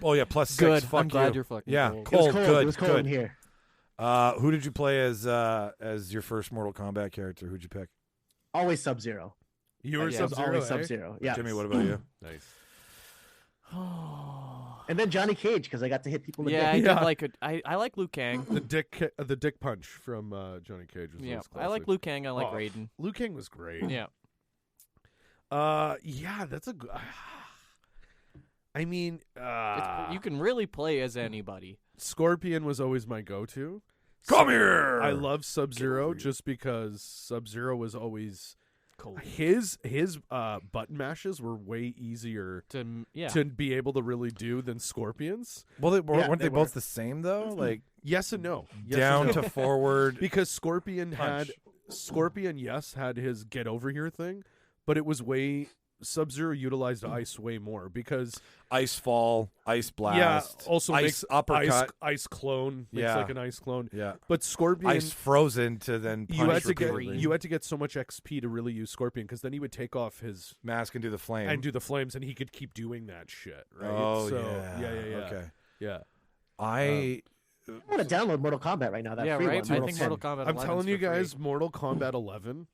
oh yeah. Plus 6. Good. Fuck I'm glad you. you're fucking Yeah, cold. cold. It was cold. Good. It was cold good. in here. Who did you play as your first Mortal Kombat character? Who'd you pick? Always Sub-Zero. You were Yeah, it was Sub-Zero, always eh? Sub-Zero. Yeah. Jimmy, what about you? Nice. And then Johnny Cage because I got to hit people in the Yeah, I dick. did like it. I like Liu Kang. The dick punch from Johnny Cage was Yeah, always I like classic. Liu Kang. I like Oh, Raiden. Liu Kang was great. Yeah. Yeah, that's a good. I mean, You can really play as anybody. Scorpion was always my go-to. Come here. I love Sub-Zero just because Sub-Zero was always Cool. his button mashes were way easier Yeah. to be able to really do than Scorpion's. Well, Yeah, weren't they they both were. the same though? Like Yes and no. Yes down and no. to forward. Because Scorpion Punch. had his get over here thing, but it was way Sub-Zero utilized ice way more because Ice fall, ice blast. yeah, also ice makes uppercut. ice clone, makes Yeah. like an ice clone. Yeah, But Scorpion, ice frozen to then punch you had to repeatedly. get so much XP to really use Scorpion because then he would take off his mask and do the flame and do the flames, and he could keep doing that shit. Right? Oh so, yeah, yeah. Okay, Yeah. I I'm gonna download Mortal Kombat right now. That Yeah, free right. one. I Mortal think 10. Mortal Kombat. I'm 11's telling you for free. guys, Mortal Kombat 11.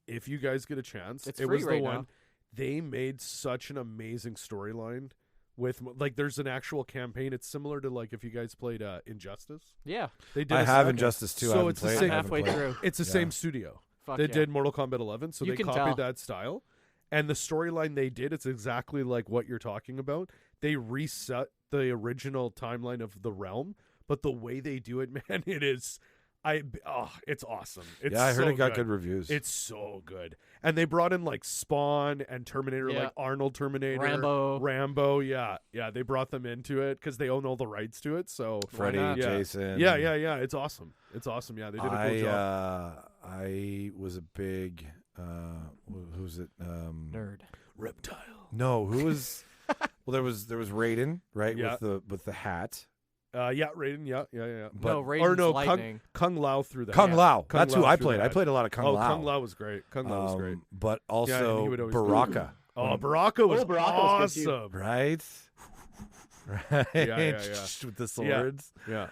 If you guys get a chance, It's it free was the right one. now. They made such an amazing storyline with like there's an actual campaign. It's similar to like if you guys played Injustice. Yeah. They did. I a have second. Injustice too. I So haven't it's the played it. same. I haven't Halfway played it. through. It's the Yeah. same studio. Fuck They yeah. did Mortal Kombat 11, so You they can copied tell. that style. And the storyline they did, it's exactly like what you're talking about. They reset the original timeline of the realm, but the way they do it, man, it is. It's awesome. It's Yeah, I heard so it got good reviews. It's so good. And they brought in like Spawn and Terminator, Yeah. like Arnold Terminator. Rambo. Yeah. They brought them into it because they own all the rights to it. So Freddy, not? yeah. Jason. Yeah. It's awesome. Yeah, they did a cool job. I was a big. Who's it? Nerd. Reptile. No, who was? Well, there was Raiden, right? Yeah. With the hat. Yeah, Raiden. Yeah. But- No, Raiden's Or no, lightning. Kung Lao through that. Kung Lao. Kung That's Lao who I threw played. that. I played a lot of Kung Lao. Kung Lao was great. Kung Lao was great. But Yeah, and he also would always Baraka. Oh, Baraka was Baraka was good, too. awesome. Right? Right. yeah. With the swords. Yeah.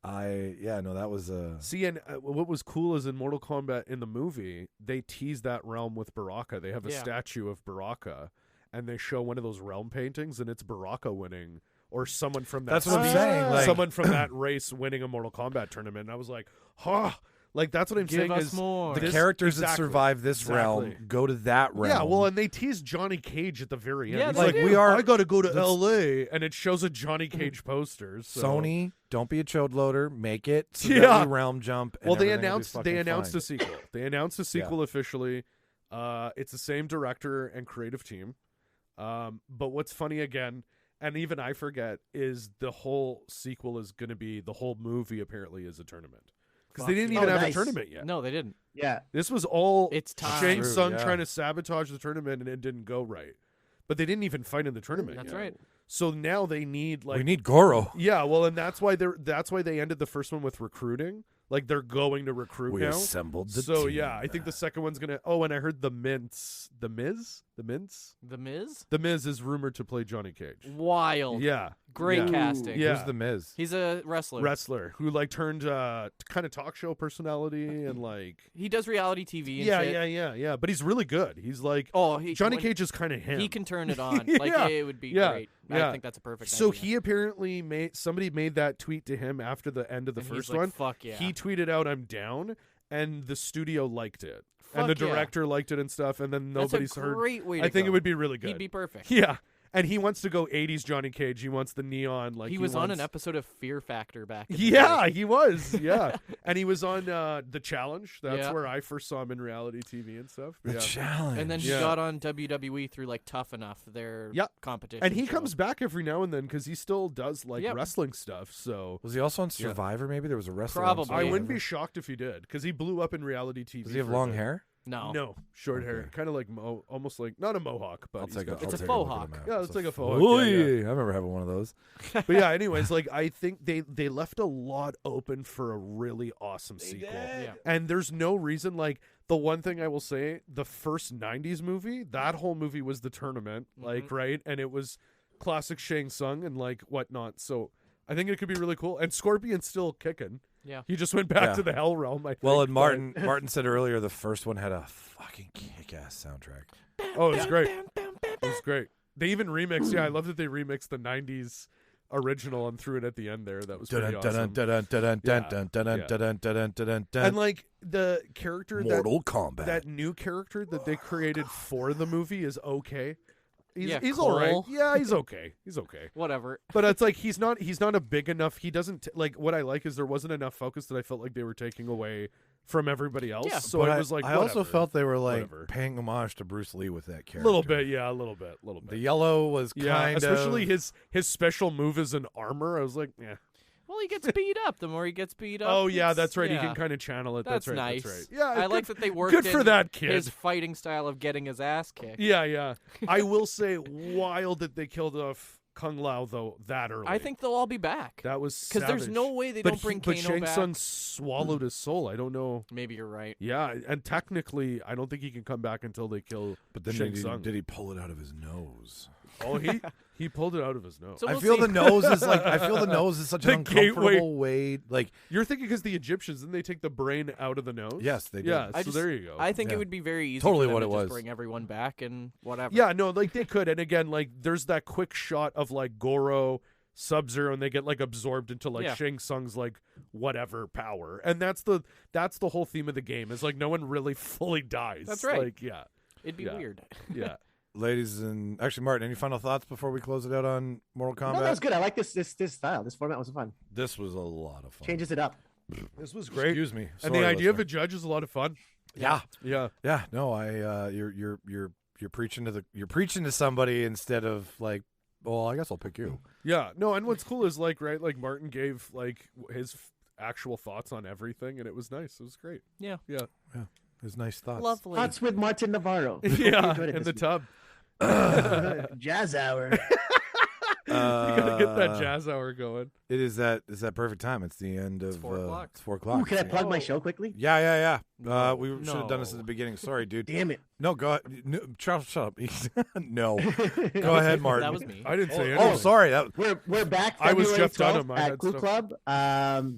That was See, and what was cool is in Mortal Kombat in the movie, they tease that realm with Baraka. They have a statue of Baraka, and they show one of those realm paintings, and it's Baraka winning, or someone from that. That's what I'm saying. Like, someone from that race winning a Mortal Kombat tournament. And I was like, huh. Like, that's what I'm saying us is more. the characters that survive this realm go to that realm. Yeah, well, and they tease Johnny Cage at the very end. Yeah, He's they like, do. I got to go to L.A., and it shows a Johnny Cage poster. So. Sony, don't be a chode loader. Make it so that Yeah. we realm jump. And Well, they everything will be announced fucking a sequel. They announced a sequel officially. It's the same director and creative team. But what's funny again, and even I forget, is the whole sequel is going to be the whole movie. Apparently, is a tournament because they didn't even have a tournament yet. No, they didn't. Yeah. This was all It's time. Shang True, Tsung yeah. trying to sabotage the tournament, and it didn't go right. But they didn't even fight in the tournament. That's yet. right. So now they need we need Goro. Yeah, well, and that's why they ended the first one with recruiting. Like they're going to recruit We now. assembled the So team. yeah, I think the second one's gonna. Oh, and I heard the Miz The Miz? is rumored to play Johnny Cage. Wild. Yeah, Great yeah. casting. Yeah. Who's the Miz? He's a wrestler. Who like turned kind of talk show personality and like He does reality TV and yeah, shit. yeah. But he's really good. He's like Johnny Cage is kind of him. He can turn it on. Yeah. Like it would be Yeah. great. Yeah. I think that's a perfect So idea. he apparently somebody made that tweet to him after the end of the And he's first like, one. Fuck yeah. He tweeted out, "I'm down," and the studio liked it, and Fuck the yeah. director liked it and stuff. And then That's nobody's a heard. great way to I think go. it would be really good. He'd be perfect. Yeah, and he wants to go 80s Johnny Cage. He wants the neon. Like he was on wants... an episode of Fear Factor back. In Yeah, the day. he was. Yeah, and he was on The Challenge. That's Yeah. where I first saw him in reality TV and stuff. The Yeah. challenge. And then he Yeah. got on WWE through like Tough Enough, their competition. And he show. comes back every now and then because he still does like Yep. wrestling stuff. So was he also on Survivor? Maybe there was a wrestler. on Probably. I Survivor. wouldn't be shocked if he did because he blew up in reality TV. Does he have for a long bit. hair? No. Short hair, kind of like almost like not a mohawk, but I'll he's take got- a. It's I'll a take faux look at hawk. the map. Yeah, it's like a faux hawk. Oh Yeah, yeah. I remember having one of those. But yeah, anyways, like I think they left a lot open for a really awesome sequel. Yeah. And there's no reason like the one thing I will say, the first 90s movie, that whole movie was the tournament, like right? And it was classic Shang Tsung and like whatnot. So I think it could be really cool. And Scorpion's still kicking. Yeah. He just went back Yeah. to the Hell Realm. I Well, think, and but- Martin said earlier the first one had a fucking kick-ass soundtrack. Oh, it's great. It was great. They even remixed. Yeah, I love that they remixed the 90s original and threw it at the end there. That was pretty awesome. And like the character Mortal Kombat. that new character that they created for the movie is okay. He's Cole. all right. Yeah, he's okay. He's okay. Whatever. But it's like he's not a big enough. He doesn't like what I like is there wasn't enough focus that I felt like they were taking away from everybody else. Yeah. So But it was like I also whatever. felt they were like Whatever. paying homage to Bruce Lee with that character. a little bit, yeah, a little bit. The yellow was Yeah, kind especially of his special move is an armor. I was like, yeah. Well, he gets beat up. The more he gets beat up. Oh yeah, it's- that's right. yeah. He can kind of channel it. That's right. nice. That's right. Yeah, I good- like that they worked good for in that kid. his fighting style of getting his ass kicked. Yeah. I will say, wild that they killed off Kung Lao though that early. I think they'll all be back. that was Because there's savage. no way they but don't bring but Kano Shang back. Tsung swallowed his soul. I don't know. Maybe you're right. Yeah, and technically, I don't think he can come back until they kill. But then Shang Tsung. did he pull it out of his nose? Oh, he pulled it out of his nose. So I we'll feel see. the nose is like such The an uncomfortable gateway. way. Like You're thinking because the Egyptians didn't they take the brain out of the nose? yes, they did. Yeah. I so just- there you go. I think Yeah. it would be very easy Totally for them what to it just was. bring everyone back and whatever. Yeah, no, like they could. And again, like there's that quick shot of like Goro, Sub-Zero, and they get like absorbed into like Yeah. Shang Tsung's like whatever power. And that's the whole theme of the game is like no one really fully dies. That's right. Like, yeah. It'd be Yeah. weird. Yeah. Ladies and actually, Martin, any final thoughts before we close it out on Mortal Kombat? No, that was good. I like this style. This format was fun. This was a lot of fun. Changes it up. This was great. Excuse me. And the Sorry, idea of a listener. judge is a lot of fun. Yeah. Yeah. Yeah. No, you're preaching to somebody instead of like, well, I guess I'll pick you. Yeah. No, and what's cool is like, right, like Martin gave like his actual thoughts on everything and it was nice. It was great. Yeah. Yeah. His nice thoughts. Lovely. Thoughts with Martin Navarro. Yeah. enjoyed it In this the tub. week. Jazz hour. You gotta get that jazz hour going. It is that perfect time. It's the end of 4 o'clock. It's 4 o'clock. Ooh, can I plug my show quickly? Yeah. No, We should have done this at the beginning. Sorry, dude. Damn it. No, go ahead. No, Charles, shut up. No. Go ahead, Martin. That was me. I didn't say anything. Oh, sorry. We're back. I was February Jeff 12th Dunham. I at had Clue stuff. Club.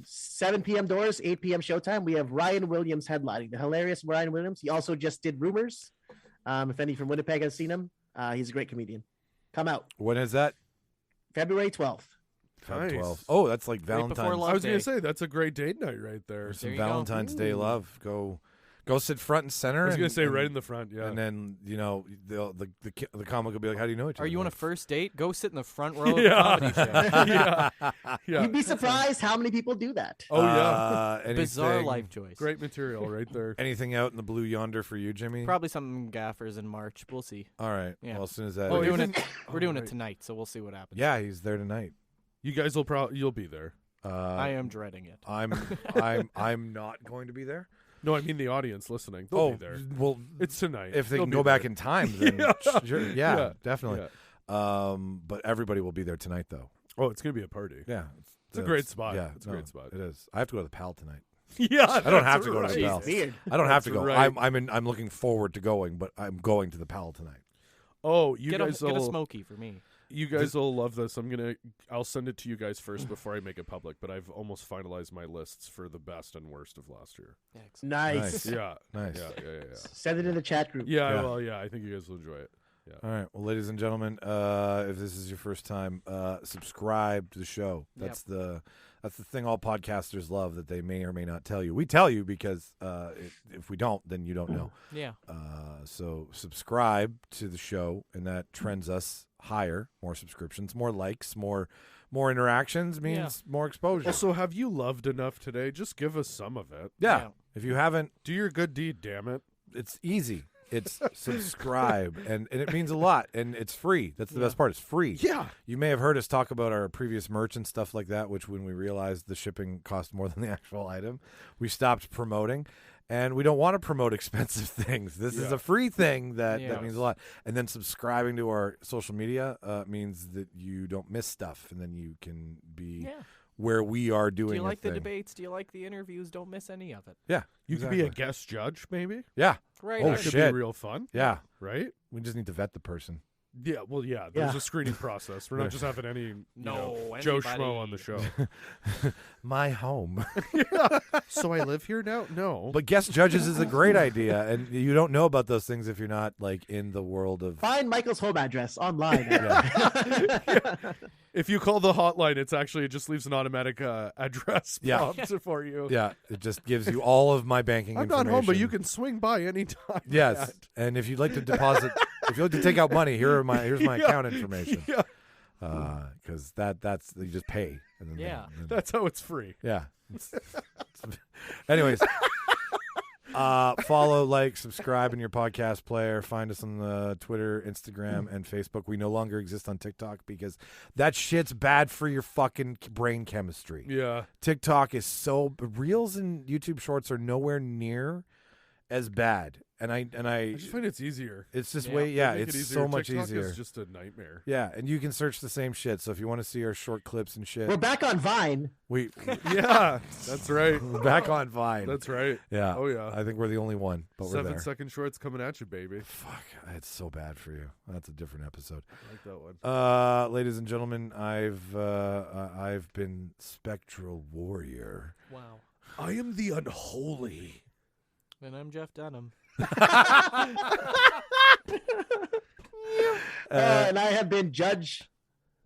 7 p.m. doors, 8 p.m. showtime. We have Ryan Williams headlining. The hilarious Ryan Williams. He also just did Rumors. If any from Winnipeg has seen him, he's a great comedian. Come out. When is that? February 12th. Feb Nice. 12. Oh, that's like Right before Valentine's. Love I was going Day. to say, that's a great date night right there. There's some There you go. Valentine's Day love. Go sit front and center. I was going and- to say and- right in the front, yeah. And then the comic will be like, "How do you know each other?" Are you on a Like, first date? Go sit in the front row of Yeah. a comedy show. yeah. You'd be surprised how many people do that. Oh, yeah. Bizarre anything- life choice. Great material right there. Anything out in the blue yonder for you, Jimmy? Probably some gaffers in March. We'll see. All right. Yeah. Well, as soon as that. We're is- doing even- it. We're doing right. it tonight, so we'll see what happens. Yeah, he's there tonight. You guys will you'll be there. I am dreading it. I'm not going to be there. No, I mean the audience listening. They'll be there. well, It's tonight. if they They'll can be go back there. in time, then sure, Yeah. definitely. Yeah. But everybody will be there tonight, though. Oh, it's going to be a party. Yeah, It's a great spot. Yeah, It's a great spot. It is. I have to go to the Pal tonight. Yeah, I don't have to go to right. the Pal. Weird. I don't have That's to go. right. I'm looking forward to going, but I'm going to the Pal tonight. Oh, you Get a guys get a will smoky for me. you guys will love this. I'll send it to you guys first before I make it public, but I've almost finalized my lists for the best and worst of last year. Nice. Yeah. Nice. Yeah. Send it in the chat group. Yeah, Yeah. well, yeah, I think you guys will enjoy it. Yeah. All right. Well, ladies and gentlemen, if this is your first time, subscribe to the show. That's the thing all podcasters love that they may or may not tell you. We tell you because if we don't, then you don't know. Yeah. So subscribe to the show, and that trends us higher. More subscriptions, more likes, more interactions means more exposure. Also, have you loved enough today? Just give us some of it. Yeah. If you haven't, Do your good deed, damn it. it's easy. It's subscribe, and it means a lot, and it's free. That's the best part. It's free. Yeah. You may have heard us talk about our previous merch and stuff like that, which when we realized the shipping cost more than the actual item, we stopped promoting. And we don't want to promote expensive things. This is a free thing that means a lot. And then subscribing to our social media means that you don't miss stuff, and then you can be where we are doing. Do you like the thing. debates? Do you like the interviews? Don't miss any of it. Yeah, You could be a guest judge, maybe. Yeah. Right. Oh, That could shit. be real fun. Yeah. Right? We just need to vet the person. Yeah, well, yeah. There's a screening process. We're not just having any Joe Schmo on the show. My home. So I live here now? No. But guest judges is a great idea, and you don't know about those things if you're not like in the world of. Find Michael's home address online. If you call the hotline, it just leaves an automatic address prompt for you. Yeah, it just gives you all of my banking I'm information. not home, but you can swing by anytime. Yes, and if you'd like to deposit, if you'd like to take out money, here's my account information. Yeah. Because that's you just pay. And then That's how it's free. yeah. Anyways, follow, like, subscribe in your podcast player. Find us on the Twitter, Instagram, and Facebook. We no longer exist on TikTok because that shit's bad for your fucking brain chemistry. Yeah. TikTok is Reels and YouTube Shorts are nowhere near as bad. And I just find it's easier. It's just They make it's it so much TikTok easier. is just a nightmare. Yeah, and you can search the same shit. So if you want to see our short clips and shit, We're back on Vine. Yeah, that's right. we're back on Vine. That's right. Yeah. Oh, yeah. I think we're the only one, but we're there. 7-second shorts coming at you, baby. Fuck, it's so bad for you. That's a different episode. I like that one. Ladies and gentlemen, I've been Spectral Warrior. Wow. I am the unholy. And I'm Jeff Dunham. And I have been Judge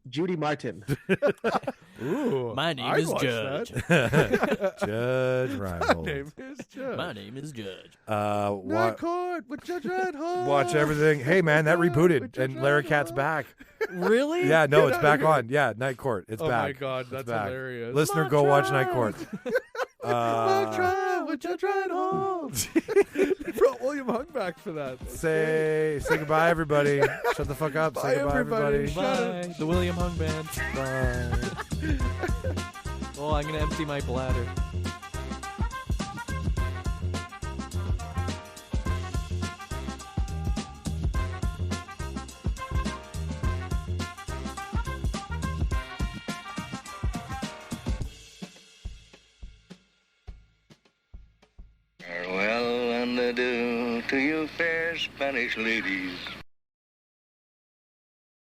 Judy Martin. Ooh, My name I'd is watch Judge. that. Judge My Reinhold. name is Judge. My name is Judge. Night Court with Judge Reinhold. Watch everything. Hey, man, that With rebooted, Judge and Lara Cat's Reinhold. back. Really? Yeah, no, Get it's outta back here. on. Yeah, Night Court. It's Oh back. my God, It's that's back. hilarious. Listener, go watch Night Court. Mock trial with Judge Reinhold. They brought William Hung back for that. Say goodbye, everybody. Shut the fuck up. Say Bye, goodbye, everybody. everybody. Bye. The William Hung Band. Bye. Oh, I'm going to empty my bladder. gonna do to you fair Spanish ladies?